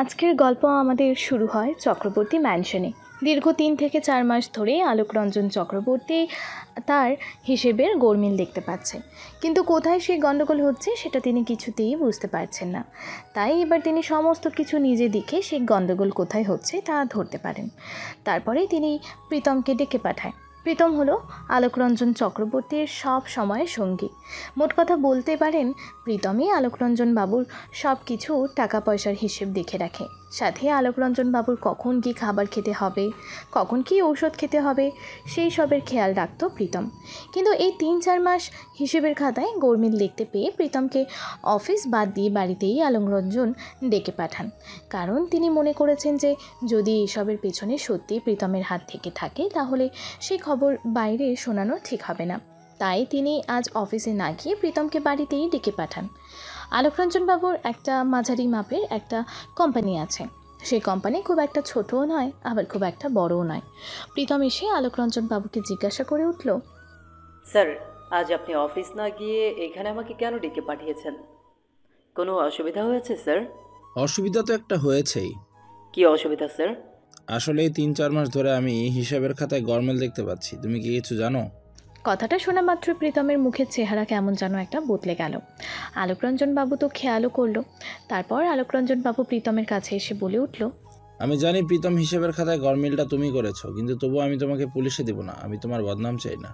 আজকের গল্প আমাদের শুরু হয় চক্রবর্তী ম্যানশনে। দীর্ঘ ৩ থেকে ৪ মাস ধরে আলোকরঞ্জন চক্রবর্তী তার হিসেবের গোলমিল দেখতে পাচ্ছে, কিন্তু কোথায় সেই গণ্ডগোল হচ্ছে সেটা তিনি কিছুতেই বুঝতে পারছেন না। তাই এবার তিনি সমস্ত কিছু নিজে দিকে সেই গণ্ডগোল কোথায় হচ্ছে তা ধরতে পারেন। তারপরেই তিনি প্রীতমকে ডেকে পাঠায়। প্রীতম হলো আলোকরঞ্জন চক্রবর্তীর সব সময়ের সঙ্গী। মোট কথা বলতে পারেন প্রীতমই আলোকরঞ্জন বাবুর সব কিছু টাকা পয়সার হিসেব দেখে রাখে। সাথে আলোকরঞ্জন বাবুর কখন কি খাবার খেতে হবে, কখন কি ঔষধ খেতে হবে, সেই সবের খেয়াল রাখত প্রীতম। কিন্তু এই ৩-৪ মাস হিসেবের খাতায় গোলমিল দেখতে পেয়ে প্রীতমকে অফিস বাদ দিয়ে বাড়িতেই আলোকরঞ্জন ডেকে পাঠান। কারণ তিনি মনে করেছেন যে যদি এসবের পেছনে সত্যি প্রীতমের হাত থেকে থাকে তাহলে সেই খবর বাইরে শোনানো ঠিক হবে না। তাই তিনি আজ অফিসে না গিয়ে প্রীতমকে বাড়িতেই ডেকে পাঠান। আলোকরঞ্জন বাবুর একটা মাঝারি মাপের একটা কোম্পানি আছে। সেই কোম্পানি খুব একটা ছোটও নয়, আবার খুব একটা বড়ও নয়। প্রীতম এসে আলোকরঞ্জন বাবুকে জিজ্ঞাসা করে উঠল, স্যার, আজ আপনি অফিস না গিয়ে এখানে আমাকে কেন ডেকে পাঠিয়েছেন? কোনো অসুবিধা হয়েছে স্যার? অসুবিধা তো একটা হয়েছেই। কি অসুবিধা স্যার? আসলে ৩-৪ মাস ধরে আমি হিসাবের খাতায় গরমিল দেখতে পাচ্ছি। তুমি কি কিছু জানো? কথাটা শোনা মাত্র প্রীতমের মুখের চেহারা কেমন যেন একটা বদলে গেল। আলোকরঞ্জন বাবু তো খেয়ালও করলো। তারপর আলোকরঞ্জন বাবু প্রীতমের কাছে এসে বলে উঠল, আমি জানি প্রীতম হিসাবের খাতায় গরমিলটা তুমি করেছো, কিন্তু তবুও আমি তোমাকে পুলিশে দিব না। আমি তোমার বদনাম চাই না।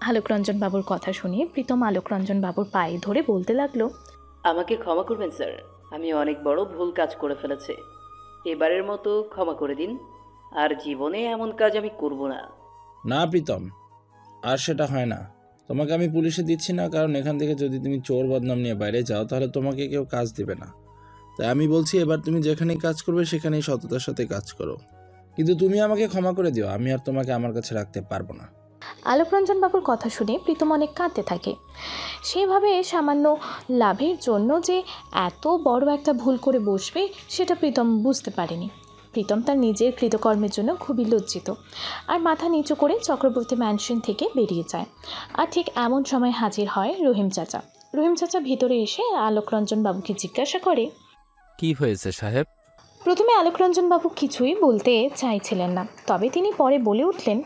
আলোকরঞ্জন বাবুর কথা শুনে প্রীতম আলোকরঞ্জন বাবুর পায়ে ধরে বলতে লাগলো, আমাকে ক্ষমা করবেন স্যার, আমি অনেক বড় ভুল কাজ করে ফেলেছি। এবারের মতো ক্ষমা করে দিন, আর জীবনে এমন কাজ আমি করব না। না প্রীতম, আর সেটা হয় না। তোমাকে আমি পুলিশে দিচ্ছি না, কারণ এখান থেকে যদি তুমি চোর বদনাম নিয়ে বাইরে যাও তাহলে তোমাকে কেউ কাজ দিবে না। তাই আমি বলছি এবার তুমি যেখানেই কাজ করবে সেখানেই সততার সাথে কাজ করো। কিন্তু তুমি আমাকে ক্ষমা করে দিও, আমি আর তোমাকে আমার কাছে রাখতে পারবো না। আলোকরঞ্জন বাবুর কথা শুনে প্রীতম অনেক কাঁদতে থাকে। সেভাবে সামান্য লাভের জন্য যে এত বড় একটা ভুল করে বসবে সেটা প্রীতম বুঝতে পারেনি। প্রীতম তার নিজের কৃতকর্মের জন্য খুবই লজ্জিত, আর মাথা নিচু করে চক্রবর্তী ম্যানশন থেকে বেরিয়ে যায়। আর ঠিক এমন সময় হাজির হয় রহিম চাচা। রহিম চাচা ভিতরে এসে আলোকরঞ্জন বাবুকে জিজ্ঞাসা করে, কি হয়েছে সাহেব? প্রথমে আলোকরঞ্জন বাবু কিছুই বলতে চাইছিলেন না, তবে তিনি পরে বলে উঠলেন,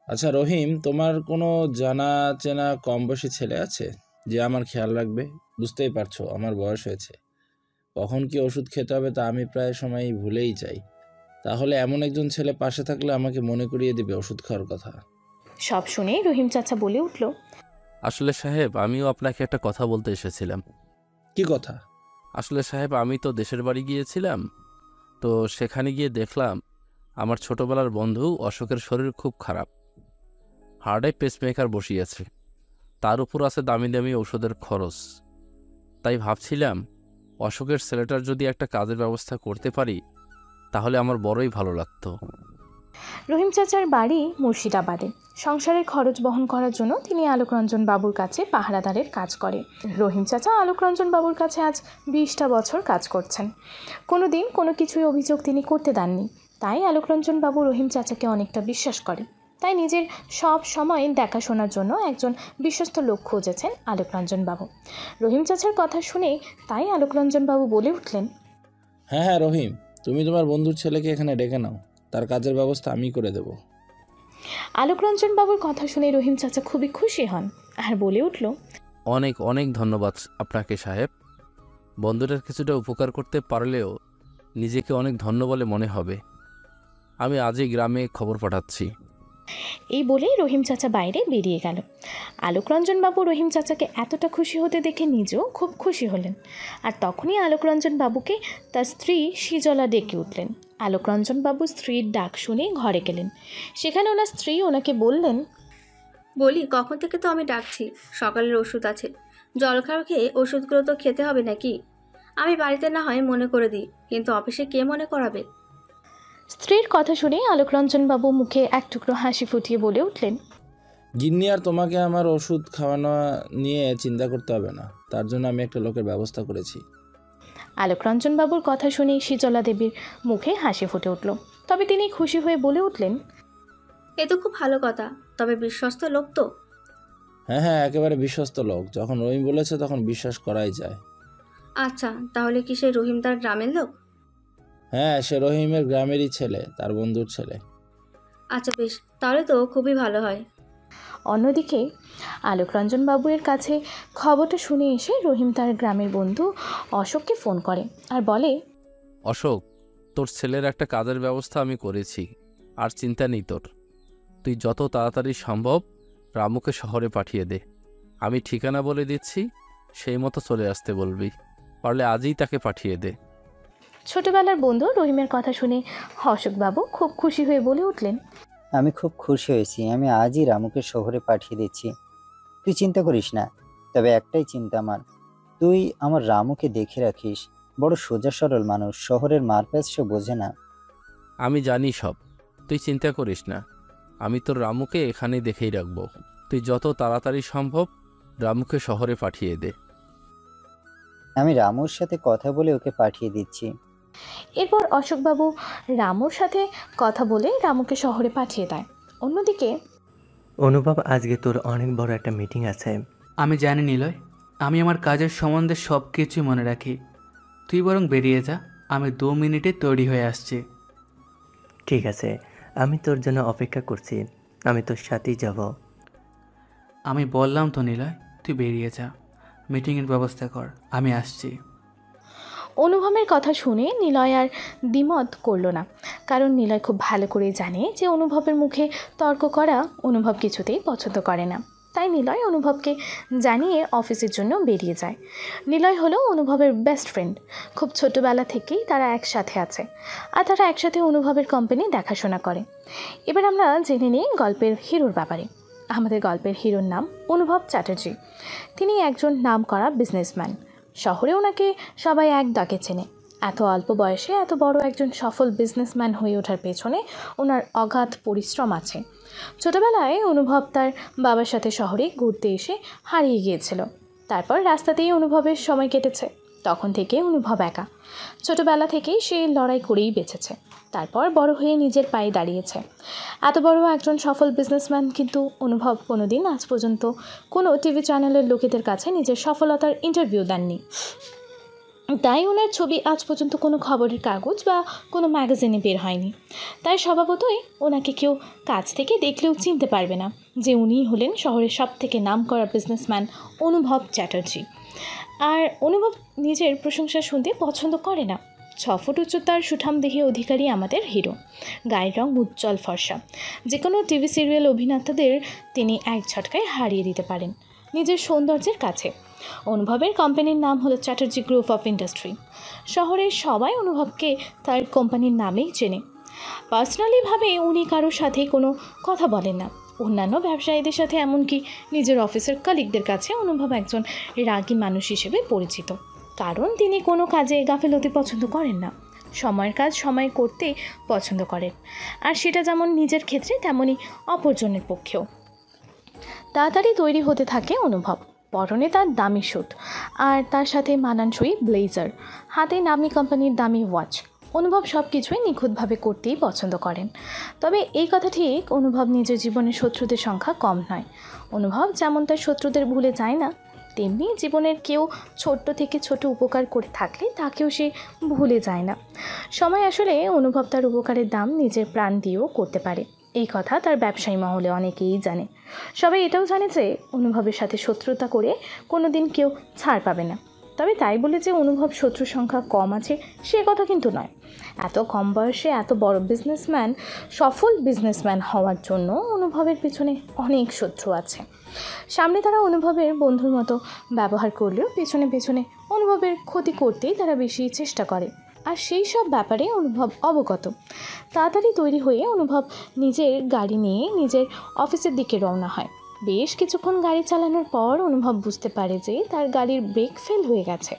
আচ্ছা রহিম, তোমার কোনো জানা চেনা কম বয়সী ছেলে আছে যে আমার খেয়াল রাখবে? বুঝতেই পারছো আমার বয়স হয়েছে, কখন কি ওষুধ খেতে হবে তা আমি প্রায় সময়ই ভুলেই যাই। তাহলে এমন একজন ছেলে পাশে থাকলে আমাকে মনে করিয়ে দিবে ওষুধ খাওয়ার কথা। সব শুনে রহিম চাচা বলে উঠল, আসলে সাহেব, আমিও আপনাকে একটা কথা বলতে এসেছিলাম। কি কথা? আসলে সাহেব, আমি তো দেশের বাড়ি গিয়েছিলাম, তো সেখানে গিয়ে দেখলাম আমার ছোটবেলার বন্ধু অশোকের শরীর খুব খারাপ। হার্টে পেসমেকার বসিয়েছে, তার উপর আছে দামি দামি ওষুধের খরচ। তাই ভাবছিলাম অশোকের ছেলেটার যদি একটা কাজের ব্যবস্থা করতে পারি তাহলে আমার বড়ই ভালো লাগতো। রহিম চাচার বাড়ি মুর্শিদাবাদে। সংসারের খরচ বহন করার জন্য তিনি আলোকরঞ্জন বাবুর কাছে পাহারাদারের কাজ করে। রহিম চাচা আলোকরঞ্জন বাবুর কাছে আজ 20টা বছর কাজ করছেন। কোনো দিন কোনো কিছুই অভিযোগ তিনি করতে দেননি। তাই আলোকরঞ্জন বাবু রহিম চাচাকে অনেকটা বিশ্বাস করে। তাই নিজের সব সময় দেখাশোনার জন্য একজন বিশ্বস্ত লোক খুঁজেছেন আলোকরঞ্জন বাবু। রহিম চাচার কথা শুনে তাই আলোকরঞ্জন বাবু বলে উঠলেন, হ্যাঁ হ্যাঁ রহিম, তুমি তোমার বন্ধুর ছেলেকে এখানে ডেকে নাও, তার কাজের ব্যবস্থা আমি করে দেব। আলোকরঞ্জন বাবুর কথা শুনে রহিম চাচা খুবই খুশি হন আর বলে উঠল, অনেক অনেক ধন্যবাদ আপনাকে সাহেব। বন্ধুটার কিছুটা উপকার করতে পারলেও নিজেকে অনেক ধন্য বলে মনে হবে। আমি আজই গ্রামে খবর পাঠাচ্ছি। এই বলেই রহিম চাচা বাইরে বেরিয়ে গেল। আলোকরঞ্জন বাবু রহিম চাচাকে এতটা খুশি হতে দেখে নিজেও খুব খুশি হলেন। আর তখনই আলোকরঞ্জন বাবুকে তার স্ত্রী সিজলা ডেকে উঠলেন। আলোকরঞ্জন বাবু স্ত্রীর ডাক শুনে ঘরে গেলেন। সেখানে ওনার স্ত্রী ওনাকে বললেন, বলি, কখন থেকে তো আমি ডাকছি, সকালের ওষুধ আছে, জলখাবার খেয়ে ওষুধগুলো তো খেতে হবে নাকি? আমি বাড়িতে না হয় মনে করে দিই, কিন্তু অফিসে কে মনে করাবে? স্ত্রীর কথা শুনে আলোকরঞ্জন বাবু মুখে এক টুকরো হাসি ফুটিয়ে বলে উঠলেন, গিন্নি, আর তোমাকে আমার ওষুধ খাওয়ানো নিয়ে চিন্তা করতে হবে না, তার জন্য আমি একটা লোকের ব্যবস্থা করেছি। আলোকরঞ্জন বাবুর কথা শুনে সিজলা দেবীর মুখে হাসি ফুটে উঠল। তবে তিনি খুশি হয়ে বলে উঠলেন, এ তো খুব ভালো কথা, তবে বিশ্বস্ত লোক তো? হ্যাঁ হ্যাঁ, একেবারে বিশ্বস্ত লোক। যখন রহিম বলেছে তখন বিশ্বাস করাই যায়। আচ্ছা, তাহলে কি সে রহিম তার গ্রামের লোক? হ্যাঁ, সে রহিমের গ্রামেরই ছেলে, তার বন্ধুর ছেলে। আচ্ছা বেশ, তাহলে তো খুবই ভালো হয়। অন্যদিকে আলোকরঞ্জন বাবুয়ের কাছে খবরটা শুনে এসে রহিম তার গ্রামের বন্ধু অশোককে ফোন করে আর বলে, অশোক, তোর ছেলের একটা কাজের ব্যবস্থা আমি করেছি, আর চিন্তা নেই তোর। তুই যত তাড়াতাড়ি সম্ভব রামুকে শহরে পাঠিয়ে দে। আমি ঠিকানা বলে দিচ্ছি, সেই মতো চলে আসতে বলবি। পারলে আজই তাকে পাঠিয়ে দে। ছোটবেলার বন্ধু রহিমের কথা শুনে অশোকবাবু খুব খুশি হয়ে বলে উঠলেন, আমি খুব খুশি হয়েছি। আমি আজই রামুকে শহরে পাঠিয়ে দিচ্ছি। তুই চিন্তা করিস না। তবে একটাই চিন্তা আমার, তুই আমার রামুকে দেখে রাখিস। বড় সোজা সরল মানুষ, শহরের মারপ্যাচ সে বোঝে না। আমি জানি সব, তুই চিন্তা করিস না। আমি তোর রামুকে এখানেই দেখেই রাখবো। তুই যত তাড়াতাড়ি সম্ভব রামুকে শহরে পাঠিয়ে দে। আমি রামুর সাথে কথা বলে ওকে পাঠিয়ে দিচ্ছি। এরপর অশোকবাবু রামুর সাথে কথা বলে রামুকে শহরে পাঠিয়ে দেয়। অন্যদিকে অনুভব, আজকে তোর অনেক বড় একটা মিটিং আছে। আমি জানি নিলয়, আমি আমার কাজের সম্বন্ধে সব কিছুই মনে রাখি। তুই বরং বেরিয়ে যা, আমি 2 মিনিটে তৈরি হয়ে আসছি। ঠিক আছে, আমি তোর জন্য অপেক্ষা করছি। আমি তোর সাথেই যাব। আমি বললাম তো নিলয়, তুই বেরিয়ে যা, মিটিংয়ের ব্যবস্থা কর, আমি আসছি। অনুভবের কথা শুনে নিলয় আর দ্বিমত করল না, কারণ নিলয় খুব ভালো করে জানে যে অনুভবের মুখে তর্ক করা অনুভব কিছুতেই পছন্দ করে না। তাই নিলয় অনুভবকে জানিয়ে অফিসের জন্য বেরিয়ে যায়। নিলয় হলো অনুভবের বেস্ট ফ্রেন্ড। খুব ছোটোবেলা থেকেই তারা একসাথে আছে, আর তারা একসাথে অনুভবের কোম্পানি দেখাশোনা করে। এবার আমরা জেনে নিই গল্পের হিরোর ব্যাপারে। আমাদের গল্পের হিরোর নাম অনুভব চ্যাটার্জি। তিনি একজন নামকরা বিজনেসম্যান। শহরে ওনাকে সবাই এক ডাকে চেনে। এত অল্প বয়সে এত বড় একজন সফল বিজনেসম্যান হয়ে ওঠার পেছনে ওনার অগাধ পরিশ্রম আছে। ছোটবেলায় অনুভব তার বাবার সাথে শহরে ঘুরতে এসে হারিয়ে গিয়েছিল। তারপর রাস্তাতেই অনুভবের সময় কেটেছে। তখন থেকে অনুভব একা। ছোটবেলা থেকেই সে লড়াই করেই বেঁচেছে। তারপর বড় হয়ে নিজের পায়ে দাঁড়িয়েছে। এত বড় একজন সফল বিজনেসম্যান, কিন্তু অনুভব কোনোদিন আজ পর্যন্ত কোনো টিভি চ্যানেলের লোকেদের কাছে নিজের সফলতার ইন্টারভিউ দেননি। তাই ওনার ছবি আজ পর্যন্ত কোনো খবরের কাগজ বা কোনো ম্যাগাজিনে বের হয়নি। তাই স্বভাবতই ওনাকে কেউ কাছ থেকে দেখলেও চিনতে পারবে না যে উনিই হলেন শহরের সবথেকে নামকরা বিজনেসম্যান অনুভব চ্যাটার্জি। আর অনুভব নিজের প্রশংসা শুনতে পছন্দ করে না। 6 ফুট উচ্চতার সুঠামদেহী অধিকারী আমাদের হিরো। গায়ের রং উজ্জ্বল ফর্সা। যে কোনো টিভি সিরিয়াল অভিনেতাদের তিনি এক ঝটকায় হারিয়ে দিতে পারেন নিজের সৌন্দর্যের কাছে। অনুভবের কোম্পানির নাম হলো চ্যাটার্জি গ্রুপ অফ ইন্ডাস্ট্রি। শহরের সবাই অনুভবকে তার কোম্পানির নামেই চেনে। পার্সোনালিভাবে উনি কারোর সাথে কোনো কথা বলেন না। অন্যান্য ব্যবসায়ীদের সাথে, এমনকি নিজের অফিসের কলিগদের কাছে অনুভব একজন রাগী মানুষ হিসেবে পরিচিত। কারণ তিনি কোনো কাজে গাফেলতি পছন্দ করেন না। সময়ের কাজ সময় করতে পছন্দ করেন, আর সেটা যেমন নিজের ক্ষেত্রে তেমনই অপরজনের পক্ষেও। তাড়াতাড়ি তৈরি হতে থাকে অনুভব। পরনে তার দামি স্যুট, আর তার সাথে মানানসই ব্লেজার, হাতে নামি কোম্পানির দামি ওয়াচ। অনুভব সব কিছুই নিখুঁতভাবে করতেই পছন্দ করেন। তবে এই কথা ঠিক, অনুভব নিজের জীবনের শত্রুদের সংখ্যা কম নয়। অনুভব যেমন তার শত্রুদের ভুলে যায় না, তেমনি জীবনের কেউ ছোট্ট থেকে ছোট উপকার করে থাকলে তাকেও সে ভুলে যায় না। সময় আসলে অনুভব তার উপকারের দাম নিজের প্রাণ দিয়েও করতে পারে। এই কথা তার ব্যবসায়ী মহলে অনেকেই জানে। সবাই এটাও জানে যে অনুভবের সাথে শত্রুতা করে কোনো দিন কেউ ছাড় পাবে না। তবে তাই বলে যে অনুভব শত্রুর সংখ্যা কম আছে সে কথা কিন্তু নয়। এত কম বয়সে এত বড় বিজনেসম্যান, সফল বিজনেসম্যান হওয়ার জন্য অনুভবের পিছনে অনেক শত্রু আছে। সামনে তারা অনুভবের বন্ধুর মতো ব্যবহার করলেও পেছনে পেছনে অনুভবের ক্ষতি করতেই তারা বেশি চেষ্টা করে। আর সেই সব ব্যাপারে অনুভব অবগত। তাড়াতাড়ি তৈরি হয়ে অনুভব নিজের গাড়ি নিয়ে নিজের অফিসের দিকে রওনা হয়। বেশ কিছুক্ষণ গাড়ি চালানোর পর অনুভব বুঝতে পারে যে তার গাড়ির ব্রেক ফেল হয়ে গেছে।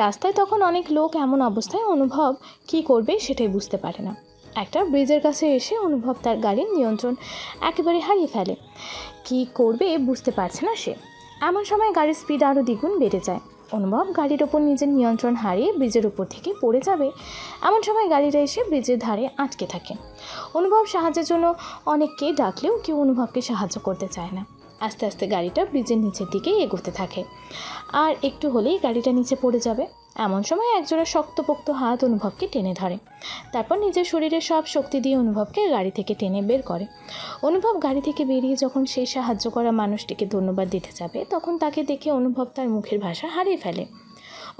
রাস্তায় তখন অনেক লোক, এমন অবস্থায় অনুভব কী করবে সেটাই বুঝতে পারে না। একটা ব্রিজের কাছে এসে অনুভব তার গাড়ির নিয়ন্ত্রণ একেবারে হারিয়ে ফেলে। কী করবে বুঝতে পারছে না সে। এমন সময় গাড়ির স্পিড আরও দ্বিগুণ বেড়ে যায়। অনুভব গাড়ির ওপর নিজের নিয়ন্ত্রণ হারিয়ে ব্রিজের উপর থেকে পড়ে যাবে। এমন সময় গাড়িটা এসে ব্রিজের ধারে আটকে থাকে। অনুভব সাহায্যের জন্য অনেককে ডাকলেও কেউ অনুভবকে সাহায্য করতে চায় না। আস্তে আস্তে গাড়িটা ব্রিজের নিচের দিকে এগোতে থাকে। আর একটু হলেই গাড়িটা নিচে পড়ে যাবে। এমন সময় একজোড়া শক্তপোক্ত হাত অনুভবকে টেনে ধরে। তারপর নিজের শরীরের সব শক্তি দিয়ে অনুভবকে গাড়ি থেকে টেনে বের করে। অনুভব গাড়ি থেকে বেরিয়ে যখন সেই সাহায্য করা মানুষটিকে ধন্যবাদ দিতে যাবে, তখন তাকে দেখে অনুভব তার মুখের ভাষা হারিয়ে ফেলে।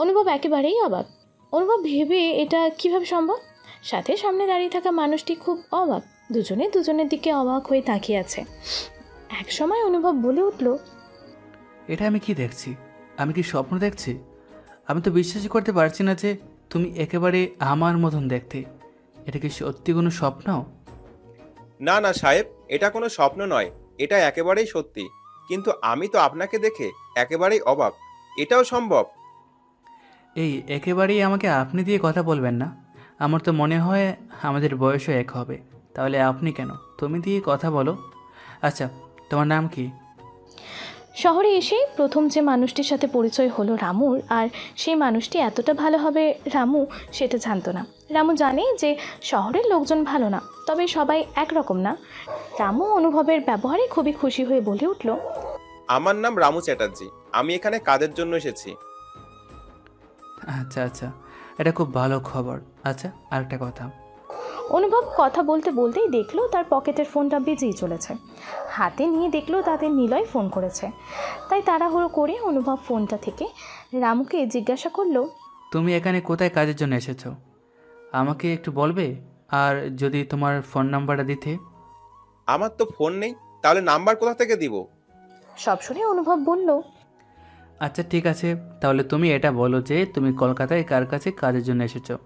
অনুভব একেবারেই অবাক। অনুভব ভেবে এটা কিভাবে সম্ভব। সাথে সামনে দাঁড়িয়ে থাকা মানুষটি খুব অবাক। দুজনে দুজনের দিকে অবাক হয়ে তাকিয়ে আছে। এক সময় অনুভব বলে উঠল, এটা আমি কি দেখছি? আমি কি স্বপ্ন দেখছি? আমি তো বিশ্বাসই করতে পারছি না যে তুমি একেবারে আমার মতন দেখতে। এটা কি সত্যি কোনো স্বপ্ন? না না সাহেব, এটা কোনো স্বপ্ন নয়, এটা একেবারেই সত্যি। কিন্তু আমি তো আপনাকে দেখে একেবারেই অবাক। এটাও সম্ভব? এই একেবারেই আমাকে আপনি দিয়ে কথা বলবেন না। আমার তো মনে হয় আমাদের বয়সও এক হবে। তাহলে আপনি কেন? তুমি দিয়ে কথা বলো। আচ্ছা, তোমার নাম কি? শহরে এসেই প্রথম যে মানুষটির সাথে পরিচয় হলো রামুর, আর সেই মানুষটি এতটা ভালো হবে রামু সেটা জানতো না। রামু জানে যে শহরের লোকজন ভালো না, তবে সবাই একরকম না। রামু অনুভবের ব্যবহারে খুবই খুশি হয়ে বলে উঠল, আমার নাম রামু চ্যাটার্জি, আমি এখানে কাজের জন্য এসেছি। আচ্ছা আচ্ছা, এটা খুব ভালো খবর। আচ্ছা, আরেকটা কথা। অনুভব কথা বলতে বলতেই দেখলো তার পকেটের ফোনটা বেজেই চলেছে। হাতে নিয়ে দেখলো তাদের নিলয় ফোন করেছে। তাই তাড়াহুড়ো করে অনুভব ফোনটা থেকে রামুকে জিজ্ঞাসা করলো, তুমি এখানে কোথায় কাজের জন্য এসেছো? আমাকে একটু বলবে? আর যদি তোমার ফোন নাম্বারটা দিতে। আমার তো ফোন নেই, তাহলে নাম্বার কোথা থেকে দিব? সব শুনে অনুভব বলল, আচ্ছা ঠিক আছে, তাহলে তুমি এটা বলো যে তুমি কলকাতায় কার কাছে কাজের জন্য এসেছো।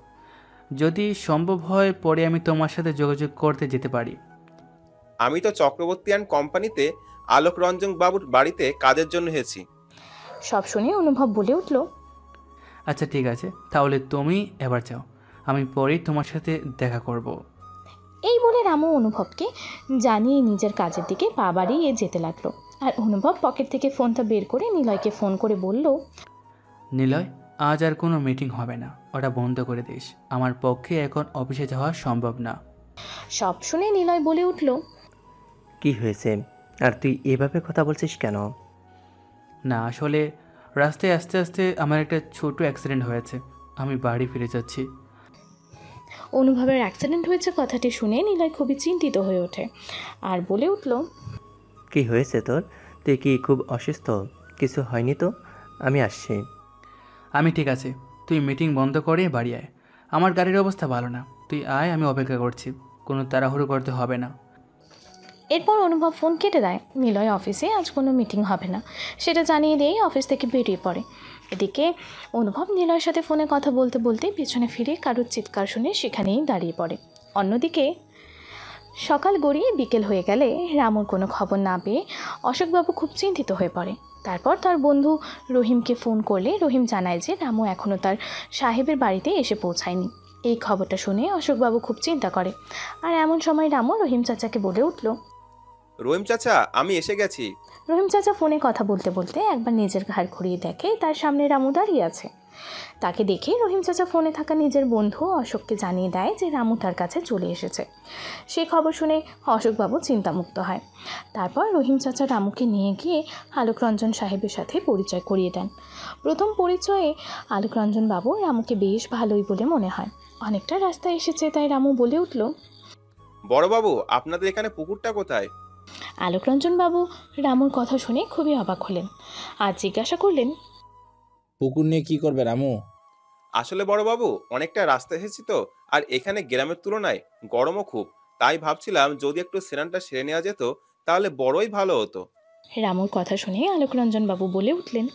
যদি সম্ভব হয় পরে আমি তোমার সাথে যোগাযোগ করতে যেতে পারি। আমি তো চক্রবর্তী অ্যান্ড কোম্পানিতে আলোক রঞ্জন বাবুর বাড়িতে কাজের জন্য এসেছি। সব শুনে অনুভব বলে উঠল, আচ্ছা ঠিক আছে, তাহলে তুমি এবার যাও, আমি পরেই তোমার সাথে দেখা করব। এই বলে রামু অনুভবকে জানিয়ে নিজের কাজের দিকে পা বাড়িয়ে যেতে লাগলো। আর অনুভব পকেট থেকে ফোনটা বের করে নিলয়কে ফোন করে বলল, নিলয়, আজ আর কোনো মিটিং হবে না, ওটা বন্ধ করে দিস। আমার পক্ষে এখন অফিসে যাওয়া সম্ভব না। সব শুনে নিলয় বলে উঠল, কি হয়েছে? আর তুই এভাবে কথা বলছিস কেন? না আসলে রাস্তায় আস্তে আস্তে আমার একটা ছোট অ্যাক্সিডেন্ট হয়েছে, আমি বাড়ি ফিরে যাচ্ছি। অনুভবের অ্যাক্সিডেন্ট হয়েছে কথাটি শুনে নিলয় খুবই চিন্তিত হয়ে ওঠে আর বলে উঠল, কি হয়েছে তোর? তুই কি খুব অসুস্থ? কিছু হয়নি তো? আমি আসছি। আমি ঠিক আছে, তুই মিটিং বন্ধ করে বাড়ি আয়। আমার গাড়ির অবস্থা ভালো না, তুই আয়, আমি অপেক্ষা করছি। কোনো তাড়াহুড়ো করতে হবে না। এরপর অনুভব ফোন কেটে দেয়। নিলয় অফিসে আজ কোনো মিটিং হবে না সেটা জানিয়ে দিয়েই অফিস থেকে বেরিয়ে পড়ে। এদিকে অনুভব নিলয়ের সাথে ফোনে কথা বলতে বলতে পিছনে ফিরে কারোর চিৎকার শুনে সেখানেই দাঁড়িয়ে পড়ে। অন্যদিকে সকাল গড়িয়ে বিকেল হয়ে গেলে রামুর কোনো খবর না পেয়ে অশোকবাবু খুব চিন্তিত হয়ে পড়ে। তারপর তার বন্ধু রহিমকে ফোন করলে রহিম জানায় যে রামু এখনও তার সাহেবের বাড়িতে এসে পৌঁছায়নি। এই খবরটা শুনে অশোকবাবু খুব চিন্তা করে। আর এমন সময় রামু রহিম চাচাকে বলে উঠল, রহিম চাচা, আমি এসে গেছি। রহিম চাচা ফোনে কথা বলতে বলতে একবার নিজের ঘাড় ঘুরিয়ে দেখে তার সামনে রামু দাঁড়িয়ে আছে। তাকে দেখে রহিম চাচা ফোনে থাকা নিজের বন্ধু অশোককে জানিয়ে দেয় যে রামু তার কাছে চলে এসেছে। সেই খবর শুনে অশোকবাবু চিন্তামুক্ত হয়। তারপর রহিম চাচা রামুকে নিয়ে গিয়ে আলোকরঞ্জন সাহেবের সাথে পরিচয় করিয়ে দেন। প্রথম পরিচয়ে আলোকরঞ্জন বাবু রামুকে বেশ ভালোই বলে মনে হয়। অনেকটা রাস্তায় এসেছে তাই রামু বলে উঠল, বড়বাবু, আপনাদের এখানে পুকুরটা কোথায়? আলোকরঞ্জন বাবু রামুর কথা শুনে খুবই অবাক হলেন আর জিজ্ঞাসা করলেন, পুকুর নিয়ে কি করবে রামু? আসলে বড়বাবু, অনেকটা রাস্তা এসেছি তো, আর এখানে গ্রামের তুলনায় গরমও খুব, তাই ভাবছিলাম যদি একটু স্নানটা সেরে নেওয়া যেত তাহলে বড়ই ভালো হতো। রামুর কথা শুনে আলোকরঞ্জন বাবু বলে উঠলেন,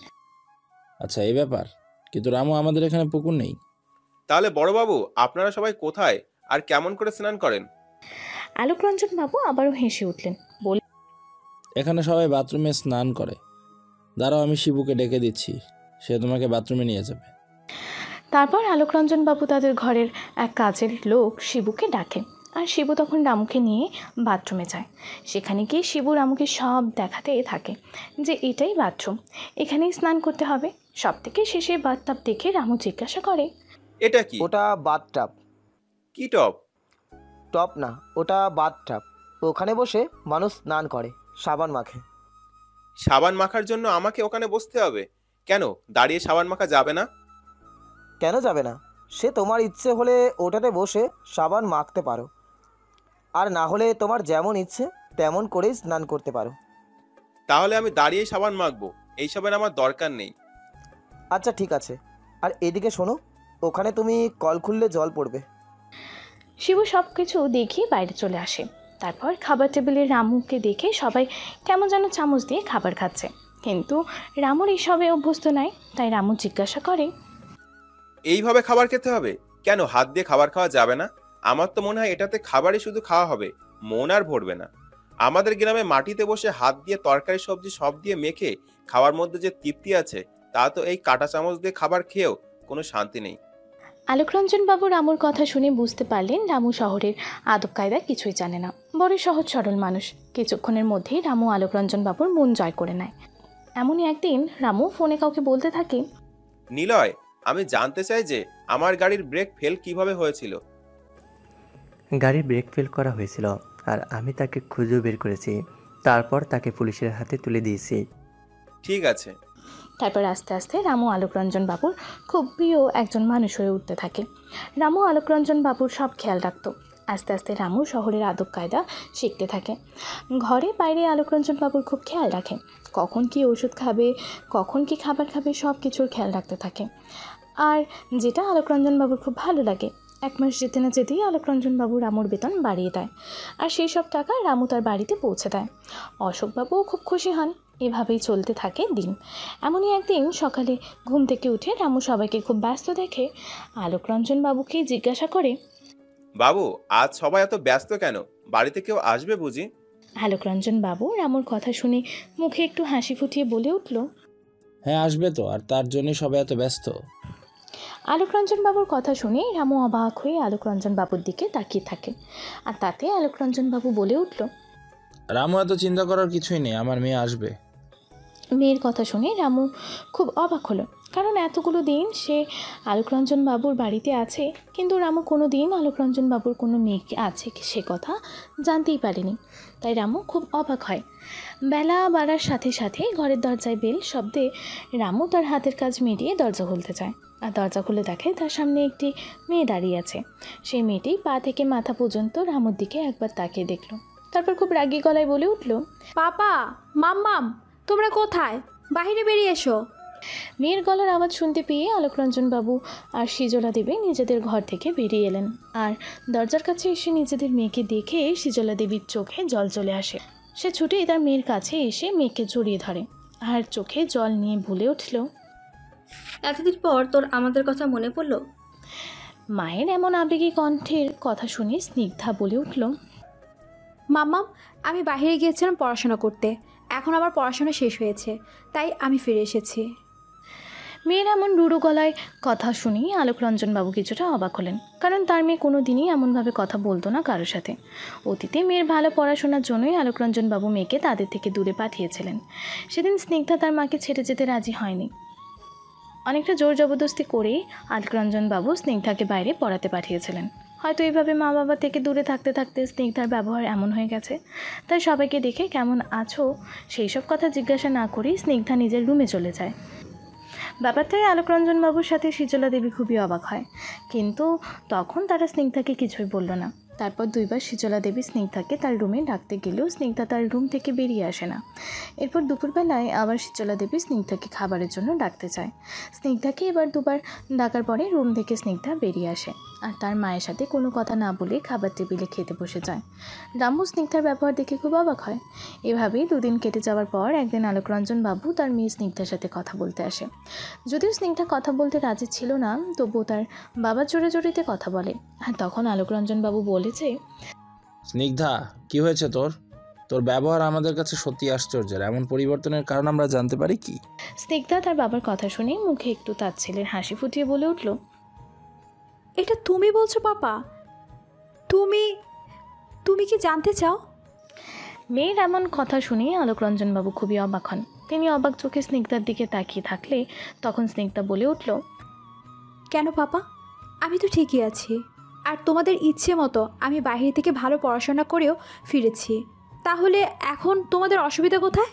আচ্ছা এই ব্যাপার, কিন্তু রামু আমাদের এখানে পুকুর নেই। তাহলে বড়বাবু, আপনারা সবাই কোথায় আর কেমন করে স্নান করেন? আলোকরঞ্জন বাবু আবারও হেসে উঠলেন, বলে, এখানে সবাই বাথরুমে স্নান করে। দাঁড়াও, আমি শিবুকে ডেকে দিচ্ছি, সে তোমাকে বাথরুমে নিয়ে যাবে। তারপর আলোকরঞ্জন বাবু তাদের ঘরের এক কাজের লোক শিবুকে ডাকেন। আর শিবু তখন রামুকে নিয়ে বাথরুমে যায়। সেখানে গিয়ে শিবু রামুকে সব দেখাতে থাকে যে এটাই বাথরুম, এখানেই স্নান করতে হবে। সব থেকে শেষে বাথটাব দেখে রামু জিজ্ঞাসা করে, এটা কি? ওটা বাথটাব। কি টব? টপ না, ওটা বাথটাব। ওখানে বসে মানুষ স্নান করে, সাবান মাখে। সাবান মাখার জন্য আমাকে ওখানে বসতে হবে? কেন দাঁড়িয়ে সাবান মাখা যাবে না? কেন যাবে না? সে তোমার ইচ্ছে হলে ওটাতে বসে সাবান মাখতে পারো, আর না হলে তোমার যেমন ইচ্ছে তেমন করেই স্নান করতে পারো। তাহলে আমি দাঁড়িয়েই সাবান মাখবো, এইসবের আমার দরকার নেই। আচ্ছা ঠিক আছে, আর এদিকে শোনো, ওখানে তুমি কল খুললে জল পড়বে। শিবু সব কিছু দেখে বাইরে চলে আসে। তারপর খাবার টেবিলে রামুকে দেখে সবাই কেমন যেন চামচ দিয়ে খাবার খাচ্ছে, কিন্তু রামুর এইসবে অভ্যস্ত নাই। তাই রামু জিজ্ঞাসা করে, এইভাবে খাবার খেতে হবে? কেন হাত দিয়ে খাবার খাওয়া যাবে না? আমার তো মনে হয় এটাতে খাবারই শুধু খাওয়া হবে, মন আর ভরবে না। আমাদের গ্রামে মাটিতে বসে হাত দিয়ে তরকারি সবজি সব দিয়ে মেখে খাওয়ার মধ্যে যে তৃপ্তি আছে, তা তো এই কাঁটা চামচ দিয়ে খাবার খেয়েও কোনো শান্তি নেই। আলোকরঞ্জন বাবু রামুর কথা শুনে বুঝতে পারলেন রামু শহরের আদব কায়দা কিছুই জানে না, বড় সহজ সরল মানুষ। কিছুক্ষণের মধ্যেই রামু আলোকরঞ্জন বাবুর মন জয় করে নেয়। এমনই একদিন রামু ফোনে কাউকে বলতে থাকে, নিলয়, আমি জানতে চাই যে আমার গাড়ির ব্রেক ফেল কিভাবে হয়েছিল। গাড়ি ব্রেক ফেল করা হয়েছিল, আর আমি তাকে খুঁজে বের করেছি। তারপর তাকে পুলিশের হাতে তুলে দিয়েছি। ঠিক আছে। তারপর আস্তে আস্তে রামু আলোকরঞ্জন বাবুর খুব প্রিয় একজন মানুষ হয়ে উঠতে থাকে। রামু আলোকরঞ্জন বাবুর সব খেয়াল রাখত। আস্তে আস্তে রামু শহরের আদব কায়দা শিখতে থাকে। ঘরে বাইরে আলোকরঞ্জন বাবুর খুব খেয়াল রাখে, কখন কি ওষুধ খাবে, কখন কি খাবার খাবে, সব কিছুর খেয়াল রাখতে থাকে। আর যেটা আলোকরঞ্জন বাবুর খুব ভালো লাগে, 1 মাস যেতে না যেতেই আলোকরঞ্জন বাবু রামুর বেতন বাড়িয়ে দেয়, আর সেই সব টাকা রামু তার বাড়িতে পৌঁছে দেয়। অশোকবাবুও খুব খুশি হন। এভাবেই চলতে থাকে দিন। এমনই একদিন সকালে ঘুম থেকে উঠে রামু সবাইকে খুব ব্যস্ত দেখে আলোকরঞ্জন বাবুকে জিজ্ঞাসা করে, বাবু, আজ সবাই এত ব্যস্ত কেন? বাড়িতে কেউ আসবে বুঝি? আলোকরঞ্জন বাবু রামুর কথা শুনে মুখে একটু হাসি ফুটিয়ে বলে উঠল, হ্যাঁ আসবে তো, আর তার জন্যই সবাই এত ব্যস্ত। আলোকরঞ্জন বাবুর কথা শুনে রামু অবাক হয়ে আলোকরঞ্জন বাবুর দিকে তাকিয়ে থাকে। আর তাতে আলোকরঞ্জন বাবু বলে উঠল, রামু, এত চিন্তা করার কিছুই নেই, আমার মেয়ে আসবে। মেয়ের কথা শুনে রামু খুব অবাক হলো, কারণ এতগুলো দিন সে আলোকরঞ্জন বাবুর বাড়িতে আছে, কিন্তু রামু কোনো দিন আলোকরঞ্জন বাবুর কোনো মেয়ে আছে সে কথা জানতেই পারেনি। তাই রামু খুব অবাক হয়। বেলা বাড়ার সাথে সাথে ঘরের দরজায় বেল শব্দে রামু তার হাতের কাজ মিটিয়ে দরজা খুলতে চায়, আর দরজা খুলে দেখে তার সামনে একটি মেয়ে দাঁড়িয়ে আছে। সেই মেয়েটি পা থেকে মাথা পর্যন্ত রামুর দিকে একবার তাকিয়ে দেখল, তারপর খুব রাগী গলায় বলে উঠল, পাপা, মাম্মাম, তোমরা কোথায়? বাইরে বেরিয়ে এসো। মেয়ের গলার আওয়াজ শুনতে পেয়ে আলোকরঞ্জন বাবু আর সিজলা দেবী নিজেদের ঘর থেকে বেরিয়ে এলেন, আর দরজার কাছে এসে নিজেদের মেয়েকে দেখে সিজলা দেবীর চোখে জল চলে আসে। সে ছুটে তার মেয়ের কাছে এসে মেয়েকে জড়িয়ে ধরে আর চোখে জল নিয়ে বলে উঠল, এতদিন পর তোর আমাদের কথা মনে পড়লো? মায়ের এমন আবেগী কণ্ঠের কথা শুনে স্নিগ্ধা বলে উঠল, মাম্মাম, আমি বাইরে গিয়েছিলাম পড়াশোনা করতে, এখন আবার পড়াশোনা শেষ হয়েছে, তাই আমি ফিরে এসেছি। মেয়ের এমন রুড়ো গলায় কথা শুনেই আলোকরঞ্জন বাবু কিছুটা অবাক হলেন, কারণ তার মেয়ে কোনো দিনই এমনভাবে কথা বলতো না কারোর সাথে। অতীতে মেয়ের ভালো পড়াশোনার জন্যই আলোকরঞ্জন বাবু মেয়েকে তাদের থেকে দূরে পাঠিয়েছিলেন। সেদিন স্নিগ্ধা তার মাকে ছেড়ে যেতে রাজি হয়নি। অনেকটা জোর জবরদস্তি করেই আলোকরঞ্জন বাবু স্নিগ্ধাকে বাইরে পড়াতে পাঠিয়েছিলেন। হয়তো এইভাবে মা বাবা থেকে দূরে থাকতে থাকতে স্নিগ্ধার ব্যবহার এমন হয়ে গেছে, তাই সবাইকে দেখে কেমন আছো সেই সব কথা জিজ্ঞাসা না করেই স্নিগ্ধা নিজের রুমে চলে যায়। ব্যাপারটাই আলোকরঞ্জন বাবুর সাথে সিজলা দেবী খুবই অবাক হয়, কিন্তু তখন তারা স্নিগ্ধাকে কিছুই বলল না। তারপর 2 বার সিজলা দেবী স্নিগ্ধাকে তার রুমে ডাকতে গেলেও স্নিগ্ধা তার রুম থেকে বেরিয়ে আসে না। এরপর দুপুরবেলায় আবার সিজলা দেবী স্নিগ্ধাকে খাবারের জন্য ডাকতে চায়। স্নিগ্ধাকে এবার 2 বার ডাকার পরে রুম থেকে স্নিগ্ধা বেরিয়ে আসে আর তার মায়ের সাথে কোনো কথা না বলে খাবার টেবিলে খেতে বসে যায়। রামু স্নিগ্ধার ব্যবহার দেখে খুব অবাক হয়। এভাবেই 2 দিন কেটে যাওয়ার পর একদিন আলোকরঞ্জন বাবু তার মেয়ে স্নিগ্ধার সাথে কথা বলতে আসে। যদিও স্নিগ্ধা কথা বলতে রাজি ছিল না, তবুও তার বাবা জোরে জোরেতে কথা বলে। আর তখন আলোকরঞ্জন বাবু বলেছে, স্নিগ্ধা, কি হয়েছে তোর? তোর ব্যবহার আমাদের কাছে সত্যি আশ্চর্যের। এমন পরিবর্তনের কারণ আমরা জানতে পারি কি? স্নিগ্ধা তার বাবার কথা শুনে মুখে একটু তার ছেলের হাসি ফুটিয়ে বলে উঠল, এটা তুমি বলছো পাপা? তুমি কি জানতে চাও? মেয়ের এমন কথা শুনে আলোকরঞ্জন বাবু খুবই অবাক হন। তিনি অবাক চোখে স্নিগ্ধার দিকে তাকিয়ে থাকলে তখন স্নিগ্ধা বলে উঠল, কেন পাপা, আমি তো ঠিকই আছি, আর তোমাদের ইচ্ছে মতো আমি বাইরে থেকে ভালো পড়াশোনা করেও ফিরেছি, তাহলে এখন তোমাদের অসুবিধা কোথায়?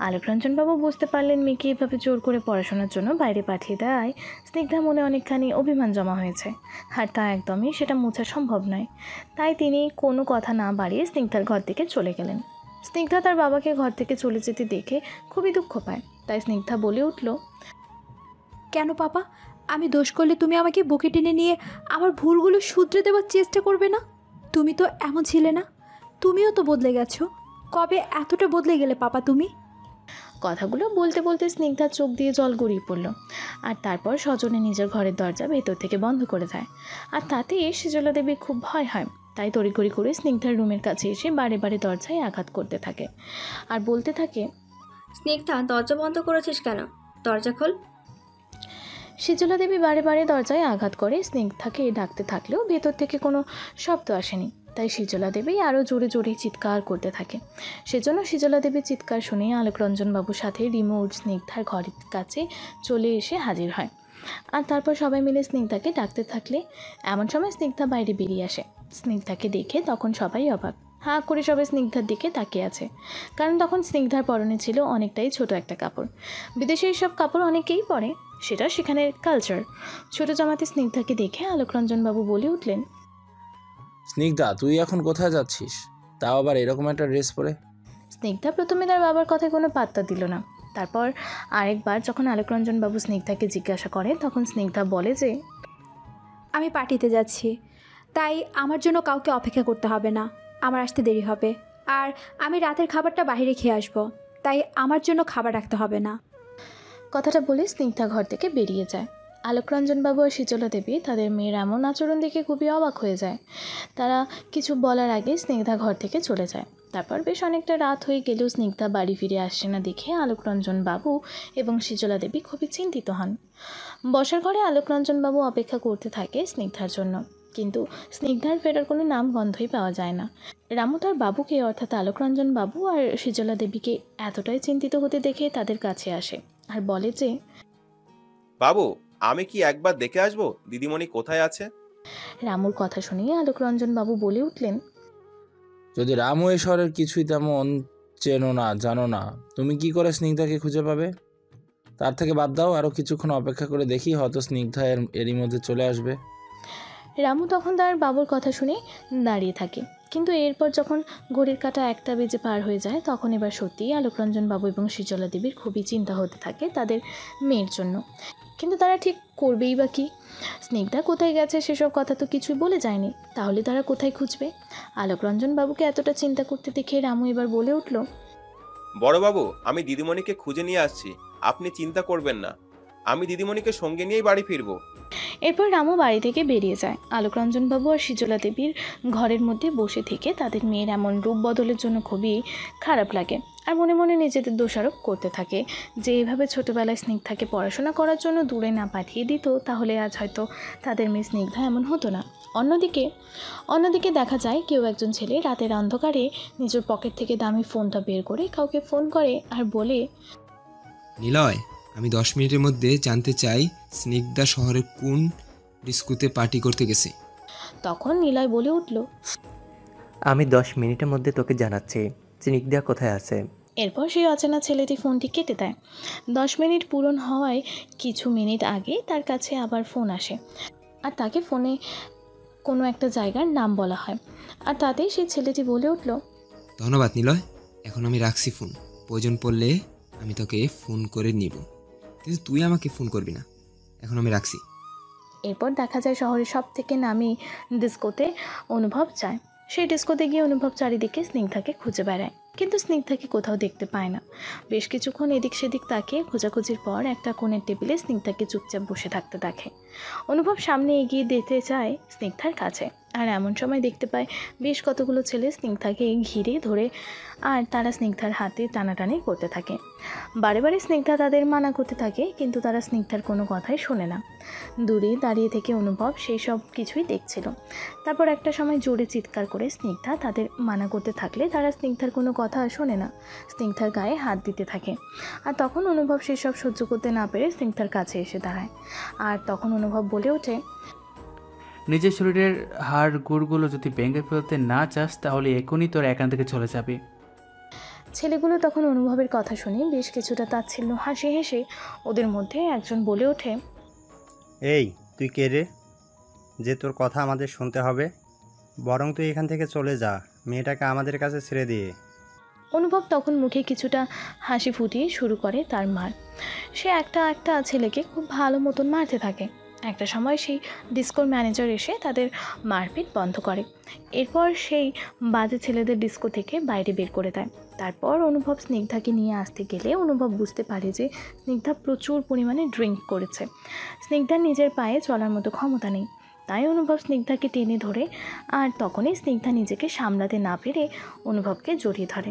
আলোকরঞ্জনবাবু বুঝতে পারলেন মেয়েকে এভাবে জোর করে পড়াশোনার জন্য বাইরে পাঠিয়ে দেওয়ায় স্নিগ্ধার মনে অনেকখানি অভিমান জমা হয়েছে, আর তা একদমই সেটা মোছা সম্ভব নয়। তাই তিনি কোনো কথা না বাড়িয়ে স্নিগ্ধার ঘর থেকে চলে গেলেন। স্নিগ্ধা তার বাবাকে ঘর থেকে চলে যেতে দেখে খুবই দুঃখ পায়, তাই স্নিগ্ধা বলে উঠল, কেন পাপা, আমি দোষ করলে তুমি আমাকে বুকে টেনে নিয়ে আমার ভুলগুলো শুধরে দেওয়ার চেষ্টা করবে না? তুমি তো এমন ছিলে না, তুমিও তো বদলে গেছো। কবে এতটা বদলে গেলে পাপা তুমি? কথাগুলো বলতে বলতে স্নিগ্ধার চোখ দিয়ে জল গড়িয়ে পড়ল, আর তারপর সজনে নিজের ঘরের দরজা ভেতর থেকে বন্ধ করে দেয়। আর তাতে সেজলা দেবীর খুব ভয় হয়, তাই তড়িঘড়ি করে স্নিগ্ধার রুমের কাছে এসে বারে বারে দরজায় আঘাত করতে থাকে আর বলতে থাকে, স্নিগ্ধা, দরজা বন্ধ করেছিস কেন? দরজা খোল। সেজলা দেবী বারে বারে দরজায় আঘাত করে স্নিগ্ধাকে ডাকতে থাকলেও ভেতর থেকে কোনো শব্দ আসেনি, তাই সেজলা দেবী আরও জোরে জোরে চিৎকার করতে থাকে। সেজন্য সেজলা দেবীর চিৎকার শুনে আলোকরঞ্জনবাবুর সাথে রিমোট স্নিগ্ধার ঘরের কাছে চলে এসে হাজির হয়। আর তারপর সবাই মিলে স্নিগ্ধাকে ডাকতে থাকলে এমন সময় স্নিগ্ধা বাইরে বেরিয়ে আসে। স্নিগ্ধাকে দেখে তখন সবাই অবাক, হাঁ করে সবাই স্নিগ্ধার দিকে তাকিয়ে আছে, কারণ তখন স্নিগ্ধার পরনে ছিল অনেকটাই ছোট একটা কাপড়। বিদেশে এইসব কাপড় অনেকেই পরে, সেটা সেখানের কালচার। ছোট জামাতে স্নিগ্ধাকে দেখে আলোকরঞ্জনবাবু বলে উঠলেন, স্নিগ্ধা, তুই এখন কোথায় যাচ্ছিস, তাও আবার এরকম একটা ড্রেস পরে? স্নিগ্ধা প্রথমে তার বাবার কথায় কোনো পাত্তা দিল না। তারপর আরেকবার যখন আলোকরঞ্জনবাবু স্নিগ্ধাকে জিজ্ঞাসা করে, তখন স্নিগ্ধা বলে যে, আমি পার্টিতে যাচ্ছি, তাই আমার জন্য কাউকে অপেক্ষা করতে হবে না, আমার আসতে দেরি হবে। আর আমি রাতের খাবারটা বাইরে খেয়ে আসবো, তাই আমার জন্য খাবার রাখতে হবে না। কথাটা বলে স্নিগ্ধা ঘর থেকে বেরিয়ে যায়। আলোকরঞ্জনবাবু আর সেজলা দেবী তাদের মেয়ের এমন আচরণ দেখে খুবই অবাক হয়ে যায়। তারা কিছু বলার আগে স্নিগ্ধা ঘর থেকে চলে যায়। তারপর বেশ অনেকটা রাত হয়ে গেলেও স্নিগ্ধা বাড়ি ফিরে আসছে না দেখে আলোকরঞ্জনবাবু এবং সেজলা দেবী খুবই চিন্তিত হন। বসার ঘরে আলোকরঞ্জনবাবু অপেক্ষা করতে থাকে স্নিগ্ধার জন্য, কিন্তু স্নিগ্ধার ফেরার কোনো নাম গন্ধই পাওয়া যায় না। রামু তার বাবুকে অর্থাৎ আলোকরঞ্জনবাবু আর সেজলা দেবীকে এতটাই চিন্তিত হতে দেখে তাদের কাছে আসে আর বলে যে, বাবু, আমি কি একবার দেখে আসবো দিদিমণি কোথায় আছে? রামুর কথা শুনে আলোকরঞ্জনবাবু বলে উঠলেন, যদি রামু এই শহরের কিছুই তেমন চেনো না, জানো না, তুমি কি করে স্নিগ্ধাকে খুঁজে পাবে? তার থেকে বাদ দাও, আরও কিছুক্ষণ অপেক্ষা করে দেখি, হয়তো স্নিগ্ধা এরই মধ্যে চলে আসবে। রামু তখন তার বাবুর কথা শুনে দাঁড়িয়ে থাকে, কিন্তু এরপর যখন ঘড়ির কাঁটা 1টা বেজে পার হয়ে যায়, তখন এবার সত্যিই আলোকরঞ্জনবাবু এবং সেজলা দেবীর খুবই চিন্তা হতে থাকে তাদের মেয়ের জন্য। কিন্তু তারা ঠিক করবেই বা কী? স্নিগ্ধা কোথায় গেছে সেসব কথা তো কিছুই বলে যায়নি, তাহলে তারা কোথায় খুঁজবে? আলোকরঞ্জনবাবুকে এতটা চিন্তা করতে দেখে রামু এবার বলে উঠল, বড়বাবু, আমি দিদিমণিকে খুঁজে নিয়ে আসছি, আপনি চিন্তা করবেন না, আমি দিদিমণিকে সঙ্গে নিয়েই বাড়ি ফিরবো। এরপর রামু বাড়ি থেকে বেরিয়ে যায়। আলোকরঞ্জনবাবু আর সেজলা দেবীর ঘরের মধ্যে বসে থেকে তাদের মেয়ের এমন রূপ বদলের জন্য খুবই খারাপ লাগে, আর মনে মনে নিজেদের দোষারোপ করতে থাকে যে এভাবে ছোটোবেলায় স্নিগ্ধাকে পড়াশোনা করার জন্য দূরে না পাঠিয়ে দিত, তাহলে আজ হয়তো তাদের মেয়ে স্নিগ্ধা এমন হতো না। অন্যদিকে দেখা যায় কেউ একজন ছেলে রাতের অন্ধকারে নিজের পকেট থেকে দামি ফোনটা বের করে কাউকে ফোন করে আর বলে, নিলয়, আমি 10 মিনিটের মধ্যে জানতে চাই স্নিগ্ধা শহরে কোন ডিস্কোতে পার্টি করতে গেছে। তখন নিলয় বলে উঠল, আমি 10 মিনিটের মধ্যে তোকে জানাচ্ছি স্নিগ্ধা কোথায় আছে। এরপর সেই অচেনা ছেলেটি ফোনটি কেটে দেয়। 10 মিনিট পূরণ হওয়ায় কিছু মিনিট আগে তার কাছে আবার ফোন আসে, আর তাকে ফোনে কোনো একটা জায়গার নাম বলা হয়, আর তাতেই সেই ছেলেটি বলে উঠল, ধন্যবাদ নিলয়, এখন আমি রাখছি ফোন, প্রয়োজন পড়লে আমি তোকে ফোন করে নিব, কিন্তু তুই আমাকে ফোন করবি না, এখন আমি রাখছি। এরপর দেখা যায় শহরের সব থেকে নামি ডিস্কোতে অনুভব যায়। সেই ডিস্কোতে গিয়ে অনুভব চারিদিকে স্নিগ্ধাকে খুঁজে বেড়ায়, কিন্তু স্নিগ্ধাকে কোথাও দেখতে পায় না। বেশ কিছুক্ষণ এদিক সেদিক তাকিয়ে খোঁজাখুঁজির পর একটা কোণের টেবিলে স্নিগ্ধাকে চুপচাপ বসে থাকতে দেখে। অনুভব সামনে এগিয়ে দিতে চায় স্নিগ্ধার কাছে, আর এমন সময় দেখতে পায় বেশ কতগুলো ছেলে স্নিগ্ধাকে ঘিরে ধরে আর তারা স্নিগ্ধার হাতে টানাটানি করতে থাকে। বারে বারে স্নিগ্ধা তাদের মানা করতে থাকে, কিন্তু তারা স্নিগ্ধার কোনো কথাই শোনে না। দূরে দাঁড়িয়ে থেকে অনুভব সেই সব কিছুই দেখছিল। তারপর একটা সময় জোরে চিৎকার করে স্নিগ্ধা তাদের মানা করতে থাকলে তারা স্নিগ্ধার কোনো কথা শোনে না, স্নিগ্ধার গায়ে হাত দিতে থাকে। আর তখন অনুভব সেসব সহ্য করতে না পেরে স্নিগ্ধার কাছে এসে দাঁড়ায়, আর তখন অনুভব বলে ওঠে, নিজের শরীরের হাড় গুড়গুলো যদি ভেঙে ফেলতে না চাস, তাহলে এখনই তোর এখান থেকে চলে যাবে। ছেলেগুলো তখন অনুভবের কথা শুনে বেশ কিছুটা তাচ্ছিল্য হাসি হেসে ওদের মধ্যে একজন বলে ওঠে, এই তুই কে রে যে তোর কথা আমাদের শুনতে হবে? বরং তুই এখান থেকে চলে যা, মেয়েটাকে আমাদের কাছে ছেড়ে দিয়ে। অনুভব তখন মুখে কিছুটা হাসি ফুটিয়ে শুরু করে তার মার। সে একটা একটা ছেলেকে খুব ভালো মতন মারতে থাকে। একটা সময় সেই ডিস্কোর ম্যানেজার এসে তাদের মারপিট বন্ধ করে। এরপর সেই বাজে ছেলেদের ডিস্কো থেকে বাইরে বের করে দেয়। তারপর অনুভব স্নিগ্ধাকে নিয়ে আসতে গেলে অনুভব বুঝতে পারে যে স্নিগ্ধা প্রচুর পরিমাণে ড্রিঙ্ক করেছে। স্নিগ্ধার নিজের পায়ে চলার মতো ক্ষমতা নেই। তাই অনুভব স্নিগ্ধাকে টেনে ধরে, আর তখনই স্নিগ্ধা নিজেকে সামলাতে না পেরে অনুভবকে জড়িয়ে ধরে।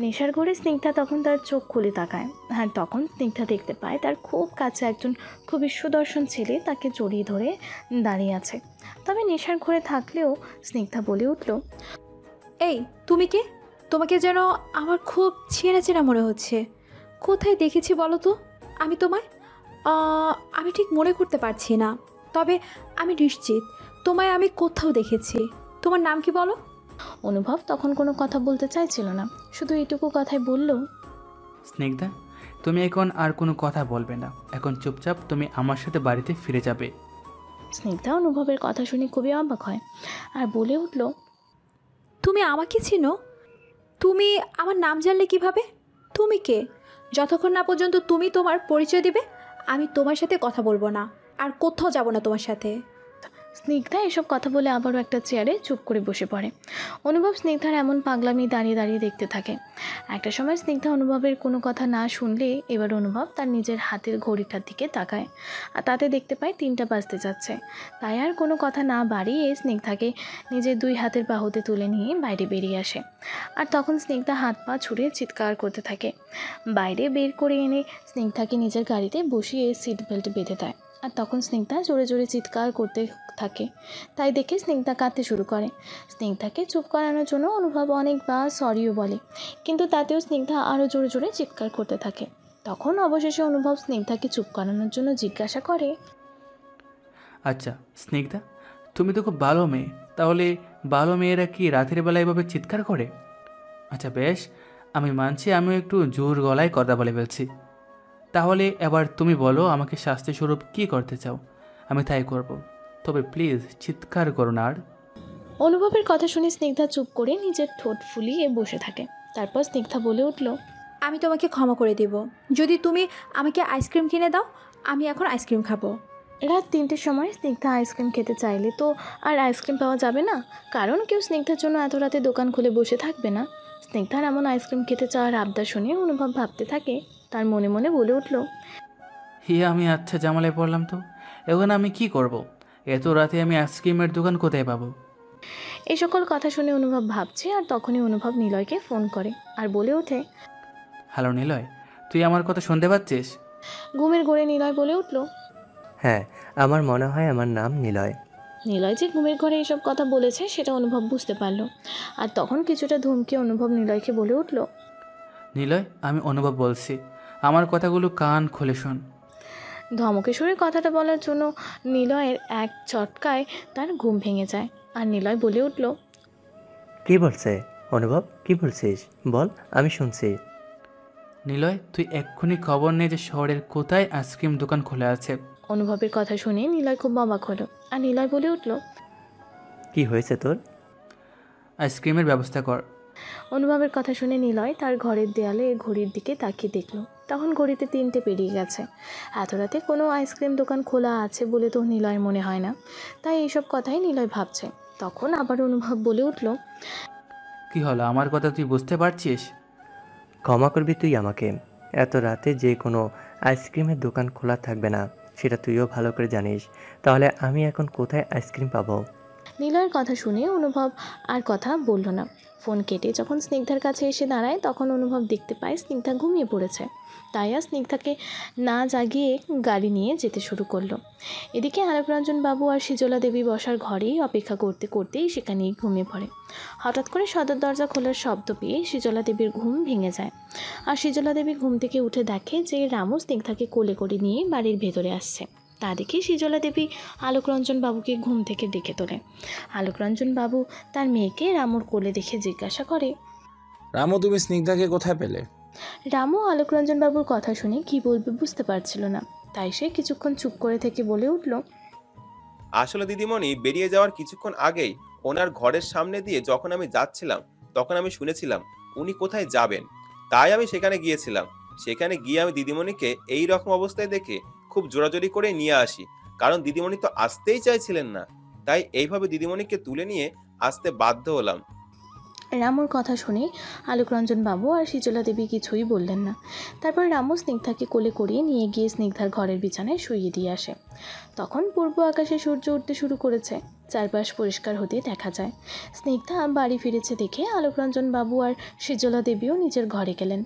নেশার ঘরে স্নিগ্ধা তখন তার চোখ খুলে তাকায়, আর তখন স্নিগ্ধা দেখতে পায় তার খুব কাছে একজন খুবই সুদর্শন ছেলে তাকে জড়িয়ে ধরে দাঁড়িয়ে আছে। তবে নেশার ঘরে থাকলেও স্নিগ্ধা বলে উঠল, এই তুমি কে? তোমাকে যেন আমার খুব চেনা চেনা মনে হচ্ছে। কোথায় দেখেছি বলো তো? আমি তোমায় আমি ঠিক মনে করতে পারছি না, তবে আমি নিশ্চিত তোমায় আমি কোথাও দেখেছি। তোমার নাম কি বলো? অনুভব তখন কোনো কথা বলতে চাইছিল না, শুধু এইটুকু কথাই বলল, স্নিগ্ধা, তুমি এখন আর কোনো কথা বলবে না। এখন চুপচাপ তুমি আমার সাথে বাড়িতে ফিরে যাবে। স্নিগ্ধা অনুভবের কথা শুনে খুবই অবাক হয় আর বলে উঠল, তুমি আমাকে চিনো? তুমি আমার নাম জানলে কিভাবে? তুমি কে? যতক্ষণ না পর্যন্ত তুমি তোমার পরিচয় দিবে আমি তোমার সাথে কথা বলবো না, আর কোথাও যাব না তোমার সাথে। স্নিগ্ধা এসব কথা বলে আবারও একটা চেয়ারে চুপ করে বসে পড়ে। অনুভব স্নিগ্ধার এমন পাগলামি দাঁড়িয়ে দাঁড়িয়ে দেখতে থাকে। একটা সময় স্নিগ্ধা অনুভবের কোনো কথা না শুনলে এবার অনুভব তার নিজের হাতের ঘড়িটার দিকে তাকায়, আর তাতে দেখতে পায় 3টা বাজতে যাচ্ছে। তাই আর কোনো কথা না বাড়িয়ে স্নিগ্ধাকে নিজের 2 হাতের বাহুতে তুলে নিয়ে বাইরে বেরিয়ে আসে। আর তখন স্নিগ্ধা হাত পা ছুড়ে চিৎকার করতে থাকে। বাইরে বের করে এনে স্নিগ্ধাকে নিজের গাড়িতে বসিয়ে সিট বেল্ট বেঁধে দেয়। আর তখন স্নিগ্ধা জোরে জোরে চিৎকার করতে থাকে। তাই দেখে স্নিগ্ধা কাঁদতে শুরু করে। স্নিগ্ধাকে চুপ করানোর জন্য অনুভব অনেকবার সরিও বলে, কিন্তু তাতেও স্নিগ্ধা আরও জোরে জোরে চিৎকার করতে থাকে। তখন অবশেষে অনুভব স্নিগ্ধাকে চুপ করানোর জন্য জিজ্ঞাসা করে, আচ্ছা স্নিগ্ধা, তুমি তো খুব ভালো মেয়ে, তাহলে ভালো মেয়েরা কি রাতের বেলা এভাবে চিৎকার করে? আচ্ছা বেশ, আমি মানছি আমিও একটু জোর গলায় কথা বলে ফেলছি। তাহলে এবার তুমি বলো আমাকে শাস্তিস্বরূপ কী করতে চাও, আমি তাই করব। তবে প্লিজ চিৎকার করো না আর। অনুভবের কথা শুনে স্নিগ্ধা চুপ করে নিজের ঠোঁট ফুলিয়ে বসে থাকে। তারপর স্নিগ্ধা বলে উঠল, আমি তোমাকে ক্ষমা করে দিব যদি তুমি আমাকে আইসক্রিম কিনে দাও। আমি এখন আইসক্রিম খাবো। রাত 3টের সময় স্নিগ্ধা আইসক্রিম খেতে চাইলে তো আর আইসক্রিম পাওয়া যাবে না, কারণ কেউ স্নিগ্ধার জন্য এত রাতে দোকান খুলে বসে থাকবে না। স্নিগ্ধার এমন আইসক্রিম খেতে চাওয়ার আবদার শুনে অনুভব ভাবতে থাকে। তার মনে মনে বলে উঠল, আমি আচ্ছা জামালায় পড়লাম তো, এখন আমি কি করব? এত রাতে আমি আইসক্রিমের দোকান কোথায় পাবো? এই সকল কথা শুনে অনুভব ভাবছে, আর তখনই অনুভব নিলয়কে ফোন করে আর বলে ওঠে, হ্যালো নিলয়, তুই আমার কথা শুনতে পাচ্ছিস? ঘুমের ঘোরে নিলয় বলে উঠল, হ্যাঁ, আমার মনে হয় আমার নাম নিলয়। নিলয় যে ঘুমের ঘরে এইসব কথা বলেছে সেটা অনুভব বুঝতে পারল। আর তখন কিছুটা ধমকে অনুভব নিলয়কে বলে উঠল, নিলয়, আমি অনুভব বলছি, আমার কথাগুলো কান খুলে শোন। ধমকে সুরে কথাটা বলার জন্য নিলয়ের এক চটকায় তার ঘুম ভেঙে যায়। আর নিলয় বলে উঠল, কি বলছে অনুভব? কি বলছিস বল, আমি শুনছি। নিলয়, তুই এক্ষুনি খবর নে যে শহরের কোথায় আইসক্রিম দোকান খোলা আছে। অনুভবের কথা শুনে নিলয় খুব অবাক হলো। আর নিলয় বলে উঠল, কি হয়েছে তোর? আইসক্রিমের ব্যবস্থা কর। অনুভবের কথা শুনে নিলয় তার ঘরের দেয়ালে ঘড়ির দিকে তাকিয়ে দেখল। তখন ঘড়িতে 3টে পেরিয়ে গেছে। এত রাতে কোনো আইসক্রিম দোকান খোলা আছে বলে তো নিলয়ের মনে হয় না। তাই এইসব কথাই নিলয় ভাবছে। তখন আবার অনুভব বলে উঠল, কি হলো, আমার কথা তুই বুঝতে পারছিস? ক্ষমা করবি তুই আমাকে। এত রাতে যে কোনো আইসক্রিমের দোকান খোলা থাকবে না সেটা তুইও ভালো করে জানিস। তাহলে আমি এখন কোথায় আইসক্রিম পাবো? নিলয়ের কথা শুনে অনুভব আর কথা বলল না। ফোন কেটে যখন স্নিগ্ধার কাছে এসে দাঁড়ায় তখন অনুভব দেখতে পায় স্নিগ্ধা ঘুমিয়ে পড়েছে। তাই আর স্নিগ্ধাকে না জাগিয়ে গাড়ি নিয়ে যেতে শুরু করলো। এদিকে আলোকরঞ্জন বাবু আর সিজলা দেবী বসার ঘরেই অপেক্ষা করতে করতেই সেখানেই ঘুমিয়ে পড়ে। হঠাৎ করে সদর দরজা খোলার শব্দ পেয়ে সিজলা দেবীর ঘুম ভেঙে যায়। আর সিজলা দেবী ঘুম থেকে উঠে দেখে যে রামু স্নিগ্ধাকে কোলে করে নিয়ে বাড়ির ভেতরে আসছে। তা দেখে সিজলা দেবী আলোকরঞ্জন বাবুকে ঘুম থেকে ডেকে তোলে। আলোকরঞ্জন বাবু তার মেয়েকে রামুর কোলে দেখে জিজ্ঞাসা করে, রামু, তুমি স্নিগ্ধাকে কোথায় পেলে? রামু আলোকরঞ্জন বাবুর কথা শুনে কি বলবে বুঝতে পারছিল না, তাই সে কিছুক্ষণ চুপ করে থেকে বলে উঠল, আসলে দিদিমণি, বেরিয়ে যাওয়ার কিছুক্ষণ আগেই ওনার ঘরের সামনে দিয়ে যখন আমি যাচ্ছিলাম তখন আমি শুনেছিলাম উনি কোথায় যাবেন। তাই আমি সেখানে গিয়েছিলাম। সেখানে গিয়ে আমি দিদিমণিকে এই রকম অবস্থায় দেখে খুব জোরাজোরি করে নিয়ে আসি, কারণ দিদিমণি তো আসতেই চাইছিলেন না। তাই এইভাবে দিদিমণিকে তুলে নিয়ে আসতে বাধ্য হলাম। রামুর কথা শুনে আলোকরঞ্জন বাবু আর শীতলা দেবী কিছুই বললেন না। তারপর রামু স্নিগ্ধাকে কোলে করিয়ে নিয়ে গিয়ে স্নিগ্ধার ঘরের বিছানায় শুইয়ে দিয়ে আসে। তখন পূর্ব আকাশে সূর্য উঠতে শুরু করেছে, চারপাশ পরিষ্কার হতে দেখা যায়। স্নিগ্ধা বাড়ি ফিরেছে দেখে আলোকরঞ্জন বাবু আর শীতলা দেবীও নিজের ঘরে গেলেন।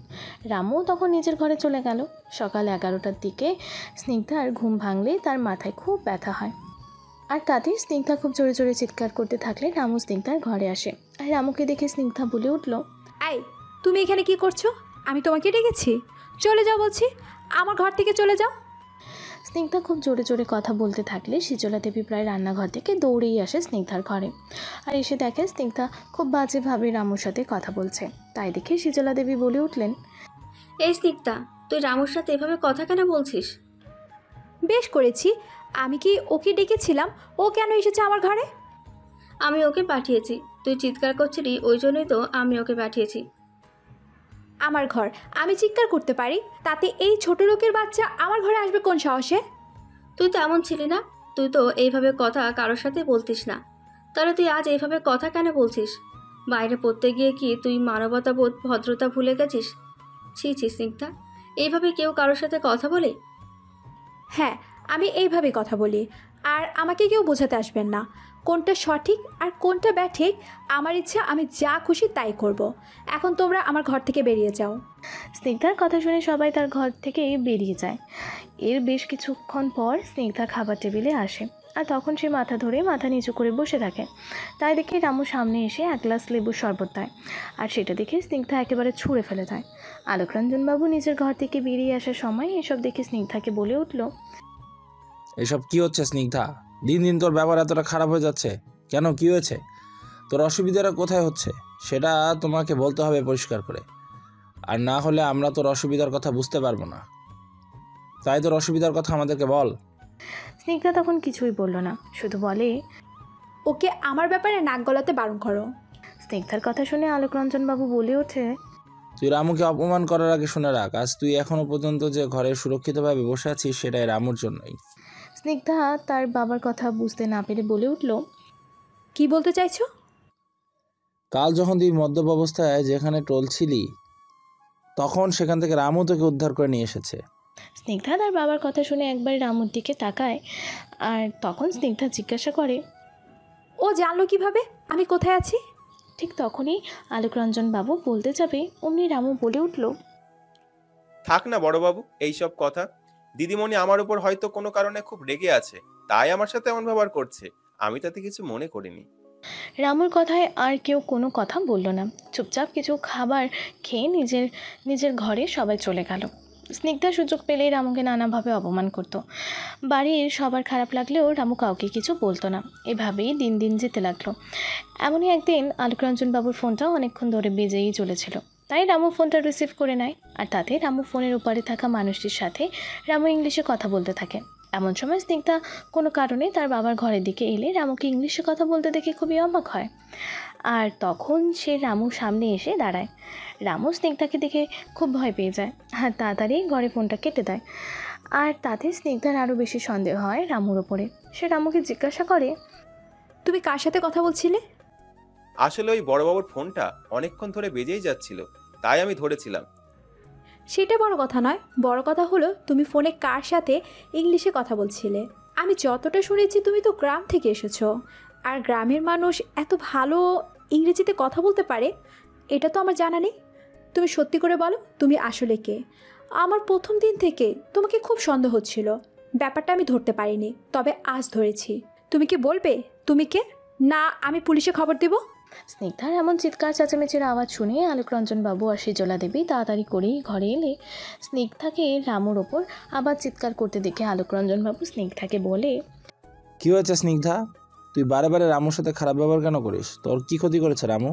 রামু তখন নিজের ঘরে চলে গেল। সকাল 11টার দিকে স্নিগ্ধার ঘুম ভাঙলে তার মাথায় খুব ব্যথা হয়, আর তাতে স্নিগ্ধা খুব জোরে জোরে চিৎকার করতে থাকলে রামু স্নিগ্ধার ঘরে আসে। আর রামুকে দেখে স্নিগ্ধা বলে উঠল, এই, তুমি এখানে কি করছো? আমি তোমাকে ডেকেছি। চলে যাও বলছি, আমার ঘর থেকে চলে যাও। স্নিগ্ধা খুব জোরে জোরে কথা বলতে থাকলে শীতলা দেবী প্রায় রান্নাঘর থেকে দৌড়েই আসে স্নিগ্ধার ঘরে। আর এসে দেখে স্নিগ্ধা খুব বাজেভাবে রামুর সাথে কথা বলছে। তাই দেখে শীতলা দেবী বলে উঠলেন, এই স্নিগ্ধা, তুই রামুর সাথে এভাবে কথা কেন বলছিস? বেশ করেছি, আমি কি ওকে ডেকেছিলাম? ও কেন এসেছে আমার ঘরে? আমি ওকে পাঠিয়েছি। তুই চিৎকার করছিলি, ওই জন্যই তো আমি ওকে পাঠিয়েছি। আমার ঘর, আমি চিৎকার করতে পারি, তাতে এই ছোট লোকের বাচ্চা আমার ঘরে আসবে কোন সাহসে? তুই তো এমন ছিলি না। তুই তো এইভাবে কথা কারোর সাথে বলতিস না। তাহলে তুই আজ এইভাবে কথা কেন বলছিস? বাইরে পড়তে গিয়ে কি তুই মানবতা বোধ, ভদ্রতা ভুলে গেছিস? ছি ছি স্নিগ্ধা, এইভাবে কেউ কারোর সাথে কথা বলে? হ্যাঁ, আমি এইভাবে কথা বলি, আর আমাকে কেউ বোঝাতে আসবেন না কোনটা সঠিক আর কোনটা ব্যাঠিক। আমার ইচ্ছা, আমি যা খুশি তাই করব। এখন তোমরা আমার ঘর থেকে বেরিয়ে যাও। স্নিগ্ধার কথা শুনে সবাই তার ঘর থেকে বেরিয়ে যায়। এর বেশ কিছুক্ষণ পর স্নিগ্ধা খাবার টেবিলে আসে, আর তখন সে মাথা ধরে মাথা নিচু করে বসে থাকে। তাই দেখে রামু সামনে এসে এক গ্লাস লেবুর শরবত দেয়, আর সেটা দেখে স্নিগ্ধা একেবারে ছুঁড়ে ফেলে দেয়। আলোকরঞ্জনবাবু নিজের ঘর থেকে বেরিয়ে আসার সময় এসব দেখে স্নিগ্ধাকে বলে উঠল, এসব কি হচ্ছে স্নিগ্ধা? দিন দিন তোর ব্যবহার এতটা খারাপ হয়ে যাচ্ছে কেন? কি হয়েছে? তোর অসুবিধাটা কোথায় হচ্ছে সেটা তোমাকে বলতে হবে পরিষ্কার করে, আর না হলে আমরা তোর অসুবিধার কথা বুঝতে পারবো না। তাই তোর অসুবিধার কথা আমাদেরকে বল। স্নিগ্ধা তখন কিছুই বলল না, শুধু বলে, ওকে আমার ব্যাপারে নাক গলাতে বারণ করো। স্নিগ্ধার কথা শুনে আলোকরঞ্জনবাবু বলে ওঠে, তুই রামুকে অপমান করার আগে শুনে রাখ, আজ তুই এখনো পর্যন্ত যে ঘরে সুরক্ষিতভাবে বসে আছিস সেটাই রামুর জন্যই। স্নিগ্ধা তার বাবার কথা বুঝতে না পেরে বলে উঠল, কি বলতে চাইছো? কাল যখন তুই মদ্যপ অবস্থায় যেখানে টলছিলি তখন সেখান থেকে রামু তোকে উদ্ধার করে নিয়ে এসেছে। স্নিগ্ধা তার বাবার কথা শুনে একবার রামুর দিকে তাকায়, আর তখন স্নিগ্ধা জিজ্ঞাসা করে, ও জানলো কিভাবে আমি কোথায় আছি? ঠিক তখনই আলোকরঞ্জন বাবু বলতে যাবে অমনি রামু বলে উঠল, থাক না বড়বাবু এইসব কথা। দিদিমণি আমার উপর হয়তো কোনো কারণে খুব রেগে আছে, তাই আমার সাথে এমন ব্যবহার করছে। আমি তাতে কিছু মনে করিনি। রামুর কথায় আর কেউ কোনো কথা বলল না। চুপচাপ কিছু খাবার খেয়ে নিজের ঘরে সবাই চলে গেল। স্নিগ্ধা সুযোগ পেলেই রামুকে নানাভাবে অপমান করত। বাড়ির সবার খারাপ লাগলেও রামু কাউকে কিছু বলতো না। এভাবেই দিন দিন যেতে লাগলো। এমনই একদিন আলোকরঞ্জন বাবুর ফোনটা অনেকক্ষণ ধরে বেজেই চলেছিল, তাই রামু ফোনটা রিসিভ করে নেয়। আর তাতে রামু ফোনের ওপারে থাকা মানুষটির সাথে রামু ইংলিশে কথা বলতে থাকে। এমন সময় স্নিগ্ধা কোনো কারণে তার বাবার ঘরের দিকে এলে রামুকে ইংলিশে কথা বলতে দেখে খুবই অবাক হয়। আর তখন সে রামুর সামনে এসে দাঁড়ায়। রামু স্নিগ্ধাকে দেখে খুব ভয় পেয়ে যায়, আর তাড়াতাড়ি ঘরে ফোনটা কেটে দেয়। আর তাতে স্নিগ্ধার আরও বেশি সন্দেহ হয় রামুর ওপরে। সে রামুকে জিজ্ঞাসা করে, তুমি কার সাথে কথা বলছিলে? আসলে ওই বড়বাবুর ফোনটা অনেকক্ষণ ধরে বেজেই যাচ্ছিল, তাই আমি ধরেছিলাম। সেটা বড় কথা নয়, বড় কথা হলো তুমি ফোনে কার সাথে ইংলিশে কথা বলছিলে। আমি যতটা শুনেছি তুমি তো গ্রাম থেকে এসেছো, আর গ্রামের মানুষ এত ভালো ইংরেজিতে কথা বলতে পারে এটা তো আমার জানা নেই। তুমি সত্যি করে বলো তুমি আসলে কে? আমার প্রথম দিন থেকে তোমাকে খুব সন্দেহ হচ্ছিল, ব্যাপারটা আমি ধরতে পারিনি, তবে আজ ধরেছি। তুমি কি বলবে তুমি কে? না আমি পুলিশে খবর দেব? স্নিগ্ধার এমন চিৎকার চেঁচামেচির আওয়াজ শুনে আলোকরঞ্জন বাবু আর শীতলা দেবী তাড়াতাড়ি করেই ঘরে এলে স্নিগ্ধাকে রামুর ওপর আবার চিৎকার করতে দেখে আলোকরঞ্জন বাবু স্নিগ্ধাকে বলে, কি হয়েছে স্নিগ্ধা? তুই বারে বারে রামুর সাথে খারাপ ব্যবহার কেন করিস? তোর কি ক্ষতি করেছে রামু?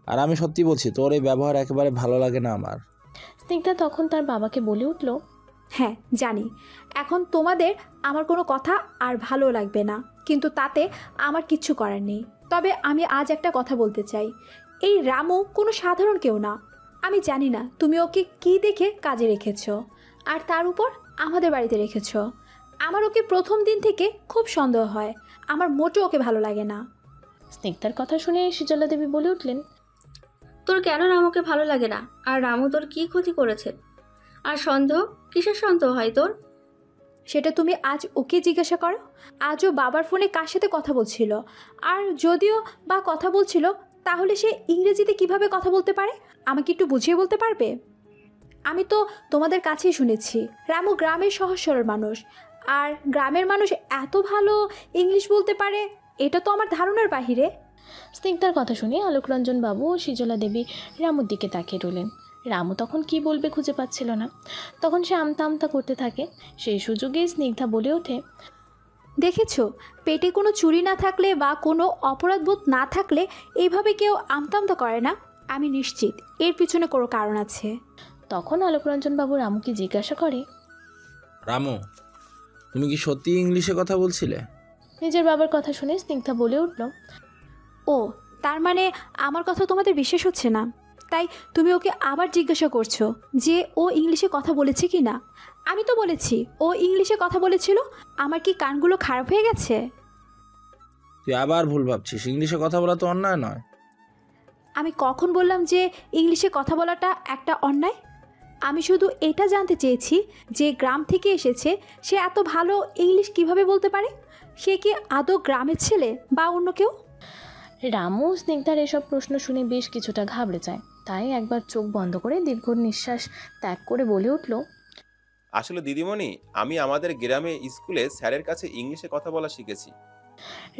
আর আমি সত্যি বলছি, তোর এই ব্যবহার একেবারে ভালো লাগে না আমার। স্নিগ্ধা তখন তার বাবাকে বলে উঠল, হ্যাঁ জানি, এখন তোমাদের আমার কোনো কথা আর ভালো লাগবে না, কিন্তু তাতে আমার কিচ্ছু করার নেই। তবে আমি আজ একটা কথা বলতে চাই, এই রামু কোনো সাধারণ কেউ না। আমি জানি না তুমি ওকে কী দেখে কাজে রেখেছো, আর তার উপর আমাদের বাড়িতে রেখেছো। আমার ওকে প্রথম দিন থেকে খুব সন্দেহ হয়, আমার মোটেও ওকে ভালো লাগে না। স্নিগ্ধার কথা শুনে শীতলা দেবী বলে উঠলেন, তোর কেন রামুকে ভালো লাগে না? আর রামু তোর কি ক্ষতি করেছে? আর সন্দেহ, কিসের সন্দেহ হয় তোর? সেটা তুমি আজ ওকে জিজ্ঞাসা করো। আজও বাবার ফোনে কার সাথে কথা বলছিল, আর যদিও বা কথা বলছিল তাহলে সে ইংরেজিতে কিভাবে কথা বলতে পারে? আমাকে একটু বুঝিয়ে বলতে পারবে? আমি তো তোমাদের কাছেই শুনেছি রামু গ্রামের সহজ সরল মানুষ, আর গ্রামের মানুষ এত ভালো ইংলিশ বলতে পারে এটা তো আমার ধারণার বাহিরে। স্নিগ্ধার কথা শুনে আলোকরঞ্জন বাবু ও শীতলা দেবী রামুর দিকে তাকিয়ে রইলেন। রামু তখন কি বলবে খুঁজে পাচ্ছিল না। তখন সে আমতা আমতা করতে থাকে। সেই সুযোগে স্নিগ্ধা বলে ওঠে, দেখেছো, পেটে কোনো চুরি না থাকলে বা কোনো অপরাধবোধ না থাকলে এইভাবে কেউ আমতা আমতা করে না। আমি নিশ্চিত এর পিছনে কোনো কারণ আছে। তখন আলোকরঞ্জন বাবু রামুকে জিজ্ঞাসা করে, রামু, তুমি কি সত্যি ইংলিশে কথা বলছিলে? নিজের বাবার কথা শুনে স্নিগ্ধা বলে উঠল, ও, তার মানে আমার কথা তোমাদের বিশ্বাস হচ্ছে না, তাই তুমি ওকে আবার জিজ্ঞাসা করছো যে ও ইংলিশে কথা বলেছে কি না? আমি তো বলেছি ও ইংলিশে কথা বলেছিল। আমার কি কানগুলো খারাপ হয়ে গেছে? তুই আবার ভুল ভাবছিস, ইংলিশে কথা বলা তো অন্যায় নয়। আমি কখন বললাম যে ইংলিশে কথা বলাটা একটা অন্যায়? আমি শুধু এটা জানতে চেয়েছি যে গ্রাম থেকে এসেছে সে এত ভালো ইংলিশ কিভাবে বলতে পারে? সে কি আদৌ গ্রামের ছেলে বা অন্য কেউ? রামু স্নিগ্ধার এসব প্রশ্ন শুনে বেশ কিছুটা ঘাবড়ে যায়। তাই একবার চোখ বন্ধ করে দীর্ঘ নিঃশ্বাস ত্যাগ করে বলে উঠল, আসলে দিদিমণি, আমি আমাদের গ্রামে স্কুলে স্যারের কাছে ইংলিশে কথা বলা শিখেছি।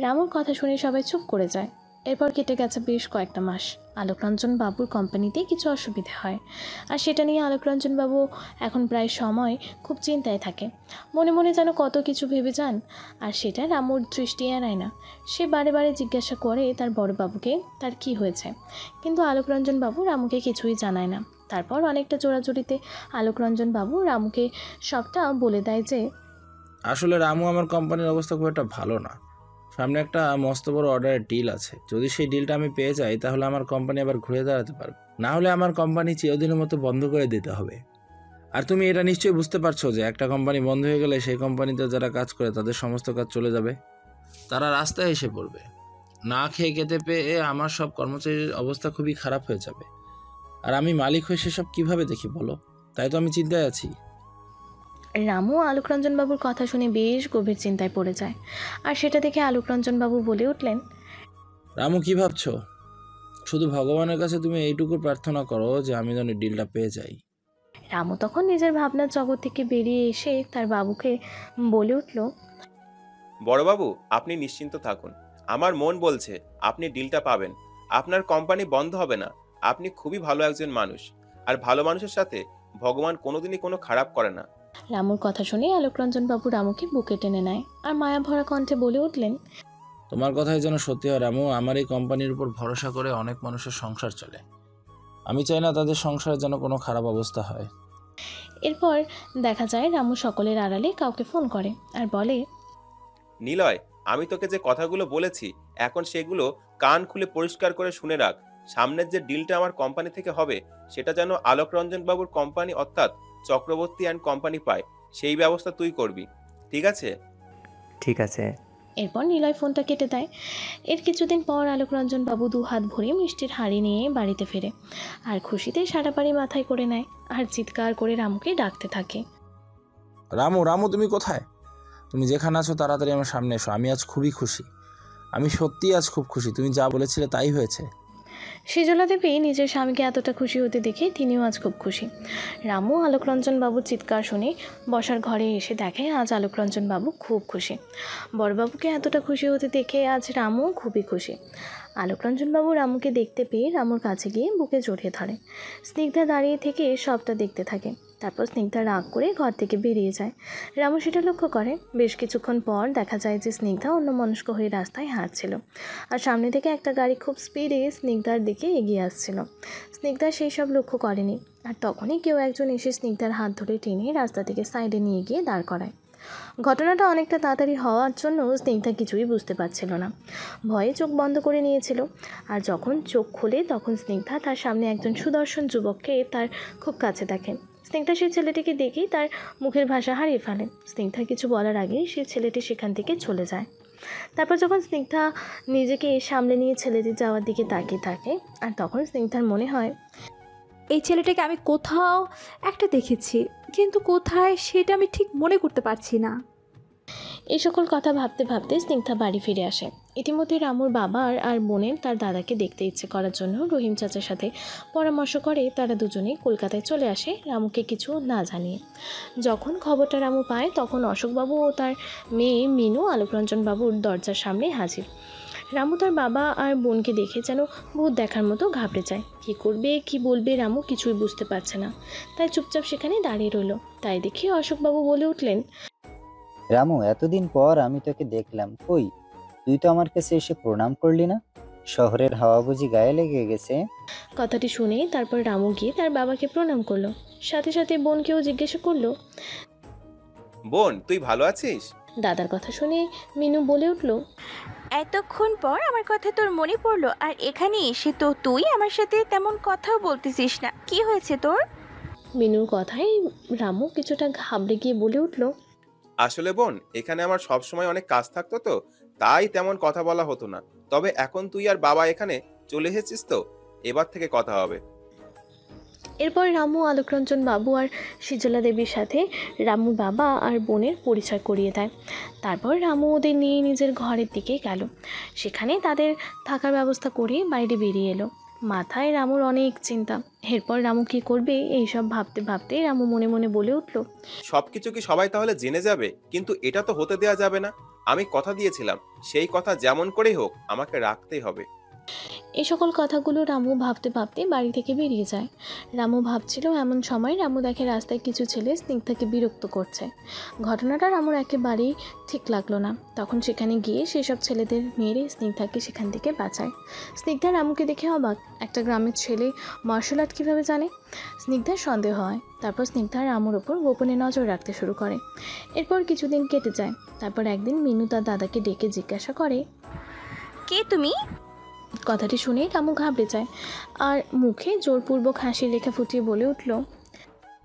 রামুর কথা শুনে সবাই চুপ করে যায়। এরপর কেটে গেছে বেশ কয়েকটা মাস। আলোকরঞ্জন বাবুর কোম্পানিতে কিছু অসুবিধা হয়, আর সেটা নিয়ে আলোকরঞ্জন বাবু এখন প্রায় সময় খুব চিন্তায় থাকে। মনে মনে যেন কত কিছু ভেবে যান, আর সেটা রামুর দৃষ্টি এড়ায় না। সে বারে বারে জিজ্ঞাসা করে তার বড় বাবুকে তার কি হয়েছে, কিন্তু আলোকরঞ্জন বাবু রামুকে কিছুই জানায় না। তারপর অনেকটা জোরাজুরিতে আলোকরঞ্জন বাবু রামুকে সবটা বলে দেয় যে আসলে রামু, আমার কোম্পানির অবস্থা খুব একটা ভালো না। সামনে একটা মস্ত বড় অর্ডারের ডিল আছে। যদি সেই ডিলটা আমি পেয়ে যাই তাহলে আমার কোম্পানি আবার ঘুরে দাঁড়াতে পারবে, না হলে আমার কোম্পানি চিরদিনের মতো বন্ধ করে দিতে হবে। আর তুমি এটা নিশ্চয়ই বুঝতে পারছো যে একটা কোম্পানি বন্ধ হয়ে গেলে সেই কোম্পানিতে যারা কাজ করে তাদের সমস্ত কাজ চলে যাবে, তারা রাস্তায় এসে পড়বে। না খেয়ে খেতে পেয়ে আমার সব কর্মচারীর অবস্থা খুবই খারাপ হয়ে যাবে, আর আমি মালিক হয়ে সেসব কিভাবে দেখি বলো? তাই তো আমি চিন্তায় আছি। রামু আলোকরঞ্জন বাবুর কথা শুনে বেশ গভীর চিন্তায় পড়ে যায়। আর সেটা দেখে আলোকরঞ্জন বাবু বলে উঠলেন, রামু, কি ভাবছো? শুধু ভগবানের কাছে তুমি এইটুকু প্রার্থনা করো যে আমি যেন ডিলটা পেয়ে যাই। রামু তখন নিজের ভাবনার জগৎ থেকে বেরিয়ে এসে তার বাবুকে বলে উঠল, বড়বাবু, আপনি নিশ্চিন্ত থাকুন। আমার মন বলছে আপনি ডিলটা পাবেন। আপনার কোম্পানি বন্ধ হবে না। আপনি খুবই ভালো একজন মানুষ, আর ভালো মানুষের সাথে ভগবান কোনোদিনই কোনো খারাপ করে না। রামুর কথা শুনে আলোকরঞ্জন বাবু রামুকে বুকে টেনে নেয় আর মায়া ভরা কণ্ঠে বলে উঠলেন, তোমার কথাই যেন সত্যি হয় রামু। আমার এই কোম্পানির উপর ভরসা করে অনেক মানুষের সংসার চলে। আমি চাই না তাদের সংসারে যেন কোনো খারাপ অবস্থা হয়। এরপর দেখা যায় রামু সকলের আড়ালে কাউকে ফোন করে আর বলে, নিলয়, আমি তোকে যে কথাগুলো বলেছি এখন সেগুলো কান খুলে পরিষ্কার করে শুনে রাখ। সামনের যে ডিলটা আমার কোম্পানি থেকে হবে সেটা যেন আলোকরঞ্জন বাবুর কোম্পানি অর্থাৎ চক্রবর্তী অ্যান্ড কোম্পানি পায়, সেই ব্যবস্থা তুই করবি, ঠিক আছে? ঠিক আছে। এরপর নিলয় ফোনটা কেটে দেয়। এর কিছুদিন পর আলোকরঞ্জন বাবু 2 হাত ভরে মিষ্টির হাঁড়ি নিয়ে বাড়িতে ফেরে, আর খুশিতে সারা বাড়ি মাথায় করে নেয় আর চিৎকার করে রামুকে ডাকতে থাকে, রামু, রামু, তুমি কোথায়? তুমি যেখানে আছো তাড়াতাড়ি আমার সামনে এসো। আমি আজ খুবই খুশি। আমি সত্যিই আজ খুব খুশি। তুমি যা বলেছিলে তাই হয়েছে। শীতলা দেবী নিজের স্বামীকে এতটা খুশি হতে দেখে তিনিও আজ খুব খুশি। রামু আলোকরঞ্জন বাবুর চিৎকার শুনে বসার ঘরে এসে দেখে আজ আলোকরঞ্জন বাবু খুব খুশি। বড়বাবুকে এতটা খুশি হতে দেখে আজ রামু খুবই খুশি। আলোকরঞ্জন বাবু রামুকে দেখতে পেয়ে রামুর কাছে গিয়ে বুকে জড়িয়ে ধরে। স্নিগ্ধা দাঁড়িয়ে থেকে সবটা দেখতে থাকে। তারপর স্নিগ্ধা রাগ করে ঘর থেকে বেরিয়ে যায়। রামু সেটা লক্ষ্য করে। বেশ কিছুক্ষণ পর দেখা যায় যে স্নিগ্ধা অন্যমনস্ক হয়ে রাস্তায় হাঁটছিল, আর সামনে থেকে একটা গাড়ি খুব স্পিডে স্নিগ্ধার দিকে এগিয়ে আসছিল। স্নিগ্ধা সেই সব লক্ষ্য করেনি, আর তখনই কেউ একজন এসে স্নিগ্ধার হাত ধরে টেনে রাস্তা থেকে সাইডে নিয়ে গিয়ে দাঁড় করায়। ঘটনাটা অনেকটা তাড়াতাড়ি হওয়ার জন্য স্নিগ্ধা কিছুই বুঝতে পারছিল না, ভয়ে চোখ বন্ধ করে নিয়েছিল। আর যখন চোখ খোলে তখন স্নিগ্ধা তার সামনে একজন সুদর্শন যুবককে তার খুব কাছে দেখে। স্নিগ্ধা সেই ছেলেটিকে দেখেই তার মুখের ভাষা হারিয়ে ফেলে। স্নিগ্ধা কিছু বলার আগেই সেই ছেলেটি সেখান থেকে চলে যায়। তারপর যখন স্নিগ্ধা নিজেকে সামলে নিয়ে ছেলেটির যাওয়ার দিকে তাকিয়ে থাকে, আর তখন স্নিগ্ধার মনে হয় এই ছেলেটাকে আমি কোথাও একটা দেখেছি, কিন্তু কোথায় সেটা আমি ঠিক মনে করতে পারছি না। এই সকল কথা ভাবতে ভাবতে স্নিগ্ধা বাড়ি ফিরে আসে। ইতিমধ্যে রামুর বাবার আর বোনের তার দাদাকে দেখতে ইচ্ছে করার জন্য রহিম চাচার সাথে পরামর্শ করে তারা দুজনেই কলকাতায় চলে আসে রামুকে কিছু না জানিয়ে। যখন খবরটা রামু পায় তখন অশোকবাবু ও তার মেয়ে মিনু আলোকরঞ্জন বাবুর দরজার সামনে হাজির। রামু তার বাবা আর বোনকে দেখে যেন ভূত দেখার মতো ঘাবড়ে যায়। কী করবে কি বলবে রামু কিছুই বুঝতে পারছে না, তাই চুপচাপ সেখানে দাঁড়িয়ে রইল। তাই দেখে অশোকবাবু বলে উঠলেন, রামু, এতদিন পর আমি তোকে দেখলাম, কই তুই তো আমার কাছে এসে প্রণাম করলি না? শহরের হাওয়া বুঝি গায়ে লেগে গেছে? কথাটি শুনে তারপর রামু গিয়ে তার বাবাকে প্রণাম করলো, সাথে সাথে বোনকেও জিজ্ঞাসা করলো, বোন তুই ভালো আছিস? দাদার কথা শুনে মিনু বলে উঠল, এতক্ষণ পর আমার কথা তোর মনে পড়লো, আর এখানে এসে তো তুই আমার সাথে তেমন কথাও বলতেছিস না, কি হয়েছে তোর? মিনুর কথায় রামু কিছুটা ঘাবড়ে গিয়ে বলে উঠল, আসলে বোন এখানে আমার সব সময় অনেক কাজ থাকতো, তো তাই তেমন কথা বলা হতো না। তবে এখন তুই আর বাবা এখানে চলে এসেছিস, তো এবার থেকে কথা হবে। এরপর রামু আলোকরঞ্জন বাবু আর সিজলা দেবীর সাথে রামুর বাবা আর বোনের পরিচয় করিয়ে দেয়। তারপর রামু ওদের নিয়ে নিজের ঘরের দিকে গেল। সেখানে তাদের থাকার ব্যবস্থা করে বাইরে বেরিয়ে এলো। মাথায় রামুর অনেক চিন্তা। এরপর রামু কী করবে এইসব ভাবতে ভাবতে রামু মনে মনে বলে উঠল, সবকিছু কি সবাই তাহলে জেনে যাবে? কিন্তু এটা তো হতে দেয়া যাবে না। আমি কথা দিয়েছিলাম, সেই কথা যেমন করেই হোক আমাকে রাখতেই হবে। এই সকল কথাগুলো রামু ভাবতে ভাবতে বাড়ি থেকে বেরিয়ে যায়। রামু ভাবছিল, এমন সময় রামু দেখে রাস্তায় কিছু ছেলে স্নিগ্ধাকে বিরক্ত করছে। ঘটনাটা রামুর একেবারেই ঠিক লাগলো না। তখন সেখানে গিয়ে সেসব ছেলেদের মেরে স্নিগ্ধাকে সেখান থেকে বাঁচায়। স্নিগ্ধা রামুকে দেখে অবাক, একটা গ্রামের ছেলে মার্শাল আর্ট কীভাবে জানে? স্নিগ্ধার সন্দেহ হয়। তারপর স্নিগ্ধা রামুর ওপর গোপনে নজর রাখতে শুরু করে। এরপর কিছুদিন কেটে যায়। তারপর একদিন মিনু তার দাদাকে ডেকে জিজ্ঞাসা করে, কে তুমি? কথাটি শুনে রামু ঘাবড়ে যায় আর মুখে জোরপূর্বক হাসির রেখা ফুটিয়ে বলে উঠল,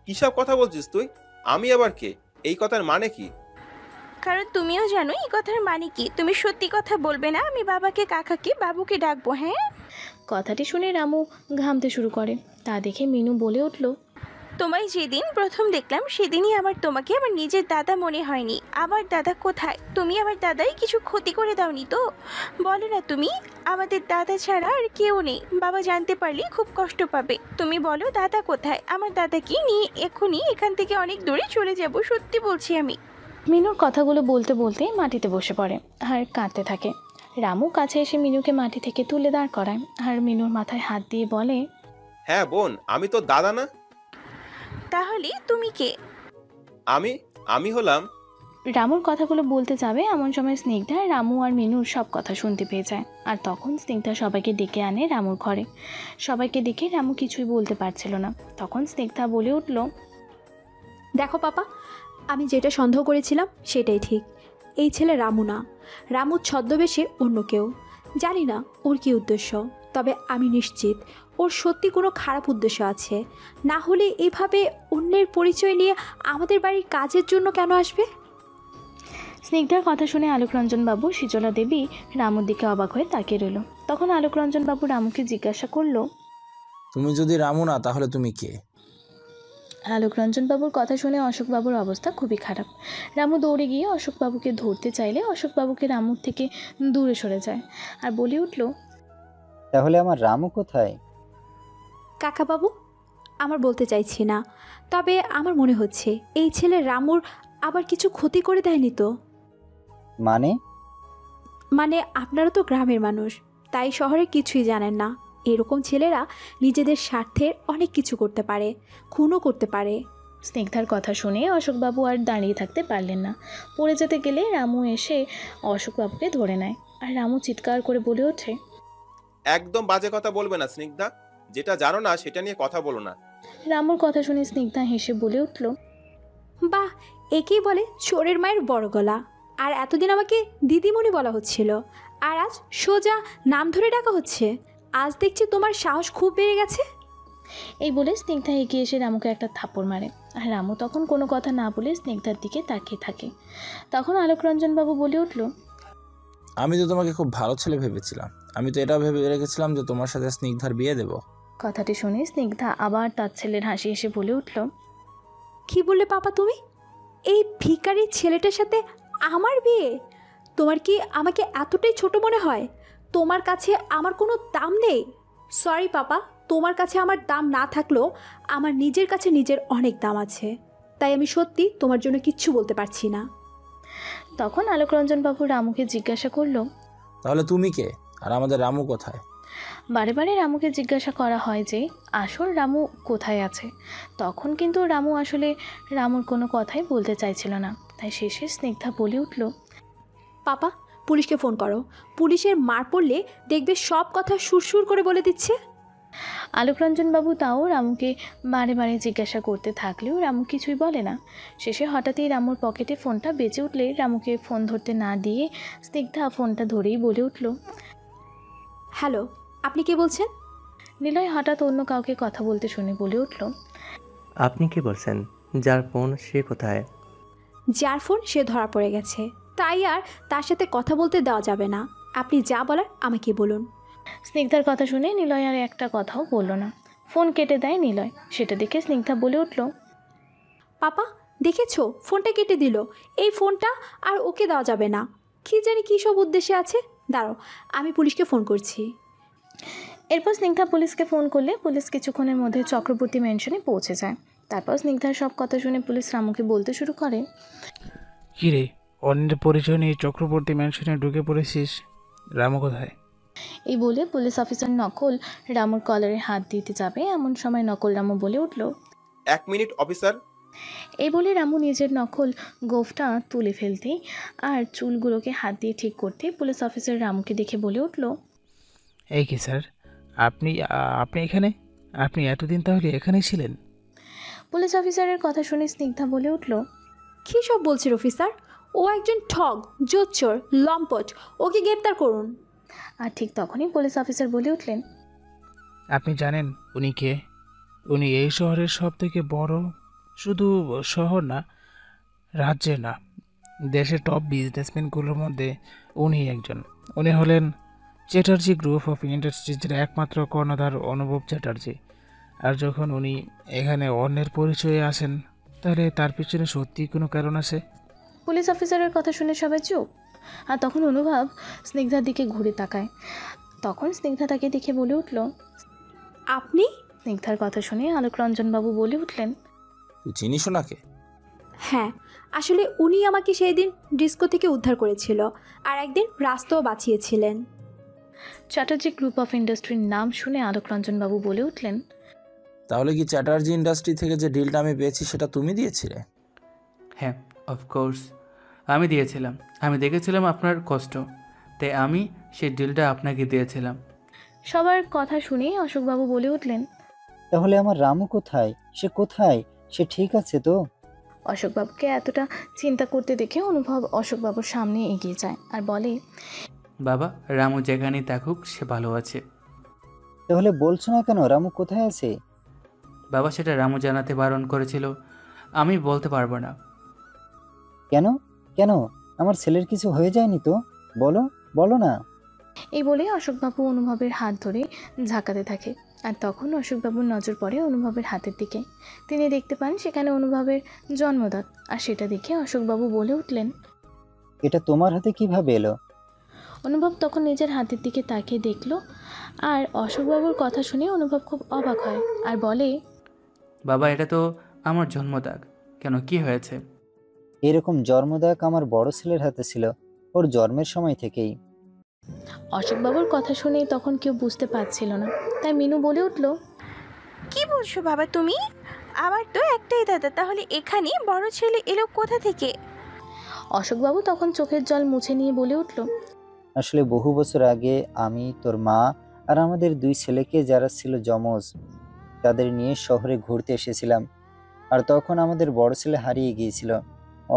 কিসব কথা বলছিস তুই? আমি আবার কে? এই কথার মানে কি? কারণ তুমিও জানো এই কথার মানে কি। তুমি সত্যি কথা বলবে না? আমি বাবাকে কাকাকে বাবুকে ডাকবো। হ্যাঁ? কথাটি শুনে রামু ঘামতে শুরু করে। তা দেখে মিনু বলে উঠল, তোমায় যেদিন প্রথম দেখলাম সেদিনই আমার তোমাকে আমার নিজের দাদা মনে হয়নি। আমার দাদা কোথায়? তুমি আমার দাদাই কিছু ক্ষতি করে দাওনি তো? বলো না তুমি, আমাদের দাদা ছাড়া আর কেউ নেই। বাবা জানতে পারলে খুব কষ্ট পাবে। তুমি বলো দাদা কোথায়? আমার দাদাকে নিয়ে এখনই এখান থেকে অনেক দূরে চলে যাব, সত্যি বলছি আমি। মিনুর কথাগুলো বলতে বলতে মাটিতে বসে পড়ে আর কাঁদতে থাকে। রামু কাছে এসে মিনুকে মাটি থেকে তুলে দাঁড় করায় আর মিনুর মাথায় হাত দিয়ে বলে, হ্যাঁ বোন, আমি তো দাদা না। তাহলে তুমি কে? আমি হলাম। রামুর কথাগুলো বলতে যাবে এমন সময় স্নিগ্ধা রামু আর মিনুর সব কথা শুনতে পেয়ে যায়। আর তখন স্নিগ্ধা সবাইকে ডেকে আনে রামুর ঘরে। সবাইকে দেখে রামু কিছুই বলতে পারছিল না। তখন স্নিগ্ধা বলে উঠল, দেখো পাপা, আমি যেটা সন্দেহ করেছিলাম সেটাই ঠিক। এই ছেলে রামু না, রামুর ছদ্মবেশে অন্য কেউ। জানি না ওর কী উদ্দেশ্য, তবে আমি নিশ্চিত ওর সত্যি কোনো খারাপ উদ্দেশ্য আছে। না হলে এভাবে অন্যের পরিচয় নিয়ে আমাদের বাড়ির কাজের জন্য কেন আসবে? স্নিগ্ধার কথা শুনে আলোকরঞ্জন বাবু সিজলা দেবী রামুর দিকে অবাক হয়ে তাকিয়ে রইল। তখন আলোকরঞ্জন বাবু রামুকে জিজ্ঞাসা করলো, তুমি যদি রামু না তাহলে তুমি কে? আলোকরঞ্জন বাবুর কথা শুনে অশোকবাবুর অবস্থা খুবই খারাপ। রামু দৌড়ে গিয়ে অশোকবাবুকে ধরতে চাইলে অশোকবাবুকে রামুর থেকে দূরে সরে যায় আর বলে উঠল, তাহলে আমার রামু কোথায়? কাকাবাবু, আমার বলতে চাইছি না, তবে আমার মনে হচ্ছে এই ছেলে রামুর আবার কিছু ক্ষতি করে দেয়নি তো? মানে আপনারা তো গ্রামের মানুষ, তাই শহরে কিছুই জানেন না। এরকম ছেলেরা নিজেদের স্বার্থে অনেক কিছু করতে পারে, খুনও করতে পারে। স্নিগ্ধার কথা শুনে অশোকবাবু আর দাঁড়িয়ে থাকতে পারলেন না। পড়ে যেতে গেলে রামু এসে অশোকবাবুকে ধরে নেয়, আর রামু চিৎকার করে বলে ওঠে, একদম বাজে কথা বলবে না স্নিগ্ধা, যেটা জানো না সেটা নিয়ে কথা বলো না। রামুর কথা শুনে স্নিগ্ধা হেসে বলে উঠল, বাহ, একেই বলে চোরের মায়ের বড় গলা। আর এতদিন আমাকে দিদিমণি বলা হচ্ছিল, আর আজ সোজা নাম ধরে ডাকা হচ্ছে। আজ দেখছি তোমার সাহস খুব বেড়ে গেছে। এই বলে স্নিগ্ধা এগিয়ে এসে রামুকে একটা থাপ্পড় মারে, আর রামু তখন কোনো কথা না বলে স্নিগ্ধার দিকে তাকিয়ে থাকে। তখন আলোকরঞ্জনবাবু বলে উঠল, আমি তো তোমাকে খুব ভালো ছেলে ভেবেছিলাম। আমি তো এটাও ভেবে রেখেছিলাম যে তোমার সাথে স্নিগ্ধার বিয়ে দেব। কথাটি শুনে স্নিগ্ধা আবার তার ছেলের হাসি এসে বলে উঠল, কি বললে পাপা তুমি? এই ভিখারি ছেলেটার সাথে আমার বিয়ে? তোমার কি আমাকে এতটাই ছোট মনে হয়? তোমার কাছে আমার কোনো দাম নেই? সরি পাপা, তোমার কাছে আমার দাম না থাকলেও আমার নিজের কাছে নিজের অনেক দাম আছে। তাই আমি সত্যি তোমার জন্য কিচ্ছু বলতে পারছি না। তখন আলোকরঞ্জনবাবু রামুকে জিজ্ঞাসা করলো, তাহলে তুমি কে, আর আমাদের রামু কোথায়? বারে বারে রামুকে জিজ্ঞাসা করা হয় যে আসল রামু কোথায় আছে। তখন কিন্তু রামু আসলে রামুর কোনো কথাই বলতে চাইছিল না। তাই শেষে স্নিগ্ধা বলে উঠল, পাপা, পুলিশকে ফোন করো। পুলিশের মার পড়লে দেখবে সব কথা সুরসুর করে বলে দিচ্ছে। আলোকরঞ্জনবাবু তাও রামুকে বারে বারে জিজ্ঞাসা করতে থাকলেও রামু কিছুই বলে না। শেষে হঠাৎই রামুর পকেটে ফোনটা বেজে উঠলে রামুকে ফোন ধরতে না দিয়ে স্নিগ্ধা ফোনটা ধরেই বলে উঠল, হ্যালো, আপনি কে বলছেন? নিলয় হঠাৎ অন্য কাউকে কথা বলতে শুনে বলে উঠল, আপনি কি বলছেন? যার ফোন সে কোথায়? যার ফোন সে ধরা পড়ে গেছে, তাই আর তার সাথে কথা বলতে দেওয়া যাবে না। আপনি যা বলার আমাকে বলুন। স্নিগ্ধার কথা শুনে নিলয় আর একটা কথাও বলল না। ফোন কেটে দেয় নিলয়। সেটা দেখে স্নিগ্ধা বলে উঠল, পাপা দেখেছো, ফোনটা কেটে দিল। এই ফোনটা আর ওকে দেওয়া যাবে না। কি জানি কী সব উদ্দেশ্যে আছে। দাঁড়াও, আমি পুলিশকে ফোন করছি। এরপর স্নিগ্ধা পুলিশকে ফোন করলে পুলিশ কিছুক্ষণের মধ্যে চক্রবর্তী ম্যানশনে পৌঁছে যায়। তারপর স্নিগ্ধার সব কথা শুনে পুলিশ রামুকে বলতে শুরু করে, কি রে, অন্যের পরিচয় নিয়ে চক্রবর্তী ম্যানশনে ঢুকে পড়েছিস? রামু কোথায়? এই বলে পুলিশ অফিসার নকল রামুর কলারে হাত দিতে যাবে, এমন সময় নকল রামু বলে উঠল, 1 মিনিট অফিসার। এই বলে রামু নিজের নকল গোফটা তুলে ফেলতেই আর চুলগুলোকে হাত দিয়ে ঠিক করতে পুলিশ অফিসার রামুকে দেখে বলে উঠল, এই কি স্যার, আপনি আপনি এখানে? আপনি এতদিন তাহলে এখানেই ছিলেন? পুলিশ অফিসারের কথা শুনে স্নিগ্ধা বলে উঠল, কী সব বলছেন অফিসার? ও একজন ঠগ, জোচ্চোর, লম্পট। ওকে গ্রেপ্তার করুন। আর ঠিক তখনই পুলিশ অফিসার বলে উঠলেন, আপনি জানেন উনি কে? উনি এই শহরের সব থেকে বড়, শুধু শহর না, রাজ্যে না, দেশের টপ বিজনেসম্যানগুলোর মধ্যে উনি একজন। উনি হলেন চ্যাটার্জি গ্রুপ অফ ইন্ডাস্ট্রিজের একমাত্র কর্ণধার অনুভব চ্যাটার্জি। আর যখন উনি এখানে অন্যের পরিচয়ে আসেন, তাহলে তার পিছনে সত্যিই কোনো কারণ আছে। পুলিশ অফিসারের কথা শুনে সবাই চুপ। আর তখন অনুভব স্নিগ্ধার দিকে ঘুরে তাকায়। তখন স্নিগ্ধা তাকে দেখে বলে উঠল, আপনি? স্নিগ্ধার কথা শুনে আলোকরঞ্জনবাবু বলে উঠলেন, তুই চিনিস ওনাকে? হ্যাঁ, আসলে উনি আমাকে সেই দিন ডিস্কো থেকে উদ্ধার করেছিল, আর একদিন রাস্তাও বাঁচিয়েছিলেন। চ্যাটার্জি গ্রুপ অফ ইন্ডাস্ট্রির নাম শুনে আলোকরঞ্জনবাবু বলে উঠলেন, তাহলে কি চ্যাটার্জি ইন্ডাস্ট্রি থেকে যে ডিলটা আমি পেয়েছি সেটা তুমি দিয়েছিলে? হ্যাঁ, অফকোর্স আমি দিয়েছিলাম। আমি দেখেছিলাম আপনার কষ্ট, তাই আমি সেই ডিলটা আপনাকে দিয়েছিলাম। সবার কথা শুনে অশোকবাবু বলে উঠলেন, তাহলে আমার রামু কোথায়? সে কোথায়? সে ঠিক আছে তো? অশোকবাবুকে এতটা চিন্তা করতে দেখে অনুভব অশোকবাবুর সামনে এগিয়ে যায় আর বলে, বাবা, রামু যেখানেই থাকুক সে ভালো আছে। তাহলে বলছো না কেন রামু কোথায় আছে? বাবা, সেটা রামু জানাতে বারণ করেছিল, আমি বলতে পারবো না। কেন? কেন? আমার ছেলের কিছু হয়ে যায়নি তো? বলো, বলো না। এই বলে অশোকবাবু অনুভবের হাত ধরে ঝাঁকাতে থাকে। আর তখন অশোকবাবুর নজর পড়ে অনুভবের হাতের দিকে। তিনি দেখতে পান সেখানে অনুভবের জন্মদাত। আর সেটা দেখে অশোকবাবু বলে উঠলেন, এটা তোমার হাতে কিভাবে এলো? অনুভব তখন নিজের হাতের দিকে তাকিয়ে দেখল। আর অশোকবাবুর কথা শুনে অনুভব খুব অবাক হয় আর বলে, বাবা, এটা তো আমার জন্মদাগ। কেন, কি হয়েছে? এরকম জন্মদাগ আমার বড় ছেলের হাতে ছিল, ওর জন্মের সময় থেকেই। অশোকবাবুর কথা শুনে তখন কেউ বুঝতে পারছিল না, তাই মিনু বলে উঠল, কি বলছো বাবা তুমি? আমার তো একটাই দাদা, তাহলে এখানে বড় ছেলে এলো কোথা থেকে? অশোকবাবু তখন চোখের জল মুছে নিয়ে বলে উঠল, আসলে বহু বছর আগে আমি, তোর মা আর আমাদের 2 ছেলেকে, যারা ছিল যমজ, তাদের নিয়ে শহরে ঘুরতে এসেছিলাম। আর তখন আমাদের বড় ছেলে হারিয়ে গিয়েছিল।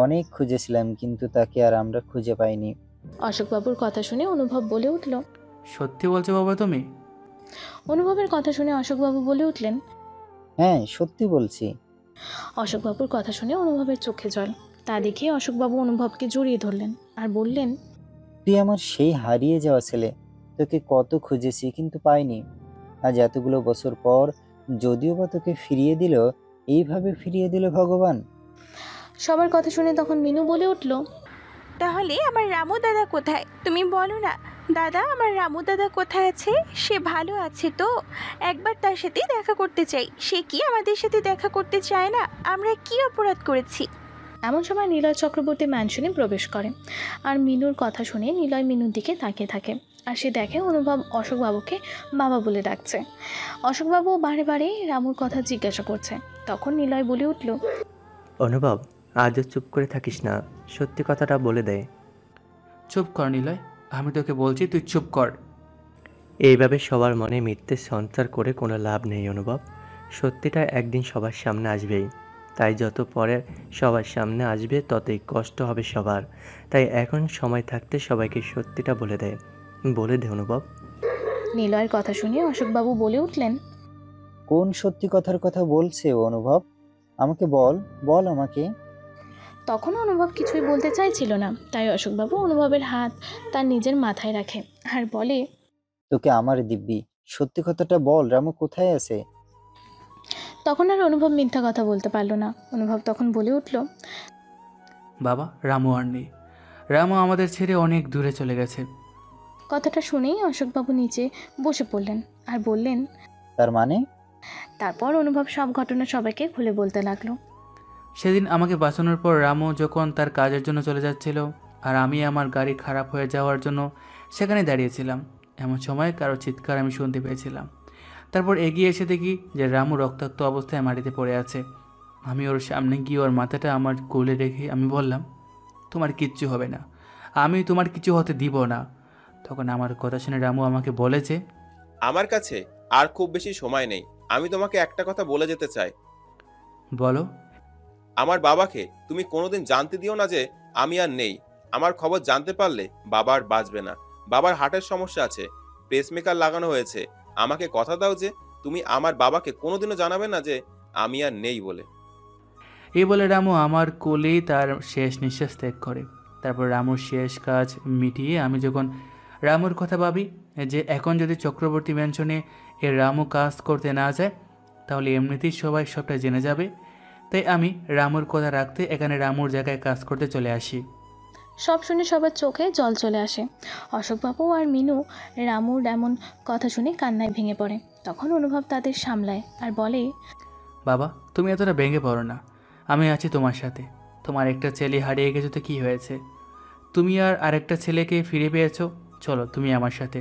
অনেক খুঁজেছিলাম, কিন্তু তাকে আর আমরা খুঁজে পাইনি। অশোকবাবুর কথা শুনে অনুভব বলে উঠল। সত্যি বলছো বাবা তুমি? অনুভবের কথা শুনে অশোকবাবু বলে উঠলেন। হ্যাঁ, সত্যি বলছি। অশোকবাবুর কথা শুনে অনুভবের চোখে জল। তা দেখে অশোকবাবু অনুভবকে জড়িয়ে ধরলেন আর বললেন, তুই আমার সেই হারিয়ে যাওয়া ছেলে। তোকে কত খুঁজেছি, কিন্তু পাইনি। আজ এতগুলো বছর পর যদিও বা তোকে ফিরিয়ে দিল, এইভাবে ফিরিয়ে দিল ভগবান। সবার কথা শুনে তখন মিনু বলে উঠল, তাহলে আমার রামু দাদা কোথায়? তুমি বলো না দাদা, আমার রামু দাদা কোথায় আছে? সে ভালো আছে তো? একবার তার সাথে দেখা করতে চাই। সে কি আমাদের সাথে দেখা করতে চায় না? আমরা কি অপরাধ করেছি? এমন সময় নিলয় চক্রবর্তী ম্যানশনে প্রবেশ করে। আর মিনুর কথা শুনে নিলয় মিনুর দিকে তাকিয়ে থাকে। আর সে দেখে অনুভব অশোকবাবুকে বাবা বলে ডাকছে। অশোকবাবু বারে বারে রামুর কথা জিজ্ঞাসা করছে। তখন নিলয় বলে উঠল, অনুভব, আজও চুপ করে থাকিস না, সত্যি কথাটা বলে দে। চুপ কর নিলয়, আমি তোকে বলছি তুই চুপ কর। এইভাবে সবার মনে মিথ্যে সঞ্চার করে কোনো লাভ নেই অনুভব। সত্যিটা একদিন সবার সামনে আসবেই। তাই যত পরে সবার সামনে আসবে ততই কষ্ট হবে সবার। তাই এখন সময় থাকতে সবাইকে সত্যিটা বলে দে। বলে দে অনুভব। নিলয়ের কথা শুনে অশোকবাবু বলে উঠলেন, কোন সত্যি কথার কথা বলছে ও অনুভব? আমাকে বল, বল আমাকে। তখন অনুভব কিছুই বলতে চাইছিল না। তাই অশোকবাবু অনুভবের হাত তার নিজের মাথায় রাখে আর বলে, তোকে আমার দিব্যি, সত্যি কথাটা বল, রামু কোথায় আছে? তখন আর অনুভব মিথ্যা কথা বলতে পারল না। অনুভব তখন বলে উঠল, বাবা, রামু আর নেই। রামু আমাদের ছেড়ে অনেক দূরে চলে গেছে। কথাটা শুনেই অশোকবাবু নিচে বসে পড়লেন আর বললেন, তার মানে? তারপর অনুভব সব ঘটনা সবাইকে খুলে বলতে লাগলো। সেদিন আমাকে বাঁচানোর পর রামু যখন তার কাজের জন্য চলে যাচ্ছিল, আর আমি আমার গাড়ি খারাপ হয়ে যাওয়ার জন্য সেখানে দাঁড়িয়েছিলাম, এমন সময় কারো চিৎকার আমি শুনতে পেয়েছিলাম। তারপর এগিয়ে এসে দেখি যে রামু রক্তাক্ত অবস্থায় মাটিতে পড়ে আছে। আমি ওর সামনে গিয়ে ওর মাথাটা আমার কোলে রেখে আমি বললাম, তোমার কিচ্ছু হবে না, আমি তোমার কিছু হতে দিব না। তখন আমার কথা শুনে রামু আমাকে বলেছে, আমার কাছে আর খুব বেশি সময় নেই। আমি তোমাকে একটা কথা বলে যেতে চাই। বলো। আমার বাবাকে তুমি কোনোদিন জানতে দিও না যে আমি আর নেই। আমার খবর জানতে পারলে বাবা আর বাঁচবে না। বাবার হার্টের সমস্যা আছে, পেসমেকার লাগানো হয়েছে। আমাকে কথা দাও যে তুমি আমার বাবাকে কোনোদিনও জানাবে না যে আমি আর নেই বলে। এই বলে রামু আমার কোলেই তার শেষ নিঃশ্বাস ত্যাগ করে। তারপর রামুর শেষ কাজ মিটিয়ে আমি যখন রামুর কথা ভাবি যে এখন যদি চক্রবর্তী ম্যানশনে এর রামু কাজ করতে না যায় তাহলে এমনিতেই সবাই সবটা জেনে যাবে। তাই আমি রামুর কথা রাখতে এখানে রামুর জায়গায় কাজ করতে চলে আসি। সব শুনে সবার চোখে জল চলে আসে। অশোকবাবু আর মিনু রামুর এমন কথা শুনে কান্নায় ভেঙে পড়ে। তখন অনুভব তাদের সামলায় আর বলে, বাবা, তুমি এতটা ভেঙে পড়ো না, আমি আছি তোমার সাথে। তোমার একটা ছেলে হারিয়ে গেছো তো কী হয়েছে? তুমি আর আরেকটা ছেলেকে ফিরে পেয়েছো, চলো তুমি আমার সাথে।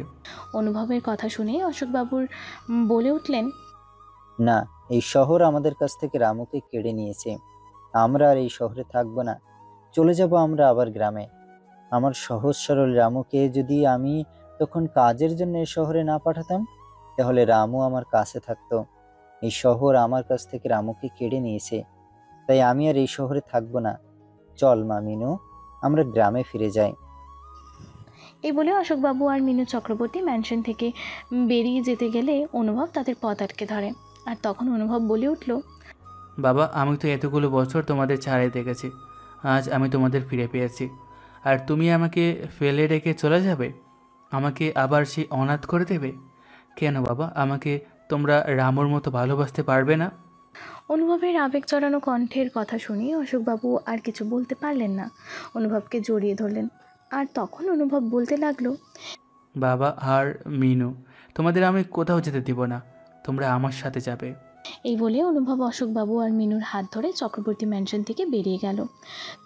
অনুভবের কথা শুনে অশোকবাবুর বলে উঠলেন, না, এই শহর আমাদের কাছ থেকে রামুকে কেড়ে নিয়েছে। আমরা আর এই শহরে থাকবো না, চলে যাব আমরা আবার গ্রামে। আমার সহজ সরল রামুকে যদি আমি তখন কাজের জন্য এই শহরে না পাঠাতাম, তাহলে রামু আমার কাছে থাকতো। এই শহর আমার কাছ থেকে রামুকে কেড়ে নিয়েছে, তাই আমি আর এই শহরে থাকবো না। চল মা মিনু, আমরা গ্রামে ফিরে যাই। এই বলে অশোকবাবু আর মিনু চক্রবর্তী ম্যানশন থেকে বেরিয়ে যেতে গেলে অনুভব তাদের পথ আটকে ধরে। আর তখন অনুভব বলে উঠল, বাবা, আমি তো এতগুলো বছর তোমাদের ছাড়াই দেখেছি, আজ আমি তোমাদের ফিরে পেয়েছি, আর তুমি আমাকে ফেলে রেখে চলে যাবে? আমাকে আবার সেই অনাথ করে দেবে? কেন বাবা, আমাকে তোমরা রামুর মতো ভালোবাসতে পারবে না? অনুভবের আবেগ জড়ানো কণ্ঠের কথা শুনে অশোকবাবু আর কিছু বলতে পারলেন না। অনুভবকে জড়িয়ে ধরলেন। আর তখন অনুভব বলতে লাগলো, বাবা আর মিনু, তোমাদের আমি কোথাও যেতে দিব না, তোমরা আমার সাথে যাবে। এই বলে অনুভব অশোকবাবু আর মিনুর হাত ধরে চক্রবর্তী ম্যানশন থেকে বেরিয়ে গেল।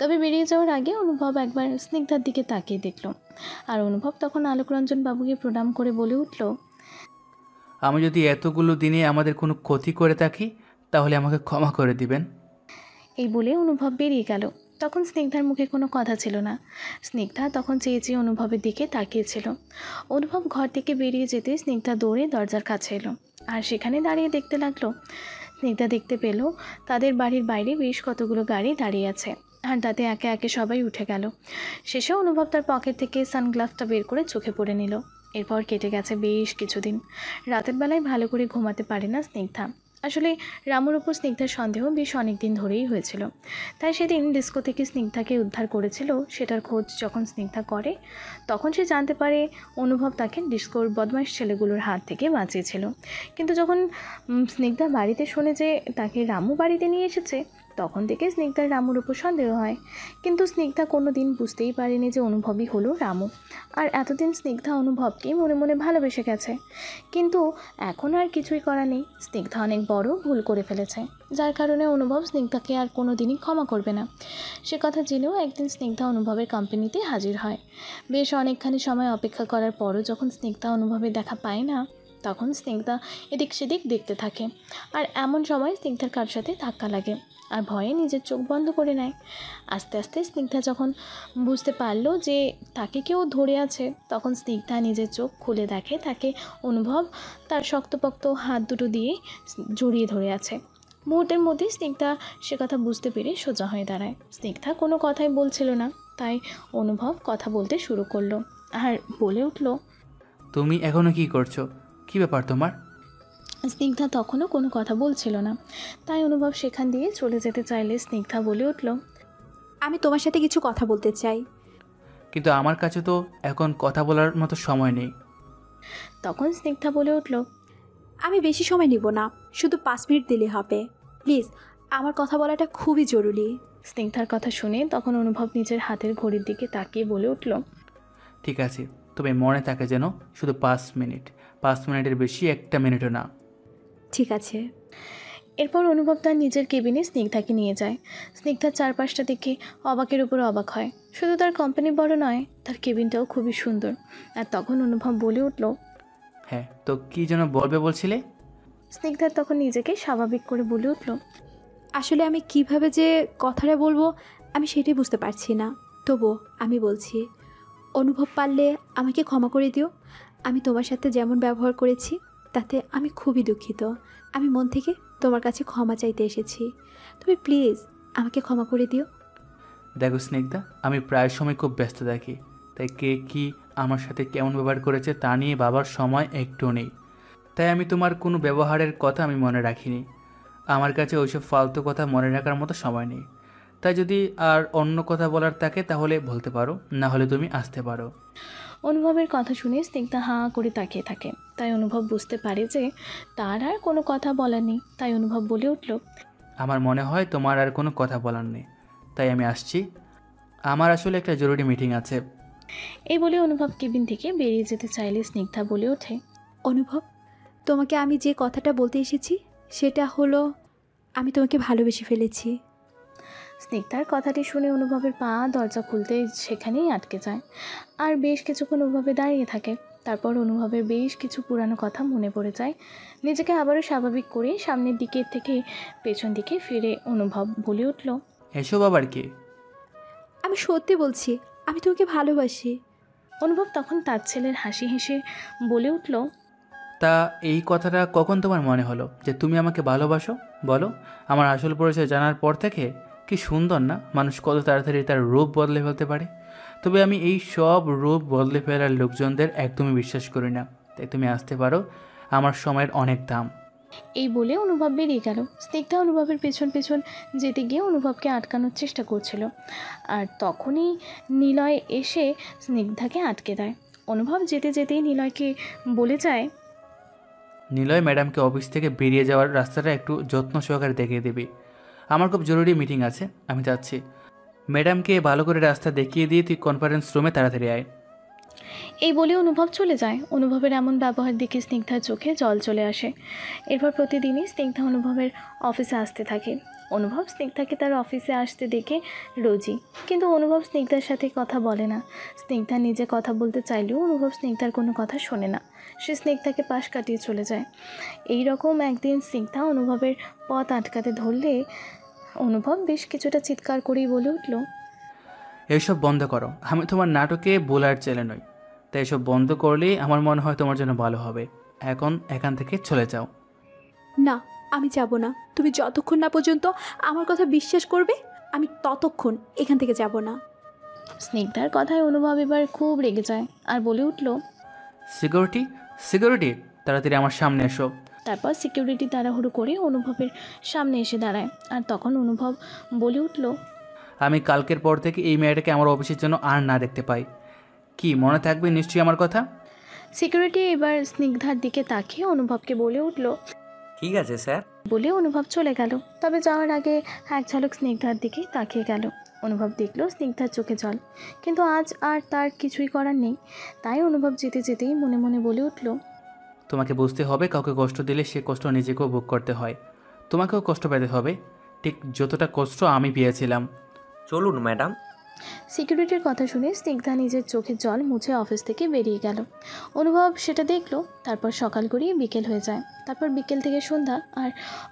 তবে বেরিয়ে যাওয়ার আগে অনুভব একবার স্নিগ্ধার দিকে তাকিয়ে দেখল। আর অনুভব তখন আলোকরঞ্জন বাবুকে প্রণাম করে বলে উঠল, আমি যদি এতগুলো দিনে আমাদের কোনো ক্ষতি করে থাকি তাহলে আমাকে ক্ষমা করে দিবেন। এই বলে অনুভব বেরিয়ে গেল। তখন স্নিগ্ধার মুখে কোনো কথা ছিল না। স্নিগ্ধা তখন চেয়ে চেয়ে অনুভবের দিকে তাকিয়েছিল। অনুভব ঘর থেকে বেরিয়ে যেতে স্নিগ্ধা দৌড়ে দরজার কাছে এলো আর সেখানে দাঁড়িয়ে দেখতে লাগলো। স্নিগ্ধা দেখতে পেল তাদের বাড়ির বাইরে বেশ কতগুলো গাড়ি দাঁড়িয়ে আছে আর তাতে একে একে সবাই উঠে গেল। শেষে অনুভব তার পকেট থেকে সানগ্লাসটা বের করে চোখে পরে নিল। এরপর কেটে গেছে বেশ কিছুদিন। রাতের বেলায় ভালো করে ঘুমাতে পারে না স্নিগ্ধা। আসলে রামুর উপর স্নিগ্ধার সন্দেহ বেশ অনেক দিন ধরেই হয়েছিল। তাই সেদিন ডিস্কো থেকে স্নিগ্ধাকে উদ্ধার করেছিল সেটার খোঁজ যখন স্নিগ্ধা করে তখন সে জানতে পারে অনুভব তাকে ডিস্কোর বদমাইশ ছেলেগুলোর হাত থেকে বাঁচিয়েছিল। কিন্তু যখন স্নিগ্ধা বাড়িতে শোনে যে তাকে রামু বাড়িতে নিয়ে এসেছে তখন থেকে স্নিগ্ধার রামুর উপর সন্দেহ হয়। কিন্তু স্নিগ্ধা কোনো দিন বুঝতেই পারেনি যে অনুভবই হলো রামু। আর এতদিন স্নিগ্ধা অনুভবকেই মনে মনে ভালোবেসে গেছে। কিন্তু এখন আর কিছুই করা নেই। স্নিগ্ধা অনেক বড় ভুল করে ফেলেছে, যার কারণে অনুভব স্নিগ্ধাকে আর কোনো দিনই ক্ষমা করবে না। সে কথা জেনেও একদিন স্নিগ্ধা অনুভবের কোম্পানিতে হাজির হয়। বেশ অনেকখানি সময় অপেক্ষা করার পরও যখন স্নিগ্ধা অনুভবের দেখা পায় না তখন স্নিগ্ধা এদিক সেদিক দেখতে থাকে। আর এমন সময় স্নিগ্ধার কার সাথে ধাক্কা লাগে আর ভয়ে নিজের চোখ বন্ধ করে নেয়। আস্তে আস্তে স্নিগ্ধা যখন বুঝতে পারলো যে তাকে কেউ ধরে আছে তখন স্নিগ্ধা নিজের চোখ খুলে দেখে তাকে অনুভব তার শক্তপোক্ত হাত দুটো দিয়ে জড়িয়ে ধরে আছে। মুহূর্তের মধ্যে স্নিগ্ধা সে কথা বুঝতে পেরে সোজা হয়ে দাঁড়ায়। স্নিগ্ধা কোনো কথাই বলছিল না, তাই অনুভব কথা বলতে শুরু করলো আর বলে উঠল, তুমি এখনো কি করছো? কি ব্যাপার তোমার? স্নিগ্ধা তখনও কোনো কথা বলছিল না, তাই অনুভব সেখান দিয়ে চলে যেতে চাইলে স্নিগ্ধা বলে উঠল, আমি তোমার সাথে কিছু কথা বলতে চাই। কিন্তু আমার কাছে তো এখন কথা বলার মতো সময় নেই। তখন স্নিগ্ধা বলে উঠল, আমি বেশি সময় নিব না, শুধু 5 মিনিট দিলে হবে। প্লিজ, আমার কথা বলাটা খুবই জরুরি। স্নিগ্ধার কথা শুনে তখন অনুভব নিজের হাতের ঘড়ির দিকে তাকিয়ে বলে উঠল, ঠিক আছে, তবে মনে থাকে যেন শুধু 5 মিনিট, 5 মিনিটের বেশি 1 মিনিটও না। ঠিক আছে। এরপর অনুভব তার নিজের কেবিনে স্নিগ্ধাকে নিয়ে যায়। স্নিগ্ধার চারপাশটা দেখে অবাকের উপর অবাক হয়। শুধু তার কোম্পানি বড় নয়, তার কেবিনটাও খুবই সুন্দর। আর তখন অনুভব বলে উঠল, হ্যাঁ, তো কি যেন বলবে বলছিলে? স্নিগ্ধার তখন নিজেকে স্বাভাবিক করে বলে উঠল, আসলে আমি কিভাবে যে কথাটা বলবো আমি সেটাই বুঝতে পারছি না। তবু আমি বলছি, অনুভব পারলে আমাকে ক্ষমা করে দিও। আমি তোমার সাথে যেমন ব্যবহার করেছি তাতে আমি খুবই দুঃখিত। আমি মন থেকে তোমার কাছে ক্ষমা চাইতে এসেছি। তুমি প্লিজ আমাকে ক্ষমা করে দিও। দেখো স্নিগ্ধা, আমি প্রায় সময় খুব ব্যস্ত থাকি, তাই কে কি আমার সাথে কেমন ব্যবহার করেছে তা নিয়ে ভাবার সময় একটু নেই। তাই আমি তোমার কোনো ব্যবহারের কথা আমি মনে রাখিনি। আমার কাছে ওইসব ফালতু কথা মনে রাখার মতো সময় নেই। তাই যদি আর অন্য কথা বলার থাকে তাহলে বলতে পারো, না হলে তুমি আসতে পারো। অনুভবের কথা শুনে স্নিগ্ধা হাঁ করে তাকিয়ে থাকে। তাই অনুভব বুঝতে পারে যে তার আর কোনো কথা বলার নেই। তাই অনুভব বলে উঠল, আমার মনে হয় তোমার আর কোনো কথা বলার নেই, তাই আমি আসছি। আমার আসলে একটা জরুরি মিটিং আছে। এই বলে অনুভব কেবিন থেকে বেরিয়ে যেতে চাইলে স্নিগ্ধা বলে ওঠে, অনুভব, তোমাকে আমি যে কথাটা বলতে এসেছি সেটা হলো আমি তোমাকে ভালোবেসে ফেলেছি। স্নিগ্ধার কথাটি শুনে অনুভবের পা দরজা খুলতে সেখানেই আটকে যায় আর বেশ কিছুক্ষণ অনুভবে দাঁড়িয়ে থাকে। তারপর অনুভবের বেশ কিছু পুরানো কথা মনে পড়ে যায়। নিজেকে আবারও স্বাভাবিক করে সামনের দিকে থেকে পেছন দিকে ফিরে অনুভব বলে উঠল, এসব আবার কি? আমি সত্যি বলছি, আমি তোমাকে ভালোবাসি। অনুভব তখন তার ছেলের হাসি হেসে বলে উঠল, তা এই কথাটা কখন তোমার মনে হলো যে তুমি আমাকে ভালোবাসো? বলো, আমার আসল পরিচয় জানার পর থেকে। কি সুন্দর না, মানুষ কত তাড়াতাড়ি তার রূপ বদলে ফেলতে পারে। তবে আমি এই সব রূপ বদলে ফেলার লোকজনদের একদমই বিশ্বাস করি না। তাই তুমি আসতে পারো, আমার সময়ের অনেক দাম। এই বলে অনুভব বেরিয়ে গেল। স্নিগ্ধা অনুভবের পেছন পেছন যেতে গিয়ে অনুভবকে আটকানোর চেষ্টা করছিল আর তখনই নিলয় এসে স্নিগ্ধাকে আটকে দেয়। অনুভব যেতে যেতেই নিলয়কে বলে যায়, নিলয় ম্যাডামকে অফিস থেকে বেরিয়ে যাওয়ার রাস্তাটা একটু যত্ন সহকারে দেখিয়ে দিবি। আমার খুব জরুরি মিটিং আছে, আমি যাচ্ছি। ম্যাডামকে ভালো করে রাস্তা দেখিয়ে দিয়ে তুই কনফারেন্স রুমে তাড়াতাড়ি আয়। এই বলে অনুভব চলে যায়। অনুভবের এমন ব্যবহার দেখে স্নিগ্ধার চোখে জল চলে আসে। এরপর প্রতিদিনই স্নিগ্ধা অনুভবের অফিসে আসতে থাকে অনুভব স্নিগ্ধাকে তার অফিসে আসতে দেখে রোজই, কিন্তু অনুভব স্নিগ্ধার সাথে কথা বলে না। স্নিগ্ধা নিজে কথা বলতে চাইলেও অনুভব স্নিগ্ধার কোনো কথা শোনে না। সে স্নিগ্ধাকে পাশ কাটিয়ে চলে যায়। এই রকম একদিন স্নিগ্ধা অনুভবের পথ আটকাতে ধরলে অনুভব বেশ কিছুটা চিৎকার করেই বলে উঠল, এইসব বন্ধ করো। আমি তোমার নাটকে বোলার ছেলে নই, তাই এসব বন্ধ করলেই আমার মনে হয় তোমার জন্য ভালো হবে। এখন এখান থেকে চলে যাও। না, আমি যাব না। তুমি যতক্ষণ না পর্যন্ত আমার কথা বিশ্বাস করবে আমি ততক্ষণ এখান থেকে যাব না। স্নিগ্ধার কথায় অনুভব এবার খুব রেগে যায় আর বলে উঠল, সিকিউরিটি, সিকিউরিটি, তাড়াতাড়ি আমার সামনে এসো। তারপর সিকিউরিটি তাড়াহুড়ো করে অনুভবের সামনে এসে দাঁড়ায়। আর তখন অনুভব বলে উঠল, আমি কালকের পর থেকে এই মেয়েটাকে আমার অফিসের জন্য আর না দেখতে পাই। কি মনে থাকবে নিশ্চয়ই আমার কথা? সিকিউরিটি এবার স্নিগ্ধার দিকে তাকিয়ে অনুভবকে বলে উঠল, ঠিক আছে স্যার। বলে অনুভব চলে গেল। তবে যাওয়ার আগে এক ঝলক স্নিগ্ধার দিকে তাকিয়ে গেল। অনুভব দেখল স্নিগ্ধার চোখে জল, কিন্তু আজ আর তার কিছুই করার নেই। তাই অনুভব যেতে যেতেই মনে মনে বলে উঠল, তোমাকে বুঝতে হবে কাউকে কষ্ট দিলে সে কষ্ট নিজেকেও ভোগ করতে হয়। তোমাকেও কষ্ট পেতে হবে, ঠিক যতটা কষ্ট আমি পেয়েছিলাম। চলুন ম্যাডাম। সিকিউরিটির কথা শুনে স্নিগ্ধা নিজের চোখের জল মুছে অফিস থেকে বেরিয়ে গেল। অনুভব সেটা দেখলো। তারপর সকাল গড়িয়ে বিকেল হয়ে যায়, তারপর বিকেল থেকে সন্ধ্যা। আর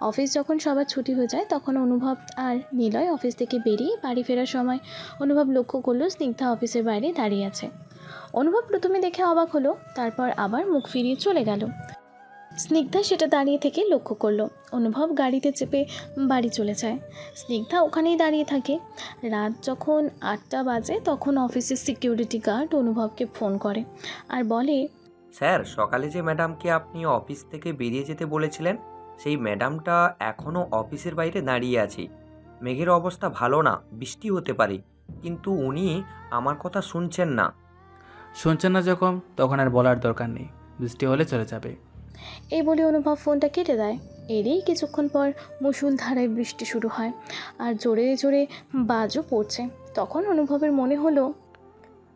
অফিস যখন সবার ছুটি হয়ে যায় তখন অনুভব আর নিলয় অফিস থেকে বেরিয়ে বাড়ি ফেরার সময় অনুভব লক্ষ্য করলো স্নিগ্ধা অফিসের বাইরে দাঁড়িয়ে আছে। অনুভব প্রথমে দেখে অবাক হলো, তারপর আবার মুখ ফিরিয়ে চলে গেল। স্নিগ্ধা সেটা দাঁড়িয়ে থেকে লক্ষ্য করলো। অনুভব গাড়িতে চেপে বাড়ি চলে যায়। স্নিগ্ধা ওখানেই দাঁড়িয়ে থাকে। রাত যখন 8টা বাজে তখন অফিসের সিকিউরিটি গার্ড অনুভবকে ফোন করে আর বলে, স্যার, সকালে যে ম্যাডামকে আপনি অফিস থেকে বেরিয়ে যেতে বলেছিলেন সেই ম্যাডামটা এখনও অফিসের বাইরে দাঁড়িয়ে আছে। মেঘের অবস্থা ভালো না, বৃষ্টি হতে পারে, কিন্তু উনি আমার কথা শুনছেন না। শুনছেন না যখন, তখন আর বলার দরকার নেই, বৃষ্টি হলে চলে যাবে। এই বলে অনুভব ফোনটা কেটে দেয়। এরই কিছুক্ষণ পর মুষলধারায় বৃষ্টি শুরু হয় আর জোরে জোরে বাজও পড়ছে। তখন অনুভবের মনে হলো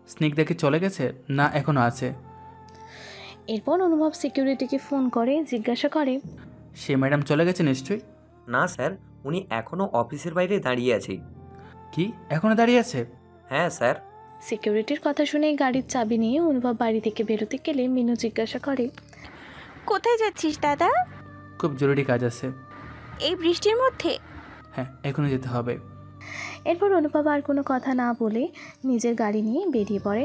স্নিগ্ধা কি চলে গেছে না এখনো আছে? এরপর অনুভব সিকিউরিটিকে ফোন করে জিজ্ঞাসা করে, সে ম্যাডাম চলে গেছে নিশ্চয়ই? না স্যার, উনি এখনও অফিসের বাইরে দাঁড়িয়ে আছে। কি এখনো দাঁড়িয়ে আছে? হ্যাঁ স্যার। সিকিউরিটির কথা শুনে গাড়ির চাবি নিয়ে অনুভব বাড়ি থেকে বেরোতে গেলে মিনু জিজ্ঞাসা করে, কোথায় যাচ্ছিস দাদা? খুব জরুরি কাজ আছে। এই বৃষ্টির মধ্যে? হ্যাঁ, এখনই যেতে হবে। এরপর অনুভব আর কোনো কথা না বলে নিজের গাড়ি নিয়ে বেরিয়ে পড়ে।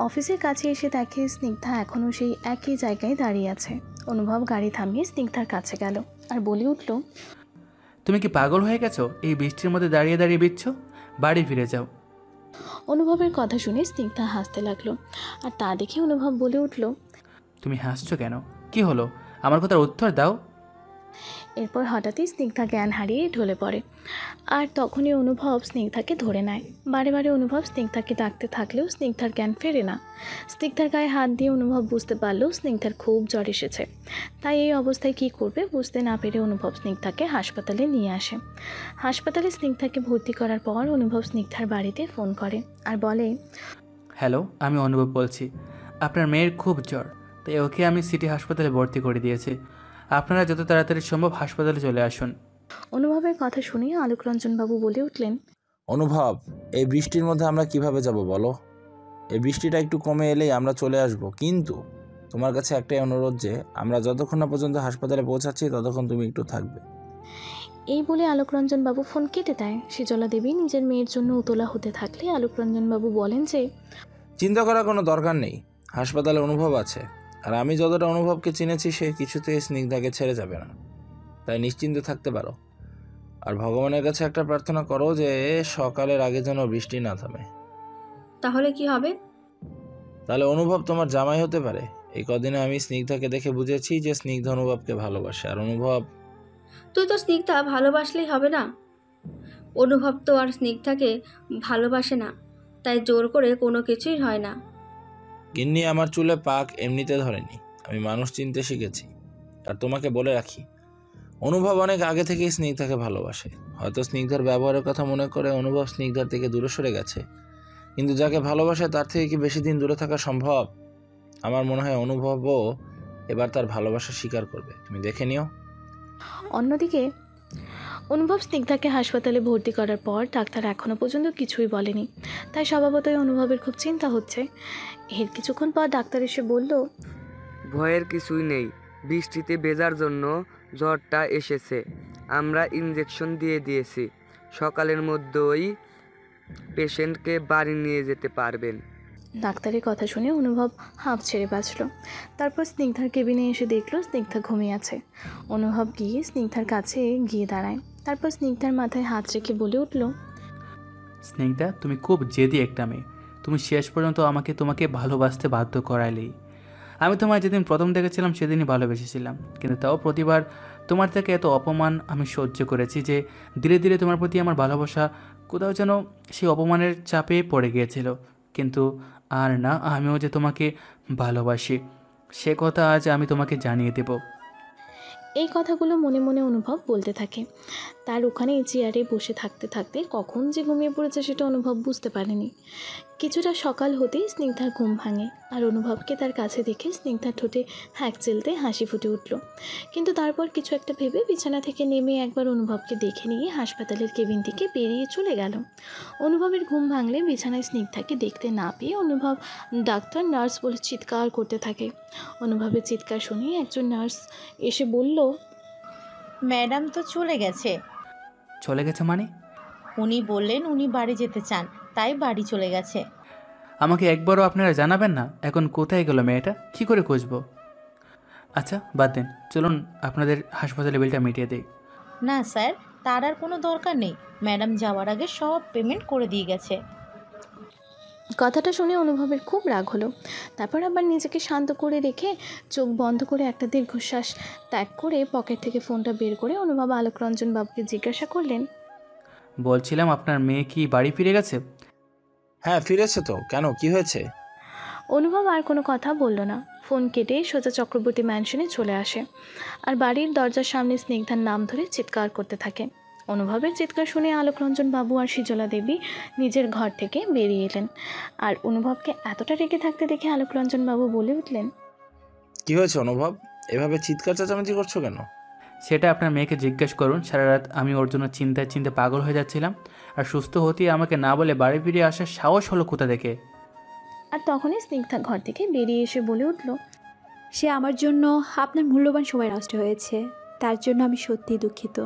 অফিসের কাছে এসে দেখে স্নিগ্ধা এখনও সেই একই জায়গায় দাঁড়িয়ে আছে। অনুভব গাড়ি থামিয়ে স্নিগ্ধার কাছে গেল আর বলে উঠল, তুমি কি পাগল হয়ে গেছো? এই বৃষ্টির মধ্যে দাঁড়িয়ে দাঁড়িয়ে বিচ্ছ, বাড়ি ফিরে যাও। অনুভবের কথা শুনে স্নিগ্ধা হাসতে লাগলো আর তা দেখে অনুভব বলে উঠল, তুমি হাসছো কেন? কি হলো? আমার কথার উত্তর দাও। এরপর হঠাৎই স্নিগ্ধা জ্ঞান হারিয়ে ঢলে পড়ে আর তখনই অনুভব স্নিগ্ধাকে ধরে নেয়। বারে বারে অনুভব স্নিগ্ধাকে ডাকতে থাকলেও স্নিগ্ধার জ্ঞান ফেরে না। স্নিগ্ধার গায়ে হাত দিয়ে অনুভব বুঝতে পারলেও স্নিগ্ধার খুব জ্বর এসেছে। তাই এই অবস্থায় কী করবে বুঝতে না পেরে অনুভব স্নিগ্ধাকে হাসপাতালে নিয়ে আসে। হাসপাতালে স্নিগ্ধাকে ভর্তি করার পর অনুভব স্নিগ্ধার বাড়িতে ফোন করে আর বলে, হ্যালো, আমি অনুভব বলছি। আপনার মেয়ের খুব জ্বর, তাই ওকে আমি সিটি হাসপাতালে ভর্তি করে দিয়েছি। আপনারা যত তাড়াতাড়ি সম্ভব হাসপাতালে চলে আসুন। অনুভবের কথা শুনে আলোকরঞ্জনবাবু বলে উঠলেন, অনুভব, এই বৃষ্টির মধ্যে আমরা কিভাবে যাব বলো? এই বৃষ্টিটা একটু কমে এলেই আমরা চলে আসব, কিন্তু তোমার কাছে একটাই অনুরোধ যে আমরা যতক্ষণ না পর্যন্ত হাসপাতালে পৌঁছাচ্ছি ততক্ষণ তুমি একটু থাকবে। এই বলে আলোকরঞ্জনবাবু ফোন কেটে দেয়। সেজলা দেবী নিজের মেয়ের জন্য উতলা হতে থাকলে আলোকরঞ্জনবাবু বলেন যে, চিন্তা করার কোনো দরকার নেই, হাসপাতালে অনুভব আছে, আর আমি যতটা অনুভবকে চিনেছি সে কিছুতেই স্নিগ্ধাকে ছেড়ে যাবে না, তাই নিশ্চিন্তে থাকতে পারো। আর ভগবানের কাছে একটা প্রার্থনা করো যে সকালের আগে যেন বৃষ্টি না থামে। তাহলে কি হবে? তাহলে অনুভব তোমার জামাই হতে পারে। এই কদিনে আমি স্নিগ্ধাকে দেখে বুঝেছি যে স্নিগ্ধা অনুভবকে ভালোবাসে, আর অনুভব। তুই তো স্নিগ্ধা ভালোবাসলেই হবে না। অনুভব তো আর স্নিগ্ধাকে ভালোবাসে না, তাই জোর করে কোনো কিছুই হয় না। গিন্নি, আমার চুলে পাক এমনিতে ধরেনি, আমি মানুষ চিনতে শিখেছি। আর তোমাকে বলে রাখি, অনুভব অনেক আগে থেকেই স্নিগ্ধাকে ভালোবাসে। হয়তো স্নিগ্ধার ব্যবহারের কথা মনে করে অনুভব স্নিগ্ধার থেকে দূরে সরে গেছে, কিন্তু যাকে ভালোবাসে তার থেকে কি বেশি দিন দূরে থাকা সম্ভব? আমার মনে হয় অনুভবও এবার তার ভালোবাসা স্বীকার করবে, তুমি দেখে নিও। অন্যদিকে অনুভব স্নিগ্ধাকে হাসপাতালে ভর্তি করার পর ডাক্তার এখনও পর্যন্ত কিছুই বলেনি, তাই স্বভাবতই অনুভবের খুব চিন্তা হচ্ছে। এর কিছুক্ষণ পর ডাক্তার এসে বলল, ভয়ের কিছুই নেই, বৃষ্টিতে ভেজার জন্য জ্বরটা এসেছে। আমরা ইঞ্জেকশন দিয়ে দিয়েছি, সকালের মধ্যেই পেশেন্টকে বাড়ি নিয়ে যেতে পারবেন। ডাক্তারের কথা শুনে অনুভব হাঁপ ছেড়ে বাঁচল। তারপর স্নিগ্ধার কেবিনে এসে দেখলো স্নিগ্ধা ঘুমিয়ে আছে। অনুভব গিয়ে স্নিগ্ধার কাছে গিয়ে দাঁড়ায়, তারপর স্নিগ্ধার মাথায় হাত রেখে বলে উঠল, স্নিগ্ধা, তুমি খুব জেদি একটা মেয়ে। তুমি শেষ পর্যন্ত আমাকে তোমাকে ভালোবাসতে বাধ্য করাইলেই। আমি তোমায় যেদিন প্রথম দেখেছিলাম সেদিনই ভালোবেসেছিলাম, কিন্তু তাও প্রতিবার তোমার থেকে এত অপমান আমি সহ্য করেছি যে ধীরে ধীরে তোমার প্রতি আমার ভালোবাসা কোথাও যেন সেই অপমানের চাপে পড়ে গিয়েছিল। কিন্তু আর না, আমিও যে তোমাকে ভালোবাসি সে কথা আজ আমি তোমাকে জানিয়ে দেব। এই কথাগুলো মনে মনে অনুভব বলতে থাকে। তার ওখানে চেয়ারে বসে থাকতে থাকতে কখন যে ঘুমিয়ে পড়েছে সেটা অনুভব বুঝতে পারেনি। কিছুটা সকাল হতেই স্নিগ্ধার ঘুম ভাঙে, আর অনুভবকে তার কাছে দেখে স্নিগ্ধার ঠোঁটে হ্যাক চেলতে হাসি ফুটে উঠল। কিন্তু তারপর কিছু একটা ভেবে বিছানা থেকে নেমে একবার অনুভবকে দেখে নিয়ে হাসপাতালের কেবিন থেকে বেরিয়ে চলে গেল। অনুভবের ঘুম ভাঙলে বিছানায় স্নিগ্ধাকে দেখতে না পেয়ে অনুভব ডাক্তার, নার্স বলে চিৎকার করতে থাকে। অনুভবের চিৎকার শুনে একজন নার্স এসে বলল, ম্যাডাম তো চলে গেছে। চলে গেছে মানে? উনি বললেন উনি বাড়ি যেতে চান, তাই বাড়ি চলে গেছে। আমাকে একবারও আপনারা জানাবেন না এখন কোথায় গেল মেয়েটা? কী করে খুঁজবো? আচ্ছা বাদ দেন, চলুন আপনাদের হাসপাতালে বিলটা মিটিয়ে দেই। না স্যার, তার আর কোনো দরকার নেই। ম্যাডাম যাওয়ার আগে সব পেমেন্ট করে দিয়ে গেছে। কথাটা শুনে অনুভবের খুব রাগ হলো। তারপর আবার নিজেকে শান্ত করে রেখে চোখ বন্ধ করে একটা দীর্ঘশ্বাস ত্যাগ করে পকেট থেকে ফোনটা বের করে অনুভব আলোক রঞ্জন বাবুকে জিজ্ঞাসা করলেন, বলছিলাম আপনার মেয়ে কি বাড়ি ফিরে গেছে? হ্যাঁ ফিরেছে তো, কেন কি হয়েছে? অনুভব আর কোনো কথা বলল না। ফোন কেটে সোজা চক্রবর্তী ম্যানশনে চলে আসে আর বাড়ির দরজার সামনে স্নিগ্ধার নাম ধরে চিৎকার করতে থাকে। অনুভবের চিৎকার শুনে আলোক রঞ্জন বাবু আর সৃজলা দেবী নিজের ঘর থেকে বেরিয়ে এলেন। আর অনুভবকে এতটা রেগে থাকতে দেখে আলোক রঞ্জন বাবু বলে উঠলেন, কি হয়েছে অনুভব, এভাবে চিৎকার চেঁচামেচি করছো কেন? সেটা আপনার মেয়েকে জিজ্ঞেস করুন। সারা রাত আমি ওর জন্য চিন্তায় পাগল হয়ে যাচ্ছিলাম, আর সুস্থ হতেই আমাকে না বলে বাড়ি ফিরে আসার সাহস হলো কোথা থেকে? আর তখনই স্নিগ্ধা ঘর থেকে বেরিয়ে এসে বলে উঠল, সে আমার জন্য আপনার মূল্যবান সময় নষ্ট হয়েছে, তার জন্য আমি সত্যিই দুঃখিত।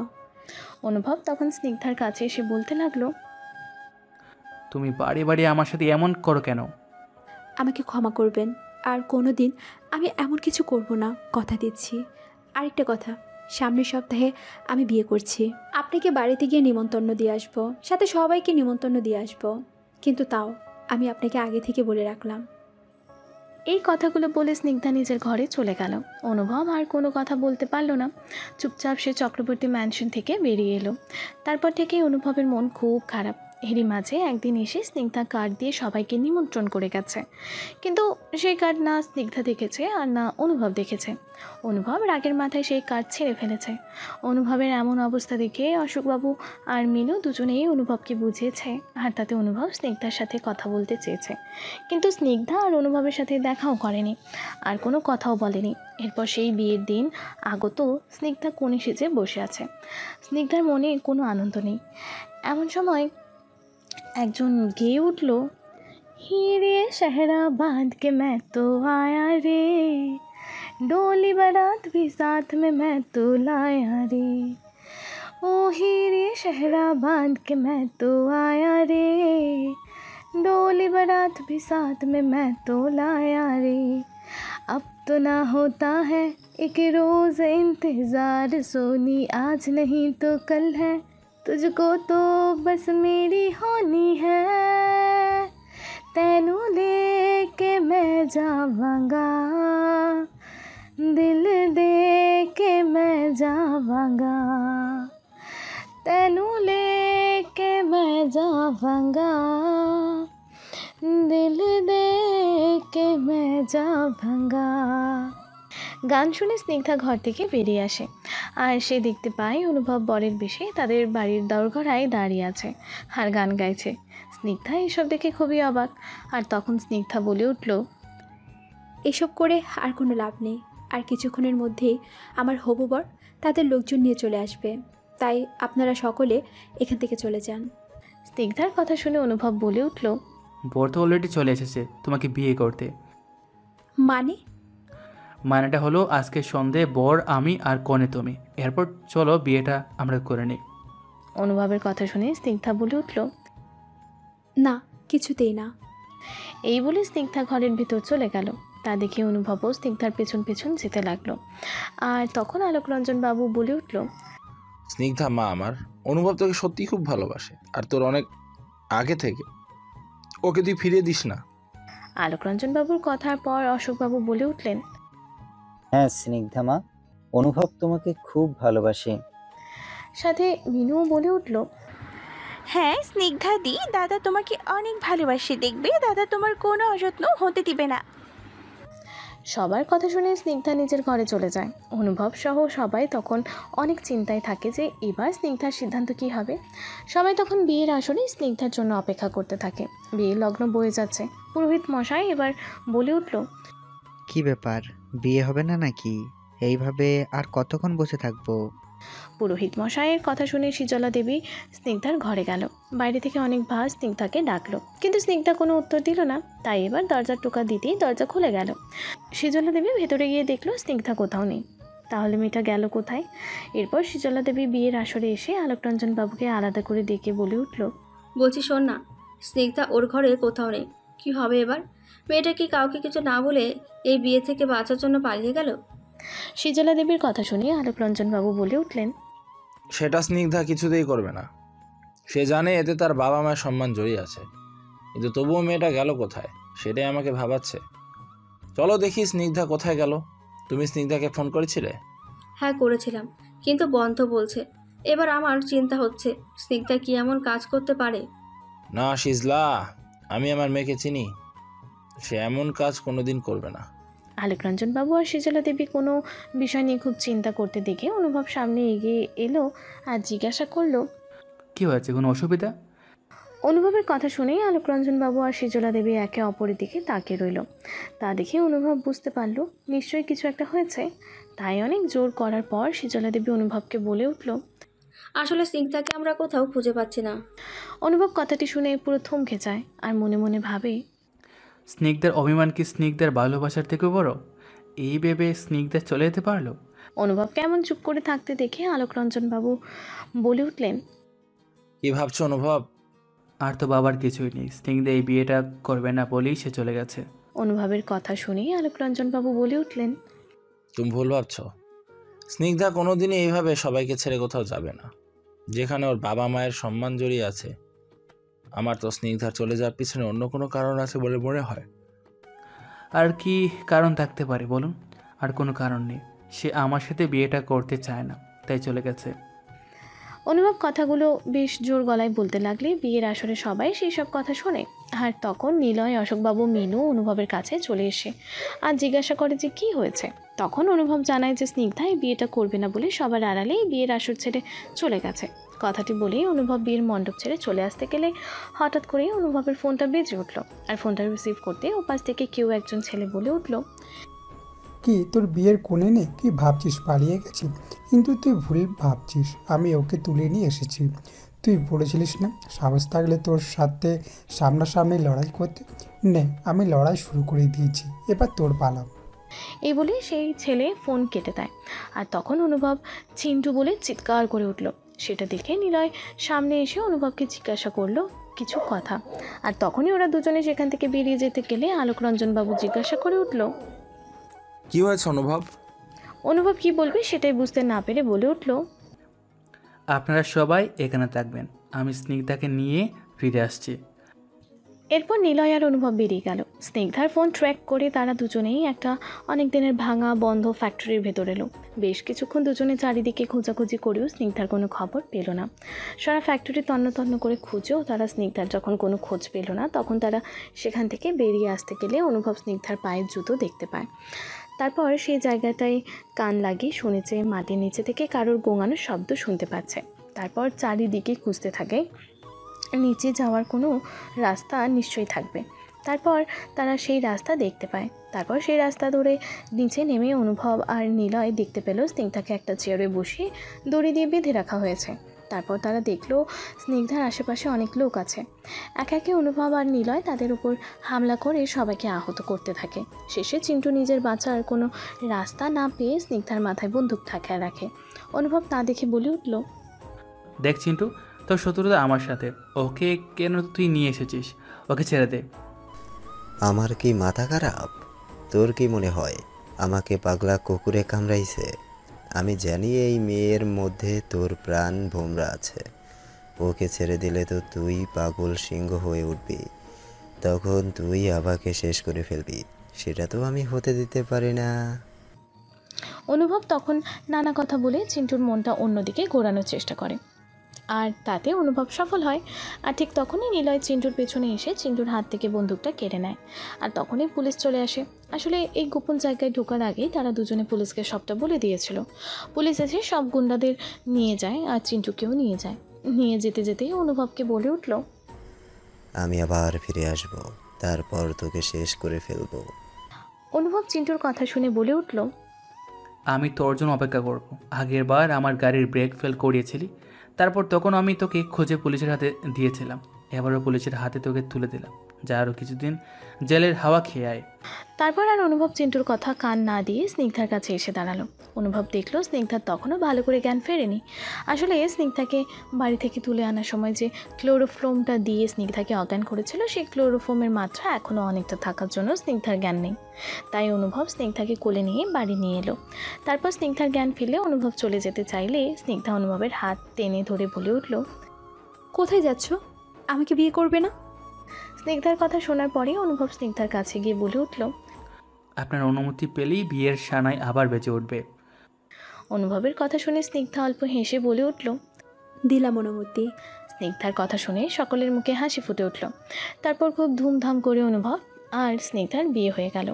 অনুভব তখন স্নিগ্ধার কাছে এসে বলতে লাগলো, তুমি বাড়ি বাড়ি আমার সাথে এমন করো কেন? আমাকে ক্ষমা করবেন, আর কোনো দিন আমি এমন কিছু করব না, কথা দিচ্ছি। আরেকটা কথা, সামনের সপ্তাহে আমি বিয়ে করছি। আপনাকে বাড়িতে গিয়ে নিমন্ত্রণ দিয়ে আসবো, সাথে সবাইকে নিমন্ত্রণ দিয়ে আসবো, কিন্তু তাও আমি আপনাকে আগে থেকে বলে রাখলাম। এই কথাগুলো বলে স্নিগ্ধা নিজের ঘরে চলে গেল। অনুভব আর কোনো কথা বলতে পারল না। চুপচাপ সে চক্রবর্তী ম্যানশন থেকে বেরিয়ে এলো। তারপর থেকেই অনুভবের মন খুব খারাপ। এরই মাঝে একদিন এসে স্নিগ্ধা কার্ড দিয়ে সবাইকে নিমন্ত্রণ করে গেছে, কিন্তু সেই কার্ড না স্নিগ্ধা দেখেছে আর না অনুভব দেখেছে। অনুভব রাগের মাথায় সেই কার্ড ছেড়ে ফেলেছে। অনুভবের এমন অবস্থা দেখে অশোকবাবু আর মিনু দুজনেই অনুভবকে বুঝিয়েছে, আর তাতে অনুভব স্নিগ্ধার সাথে কথা বলতে চেয়েছে, কিন্তু স্নিগ্ধা আর অনুভবের সাথে দেখাও করেনি আর কোনো কথাও বলেনি। এরপর সেই বিয়ের দিন আগত স্নিগ্ধা কোণে সেজে বসে আছে। স্নিগ্ধার মনে কোনো আনন্দ নেই। এমন সময় একজন গেয়ে উঠল, हीरे शहरा बांध के मैं तो आया रे, डोली बारात भी साथ में मैं तो लाया रे, ओ हीरे शहरा बांध के मैं तो आया रे, डोली बारात भी साथ में मैं तो लाया रे, अब तो ना होता है एक रोज़ इंतज़ार सोनी, आज नहीं तो कल है, तुझको तो बस मेरी होनी है, तेनू लेके मैं जावांगा, दिल दे के मैं जावांगा, तेनू लेके मैं जावांगा, दिल दे के मैं जावांगा। গান শুনে স্নিগ্ধা ঘর থেকে বেরিয়ে আসে আর সে দেখতে পায় অনুভব বরের বেশে তাদের বাড়ির দরগড়ায় দাঁড়িয়ে আছে আর গান গাইছে। স্নিগ্ধা এসব দেখে খুবই অবাক, আর তখন স্নিগ্ধা বলে উঠল, এসব করে আর কোনো লাভ নেই, আর কিছুক্ষণের মধ্যেই আমার হবু বর তাদের লোকজন নিয়ে চলে আসবে। তাই আপনারা সকলে এখান থেকে চলে যান। স্নিগ্ধার কথা শুনে অনুভব বলে উঠল, বর তো অলরেডি চলে এসেছে তোমাকে বিয়ে করতে। মানে? মানেটা হলো আজকে সন্ধে বর আমি আর কনে তুমি, এরপর চলো বিয়েটা আমরা করে নিই। অনুভবের কথা শুনে স্নিগ্ধা বলে উঠল, না, কিছুতেই না। এই বলে স্নিগ্ধা ঘরের ভিতর চলে গেল। তা দেখে অনুভবও স্নিগ্ধার পেছন পেছন যেতে লাগলো। আর তখন আলোকরঞ্জন বাবু বলে উঠল, স্নিগ্ধা মা আমার, অনুভব তোকে সত্যি খুব ভালোবাসে, আর তোর অনেক আগে থেকে। ওকে তুই ফিরিয়ে দিস না। আলোকরঞ্জন বাবুর কথার পর অশোকবাবু বলে উঠলেন, হ্যাঁ স্নিগ্ধা মা, অনুভব তোমাকে খুব ভালোবাসে। সাথে মিনুও বলে উঠল, হ্যাঁ স্নিগ্ধা দি, দাদা তোমাকে অনেক ভালোবাসে, দেখবে দাদা তোমার কোনো অযত্ন হতে দিবে না। সবার কথা শুনে স্নিগ্ধা নিজের ঘরে চলে যায়। অনুভব সহ সবাই তখন অনেক চিন্তায় থাকে যে এবার স্নিগ্ধার সিদ্ধান্ত কী হবে। সবাই তখন বিয়ের আসরে স্নিগ্ধার জন্য অপেক্ষা করতে থাকে। বিয়ের লগ্ন বয়ে যাচ্ছে। পুরোহিত মশাই এবার বলে উঠল, কি ব্যাপার, বিয়ে হবে না নাকি? এইভাবে আর কতক্ষণ বসে থাকবো? পুরোহিত মশাইয়ের কথা শুনে শীতলা দেবী স্নিগ্ধার ঘরে গেল। বাইরে থেকে অনেক ভার স্নিগ্ধাকে ডাকলো, কিন্তু স্নিগ্ধা কোনো উত্তর দিল না। তাই এবার দরজার টোকা দিতেই দরজা খুলে গেল। শীতলা দেবী ভেতরে গিয়ে দেখলো স্নিগ্ধা কোথাও নেই। তাহলে মেয়েটা গেল কোথায়? এরপর শীতলা দেবী বিয়ের আসরে এসে আলোকরঞ্জন বাবুকে আলাদা করে ডেকে বলে উঠল, বলছি শোন না, স্নিগ্ধা ওর ঘরে কোথাও নেই। কি হবে এবার? মেয়েটা কি কাউকে কিছু না বলে এই বিয়ে থেকে বাঁচার জন্য পালিয়ে গেল? শীতলা দেবীর কথা শুনে আলোকরঞ্জন বাবু বলে উঠলেন, সেটা স্নিগ্ধা কিছুতেই করবে না। সে জানে এতে তার বাবা মায়ের সম্মান জড়িয়ে আছে, কিন্তু তবুও মেয়েটা গেল কোথায় সেটাই আমাকে ভাবাচ্ছে। চলো দেখি স্নিগ্ধা কোথায় গেল। তুমি স্নিগ্ধাকে ফোন করেছিলে? হ্যাঁ করেছিলাম, কিন্তু বন্ধ বলছে। এবার আমার চিন্তা হচ্ছে স্নিগ্ধা কি এমন কাজ করতে পারে। না শিজলা, আমি আমার মেয়েকে চিনি, সে এমন কাজ কোনোদিন করবে না। আলোকরঞ্জন বাবু আর শীতলা দেবী কোনো বিষয় নিয়ে খুব চিন্তা করতে দেখে অনুভব সামনে এগিয়ে এলো আর জিজ্ঞাসা করলো, কি হয়েছে, কোনো অসুবিধা? অনুভবের কথা শুনেই আলোকরঞ্জন বাবু আর শীতলা দেবী একে অপরের দিকে তাকিয়ে রইল। তা দেখে অনুভব বুঝতে পারল নিশ্চয়ই কিছু একটা হয়েছে। তাই অনেক জোর করার পর শীতলা দেবী অনুভবকে বলে উঠল, আসলে স্নিগ্ধাকে আমরা কোথাও খুঁজে পাচ্ছি না। অনুভব কথাটি শুনে পুরো থমকে যায় আর মনে মনে ভাবে, স্নিগ্ধার অভিমান কি স্নিগ্ধার ভালোবাসার থেকেও বড়? এই ভেবে স্নিগ্ধা চলে যেতে পারলো। অনুভব কেমন চুপ করে থাকতে দেখে আলোকরঞ্জন বাবু বলে উঠলেন, কি ভাবছো অনুভব? আর তো বাবার কিছুই নেই, স্নিগ্ধা এই বিয়েটা করবে না বলেই সে চলে গেছে। অনুভবের কথা শুনেই আলোকরঞ্জন বাবু বলে উঠলেন, তুমি ভুল ভাবছো। স্নিগ্ধা কোনোদিনই এইভাবে সবাইকে ছেড়ে কোথাও যাবে না, যেখানে ওর বাবা মায়ের সম্মান জড়িয়ে আছে। আমার তো স্নিগ্ধার চলে যাওয়ার পিছনে অন্য কোনো কারণ আছে বলে মনে হয়। আর কি কারণ থাকতে পারে বলুন? আর কোনো কারণ নেই, সে আমার সাথে বিয়েটা করতে চায় না, তাই চলে গেছে। অনুভব কথাগুলো বেশ জোর গলায় বলতে লাগলে বিয়ের আসরে সবাই সেই সব কথা শোনে। আর তখন নিলয়, অশোকবাবু, মিনু অনুভবের কাছে চলে এসে আর জিজ্ঞাসা করে যে কী হয়েছে। তখন অনুভব জানায় যে স্নিগ্ধা এই বিয়েটা করবে না বলে সবার আড়ালেই বিয়ের আসর ছেড়ে চলে গেছে। কথাটি বলেই অনুভব বিয়ের মণ্ডপ ছেড়ে চলে আসতে গেলে হঠাৎ করেই অনুভবের ফোনটা বেজে উঠল। আর ফোনটা রিসিভ করতে ওপাশ থেকে কেউ একজন ছেলে বলে উঠল, কি তোর বিয়ের কোণে নেই? কি ভাবছিস পালিয়ে গেছি? কিন্তু তুই ভুল ভাবছিস, আমি ওকে তুলে নিয়ে এসেছি। তুই বলেছিলিস না সাহস থাকলে তোর সাথে সামনাসামনি লড়াই করতে? নে, আমি লড়াই শুরু করে দিয়েছি, এবার তোর পালা। এই বলে সেই ছেলে ফোন কেটে দেয়। আর তখন অনুভব চিন্টু বলে চিৎকার করে উঠল। সেটা দেখে নিলয় সামনে এসে অনুভবকে জিজ্ঞাসা করলো কিছু কথা। আর তখনই ওরা দুজনে সেখান থেকে বেরিয়ে যেতে গেলে আলোকরঞ্জন বাবু জিজ্ঞাসা করে উঠল, কি হয়েছে অনুভব? অনুভব কি বলবে সেটাই বুঝতে না পেরে বলে উঠল, আপনারা সবাই এখানে থাকবেন, আমি স্নিগ্ধাকে নিয়ে ফিরে আসছি। এরপর নিলয় আর অনুভব বেরিয়ে গেল। স্নিগ্ধার ফোন ট্র্যাক করে তারা দুজনেই একটা অনেক দিনের ভাঙা বন্ধ ফ্যাক্টরির ভেতর এলো। বেশ কিছুক্ষণ দুজনে চারিদিকে খোঁজাখুঁজি করেও স্নিগ্ধার কোনো খবর পেল না। সারা ফ্যাক্টরি তন্ন তন্ন করে খুঁজেও তারা স্নিগ্ধার যখন কোনো খোঁজ পেল না, তখন তারা সেখান থেকে বেরিয়ে আসতে গেলে অনুভব স্নিগ্ধার পায়ের জুতো দেখতে পায়। তারপর সেই জায়গাটায় কান লাগিয়ে শুনেছে মাটির নিচে থেকে কারোর গোঙানোর শব্দ শুনতে পাচ্ছে। তারপর চারিদিকে খুঁজতে থাকে, নিচে যাওয়ার কোনো রাস্তা নিশ্চয়ই থাকবে। তারপর তারা সেই রাস্তা দেখতে পায়। তারপর সেই রাস্তা ধরে নিচে নেমে অনুভব আর নিলয় দেখতে পেল স্নিগ্ধাকে একটা চেয়ারে বসিয়ে দড়ি দিয়ে বেঁধে রাখা হয়েছে। তারপর তারা দেখলো স্নিগ্ধার আশেপাশে অনেক লোক আছে। একে একে অনুভব আর নিলয় তাদের উপর হামলা করে সবাইকে আহত করতে থাকে। শেষে চিন্টু নিজের বাঁচার কোনো রাস্তা না পেয়ে স্নিগ্ধার মাথায় বন্দুক ঠাকায় রাখে। অনুভব তা দেখে বলে উঠল, দেখ চিন্টু, তোর শত্রুতা আমার সাথে, ওকে কেন তুই নিয়ে এসেছিস? ওকে ছেড়ে দে। আমার কি মাথা খারাপ? তোর কি মনে হয় আমাকে পাগলা কুকুরে কামড়াইছে? আমি জানি এই মেয়ের মধ্যে তোর প্রাণ ভোমরা আছে। ওকে ছেড়ে দিলে তো তুই পাগল সিংহ হয়ে উঠবি, তখন তুই আবাকে শেষ করে ফেলবি। সেটা তো আমি হতে দিতে পারি না। অনুভব তখন নানা কথা বলে চিন্টুর মনটা অন্যদিকে ঘোরানোর চেষ্টা করে, আর তাতে অনুভব সফল হয়। আর ঠিক তখনই নিলয় চিন্টুর পেছনে এসে চিন্টুর হাত থেকে বন্দুকটা কেড়ে নেয়। আর তখনই পুলিশ চলে আসে। আসলে এই গোপন জায়গায় ঢোকার আগেই তারা দুজনে পুলিশকে সবটা বলে দিয়েছিল। পুলিশ এসে সব গুন্ডাদের নিয়ে যায় আর চিন্টুকেও নিয়ে যায়। নিয়ে যেতে যেতেই অনুভবকে বলে উঠল, আমি আবার ফিরে আসব, তারপর তোকে শেষ করে ফেলবো। অনুভব চিন্টুর কথা শুনে বলে উঠল, আমি তোর জন্য অপেক্ষা করব। আগের বার আমার গাড়ির ব্রেক ফেল করিয়েছিলি, তারপর তখন আমি তোকে খুঁজে পুলিশের হাতে দিয়েছিলাম। এবারও পুলিশের হাতে তোকে তুলে দিলাম, যা আরও কিছুদিন জেলের হাওয়া খেয়ে আয়। তারপর আর অনুভব চিন্টুর কথা কান না দিয়ে স্নিগ্ধার কাছে এসে দাঁড়ালো। অনুভব দেখলো স্নিগ্ধার তখনও ভালো করে জ্ঞান ফেরেনি। আসলে স্নিগ্ধাকে বাড়ি থেকে তুলে আনার সময় যে ক্লোরোফর্মটা দিয়ে স্নিগ্ধাকে অজ্ঞান করেছিল, সেই ক্লোরোফর্মের মাত্রা এখনও অনেকটা থাকার জন্য স্নিগ্ধার জ্ঞান নেই। তাই অনুভব স্নিগ্ধাকে কোলে নিয়ে বাড়ি নিয়ে এলো। তারপর স্নিগ্ধার জ্ঞান ফিরলে অনুভব চলে যেতে চাইলে স্নিগ্ধা অনুভবের হাত টেনে ধরে বলে উঠল, কোথায় যাচ্ছ? আমাকে বিয়ে করবে না? স্নিগ্ধার কথা শোনার পরে অনুভব স্নিগ্ধার কাছে গিয়ে বলে উঠল, আপনার অনুমতি পেলেই বিয়ের সানায় আবার বেঁচে উঠবে। অনুভবের কথা শুনে স্নিগ্ধা অল্প হেসে বলে উঠল, দিলাম অনুমতি। স্নিগ্ধার কথা শুনে সকলের মুখে হাসি ফুটে উঠল। তারপর খুব ধুমধাম করে অনুভব আর স্নিগ্ধার বিয়ে হয়ে গেল।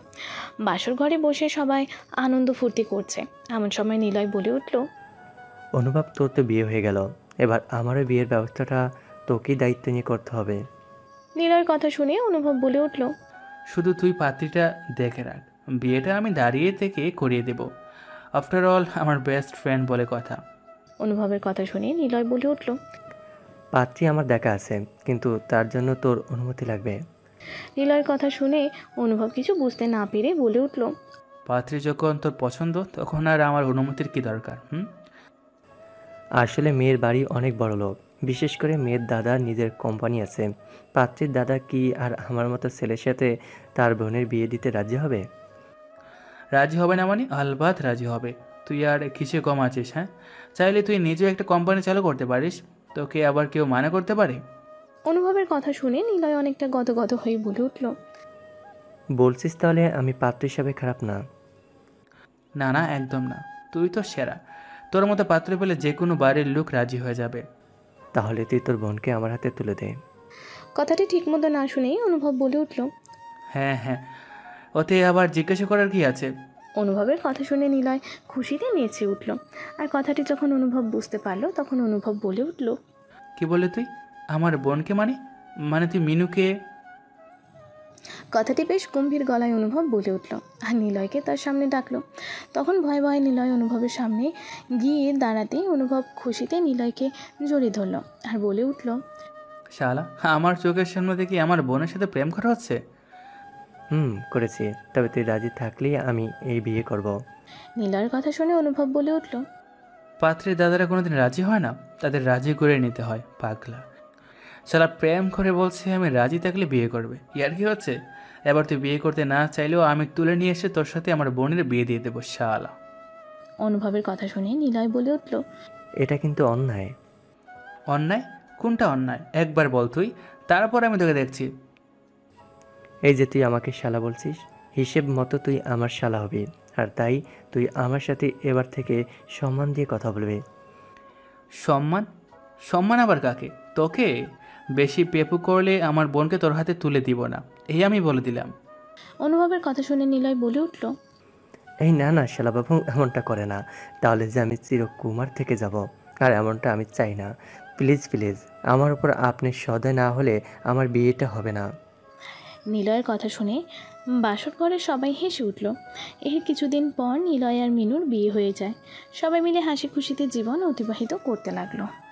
বাসর ঘরে বসে সবাই আনন্দ ফুর্তি করছে। এমন সময় নিলয় বলে উঠল, অনুভব, তোর তো বিয়ে হয়ে গেল, এবার আমারও বিয়ের ব্যবস্থাটা তোকেই দায়িত্ব নিয়ে করতে হবে। নিলয়ের কথা শুনে অনুভব বলে উঠল, শুধু তুই পাত্রীটা দেখে রাখ, বিয়েটা আমি দাঁড়িয়ে থেকে করিয়ে দেব। আফটার অল আমার বেস্ট ফ্রেন্ড বলে কথা। অনুভবের কথা শুনে নিলয় বলে উঠল, পাত্রী আমার দেখা আছে, কিন্তু তার জন্য তোর অনুমতি লাগবে। নিলয়ের কথা শুনে অনুভব কিছু বুঝতে না পেরে বলে উঠল, পাত্রী যখন তোর পছন্দ, তখন আর আমার অনুমতির কি দরকার? আসলে মেয়ের বাড়ি অনেক বড় লোক, বিশেষ করে মেয়ের দাদার নিজের কোম্পানি আছে। পাত্রীর দাদা কি আর আমার মতো ছেলের সাথে তার বোনের বিয়ে দিতে রাজি হবে? রাজি হবে না মানে? আলবাত রাজি হবে। তুই আর কিসে কম আছিস? হ্যাঁ, চাইলে তুই নিজেও একটা কোম্পানি চালু করতে পারিস, তোকে আবার কেউ মানা করতে পারে? অনুভবের কথা শুনে নিলয় অনেকটা গদগদ হয়ে বলে উঠল, বলছিস তাহলে আমি পাত্র হিসাবে খারাপ না? না না, একদম না, তুই তো সেরা। তোর মতো পাত্র পেলে যে কোনো বাড়ির লোক রাজি হয়ে যাবে। তাহলে তুই তোর বোনকে আমার হাতে তুলে দে। কথাটি ঠিক মতো না শুনেই অনুভব বলে উঠল, হ্যাঁ হ্যাঁ, ওতে আবার জিজ্ঞাসা করার কি আছে? অনুভবের কথা শুনে নিলয় খুশিতে নেচে উঠল। আর কথাটি যখন অনুভব বুঝতে পারলো, তখন অনুভব বলে উঠল, কি বলে তুই? আমার বোনকে মানে তুই মিনুকে? কথাটি বেশ গম্ভীর গলায় অনুভব বলে উঠল আর নিলয়কে তার সামনে ডাকলো। তখন ভয়ে ভয়ে নিলয় অনুভবের সামনে গিয়ে দাঁড়াতেই অনুভব খুশিতে নিলয়কে জড়িয়ে ধরল আর বলে উঠল, শালা, আমার চোখের সামনে থেকে আমার বোনের সাথে প্রেম করা হচ্ছে? করেছি, তবে তুই রাজি থাকলেই আমি এই বিয়ে করব। নিলয়ের কথা শুনে অনুভব বলে উঠল, পাত্রীর দাদারা কোনোদিন রাজি হয় না, তাদের রাজি করে নিতে হয়। পাগলা শালা, প্রেম করে বলছে আমি রাজি থাকলে বিয়ে করবে। ইয়ার কি হচ্ছে? এবার তুই বিয়ে করতে না চাইলেও আমি তুলে নিয়ে এসে তোর সাথে আমার বোনের বিয়ে দিয়ে দেবো শালা। অনুভবের কথা শুনে নিলয় বলে উঠল, এটা কিন্তু অন্যায়। অন্যায়? কোনটা অন্যায় একবার বল তুই, তারপর আমি তোকে দেখছি। এই যে তুই আমাকে শালা বলছিস, হিসেব মতো তুই আমার শালা হবি, আর তাই তুই আমার সাথে এবার থেকে সম্মান দিয়ে কথা বলবি। সম্মান? সম্মান আবার কাকে? তোকে? বেশি পেপু করলে আমার বোনকে তোর হাতে তুলে দিব না, এই আমি বলে দিলাম। অনুভবের কথা শুনে নিলয় বলে উঠল, এই না না শালাবাবু, এমনটা করে না, তাহলে যে আমি চিরকুমার থেকে যাব, আর এমনটা আমি চাই না। প্লিজ প্লিজ, আমার উপর আপনি সদয় না হলে আমার বিয়েটা হবে না। নিলয়ের কথা শুনে বাসর ঘরে সবাই হেসে উঠল। এর কিছুদিন পর নিলয় আর মিনুর বিয়ে হয়ে যায়। সবাই মিলে হাসি খুশিতে জীবন অতিবাহিত করতে লাগলো।